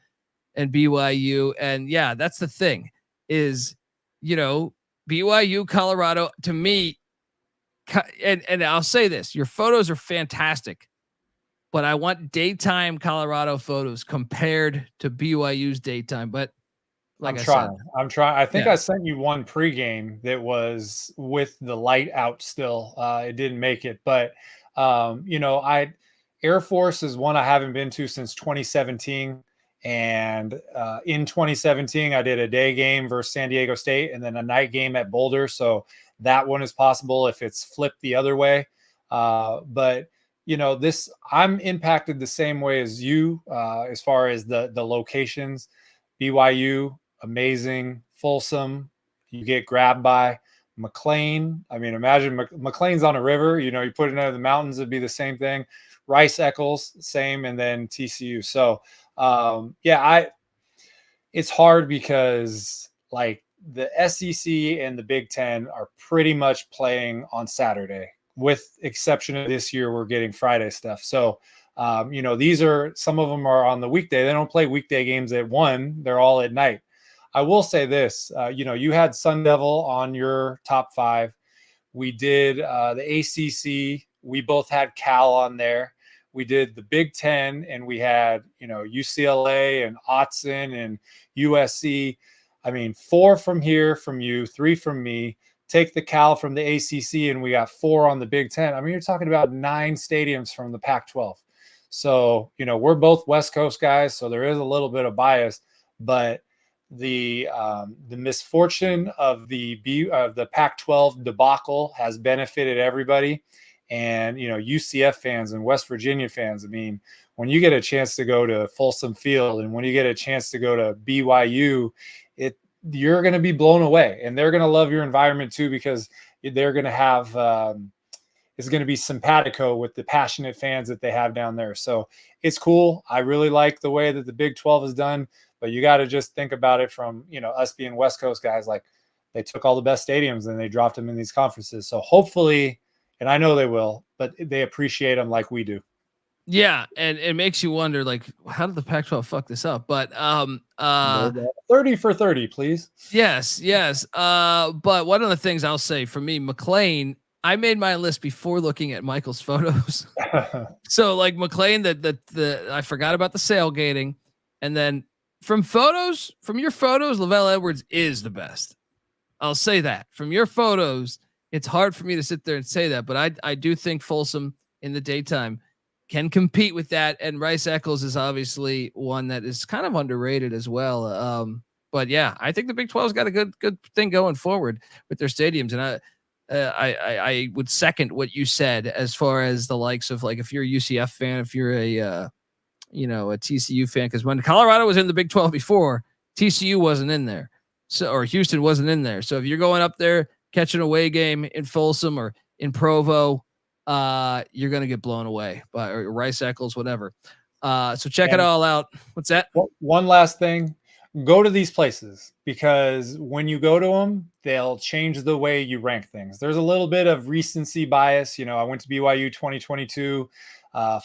and BYU. And yeah, that's the thing is, BYU, Colorado, to me, and I'll say this, your photos are fantastic, but I want daytime Colorado photos compared to BYU's daytime. But like I'm trying. I think I sent you one pregame that was with the light out still. It didn't make it, but Air Force is one I haven't been to since 2017. And in 2017, I did a day game versus San Diego State and then a night game at Boulder. So that one is possible if it's flipped the other way. But I'm impacted the same way as you as far as the locations. BYU, amazing. Folsom, you get grabbed by. McLane, I mean, imagine McLane's on a river. You put it into the mountains, it'd be the same thing. Rice, Eccles, same, and then TCU. So it's hard because like the SEC and the Big Ten are pretty much playing on Saturday, with exception of this year, we're getting Friday stuff. So, these are, some of them are on the weekday. They don't play weekday games at 1. They're all at night. I will say this, you had Sun Devil on your top 5. We did the ACC. We both had Cal on there. We did the Big Ten, and we had, UCLA and Autzen and USC. I mean, 4 from here from you, 3 from me. Take the Cal from the ACC, and we got 4 on the Big Ten. I mean, you're talking about 9 stadiums from the Pac-12. So, we're both West Coast guys, so there is a little bit of bias, but the misfortune of the Pac-12 debacle has benefited everybody. And, UCF fans and West Virginia fans, I mean, when you get a chance to go to Folsom Field and when you get a chance to go to BYU, you're going to be blown away, and they're going to love your environment too, because they're going to have, it's going to be simpatico with the passionate fans that they have down there. So it's cool. I really like the way that the Big 12 is done, but you got to just think about it from, us being West Coast guys, like they took all the best stadiums and they dropped them in these conferences. So hopefully, and I know they will, but they appreciate them like we do. Yeah, and it makes you wonder, like, how did the Pac-12 fuck this up? But 30 for 30, please. Yes. But one of the things I'll say for me, McLane, I made my list before looking at Michael's photos. So like McLane, the I forgot about the sailgating, and then from your photos, Lavell Edwards is the best. I'll say that from your photos. It's hard for me to sit there and say that, but I do think Folsom in the daytime can compete with that. And Rice Eccles is obviously one that is kind of underrated as well. But yeah, I think the Big 12's got a good thing going forward with their stadiums. And I would second what you said as far as the likes of, like, if you're a UCF fan, if you're a TCU fan, because when Colorado was in the Big 12 before, TCU wasn't in there. So, or Houston wasn't in there. So if you're going up there, catch an away game in Folsom or in Provo, you're going to get blown away by Rice Eccles, whatever. So check it all out. What's that? One last thing. Go to these places, because when you go to them, they'll change the way you rank things. There's a little bit of recency bias. I went to BYU 2022,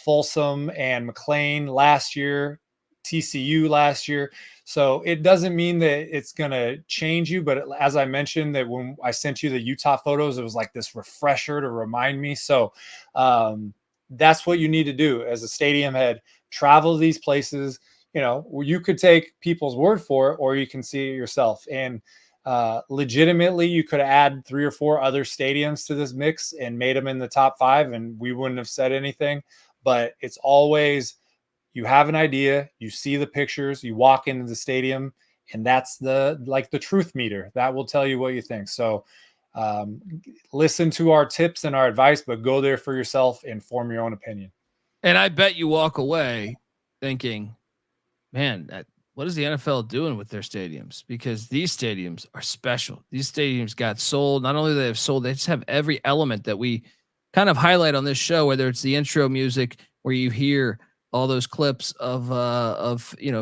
Folsom and McLane last year, TCU last year. So it doesn't mean that it's going to change you. But as I mentioned, that when I sent you the Utah photos, it was like this refresher to remind me. So that's what you need to do as a stadium head. Travel to these places. You could take people's word for it, or you can see it yourself. And legitimately, you could add 3 or 4 other stadiums to this mix and made them in the top 5, and we wouldn't have said anything. But it's always, you have an idea, you see the pictures, you walk into the stadium, And that's the truth meter that will tell you what you think. So listen to our tips and our advice, but go there for yourself and form your own opinion. And I bet you walk away thinking, man, what is the NFL doing with their stadiums? Because these stadiums are special. These stadiums got sold. Not only do they have sold, they just have every element that we kind of highlight on this show, whether it's the intro music where you hear all those clips of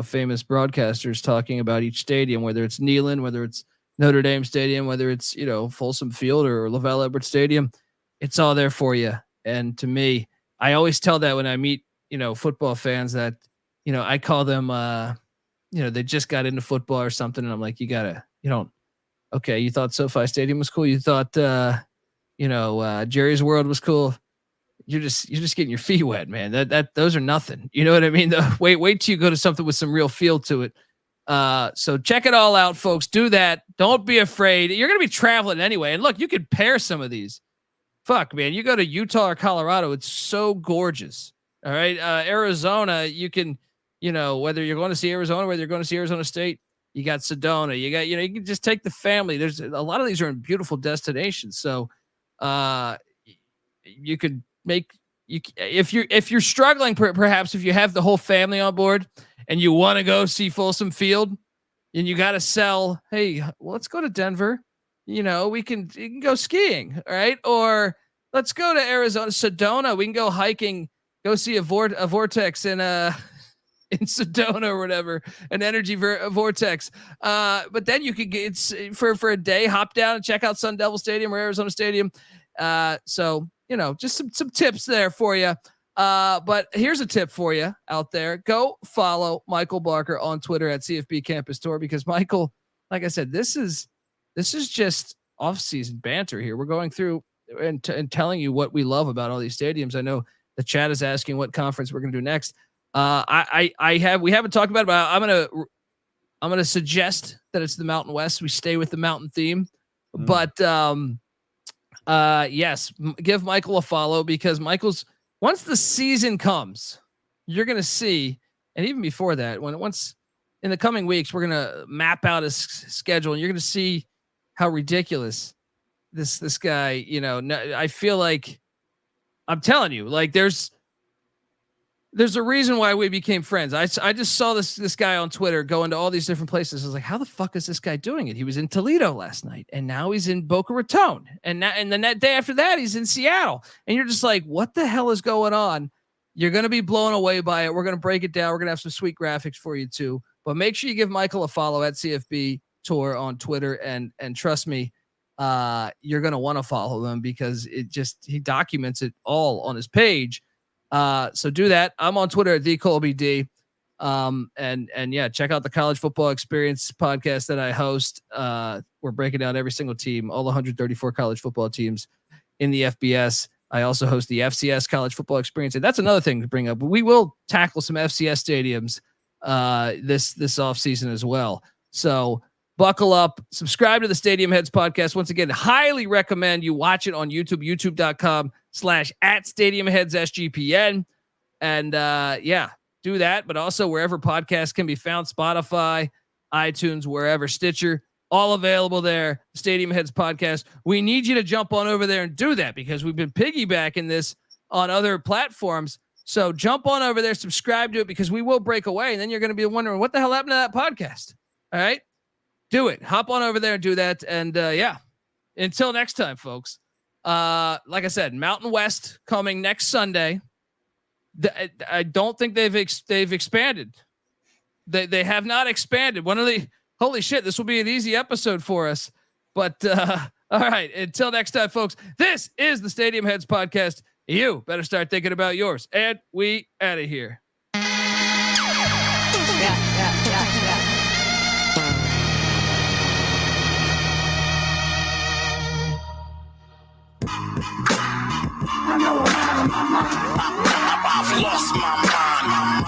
famous broadcasters talking about each stadium, whether it's Neyland, whether it's Notre Dame Stadium, whether it's, Folsom Field or Lavell Edwards Stadium, it's all there for you. And to me, I always tell that when I meet, football fans that, I call them, they just got into football or something. And I'm like, you thought SoFi Stadium was cool. You thought, Jerry's World was cool. You're just getting your feet wet, man. Those are nothing. You know what I mean? Wait till you go to something with some real feel to it. So check it all out, folks. Do that. Don't be afraid. You're going to be traveling anyway. And look, you could pair some of these. Fuck, man. You go to Utah or Colorado. It's so gorgeous. All right. Arizona, you can, whether you're going to see Arizona, whether you're going to see Arizona State, you got Sedona, you got, you can just take the family. There's a lot of these are in beautiful destinations. So, you could if you're struggling, perhaps if you have the whole family on board and you want to go see Folsom Field and you got to sell, hey, well, let's go to Denver. You can go skiing. All right. Or let's go to Arizona, Sedona. We can go hiking, go see a vortex in Sedona or whatever, an energy vortex. But then you could get for a day, hop down and check out Sun Devil Stadium or Arizona Stadium. So, just some tips there for you. But here's a tip for you out there. Go follow Michael Barker on Twitter at CFB Campus Tour, because Michael, like I said, this is just off-season banter here. We're going through and telling you what we love about all these stadiums. I know the chat is asking what conference we're going to do next. We haven't talked about it, but I'm going to suggest that it's the Mountain West. We stay with the mountain theme, but yes, give Michael a follow, because once the season comes, you're going to see, and even before that, once in the coming weeks, we're going to map out his schedule, and you're going to see how ridiculous this guy, I feel like, I'm telling you, like there's a reason why we became friends. I just saw this guy on Twitter go into all these different places. I was like, how the fuck is this guy doing it? He was in Toledo last night, and now he's in Boca Raton, and then that day after that, he's in Seattle. And you're just like, what the hell is going on? You're going to be blown away by it. We're going to break it down. We're going to have some sweet graphics for you too, but make sure you give Michael a follow at CFB Tour on Twitter. And trust me, you're going to want to follow him, because he documents it all on his page. So do that. I'm on Twitter at TheColbyD. And yeah, check out the College Football Experience podcast that I host. We're breaking down every single team, all 134 college football teams in the FBS. I also host the FCS College Football Experience. And that's another thing to bring up. We will tackle some FCS stadiums this off season as well. So buckle up, subscribe to the Stadium Heads podcast. Once again, highly recommend you watch it on YouTube, youtube.com/@StadiumHeadsSGPN. And yeah, do that. But also wherever podcasts can be found, Spotify, iTunes, wherever, Stitcher, all available there. Stadium Heads podcast. We need you to jump on over there and do that, because we've been piggybacking this on other platforms. So jump on over there, subscribe to it, because we will break away. And then you're going to be wondering what the hell happened to that podcast. All right. Do it. Hop on over there and do that. And yeah, until next time, folks. Like I said, Mountain West coming next Sunday. I don't think they've expanded. They have not expanded. Holy shit, this will be an easy episode for us. But all right, until next time, folks. This is the Stadium Heads podcast. You better start thinking about yours. And we out of here. I know I'm out of my mind. I've lost my mind.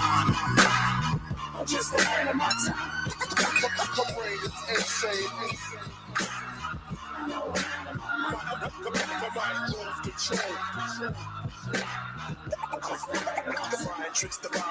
I'm just ahead of my time. My brain is insane. I know I'm out of my mind. My mind lose control. The mind tricks the body.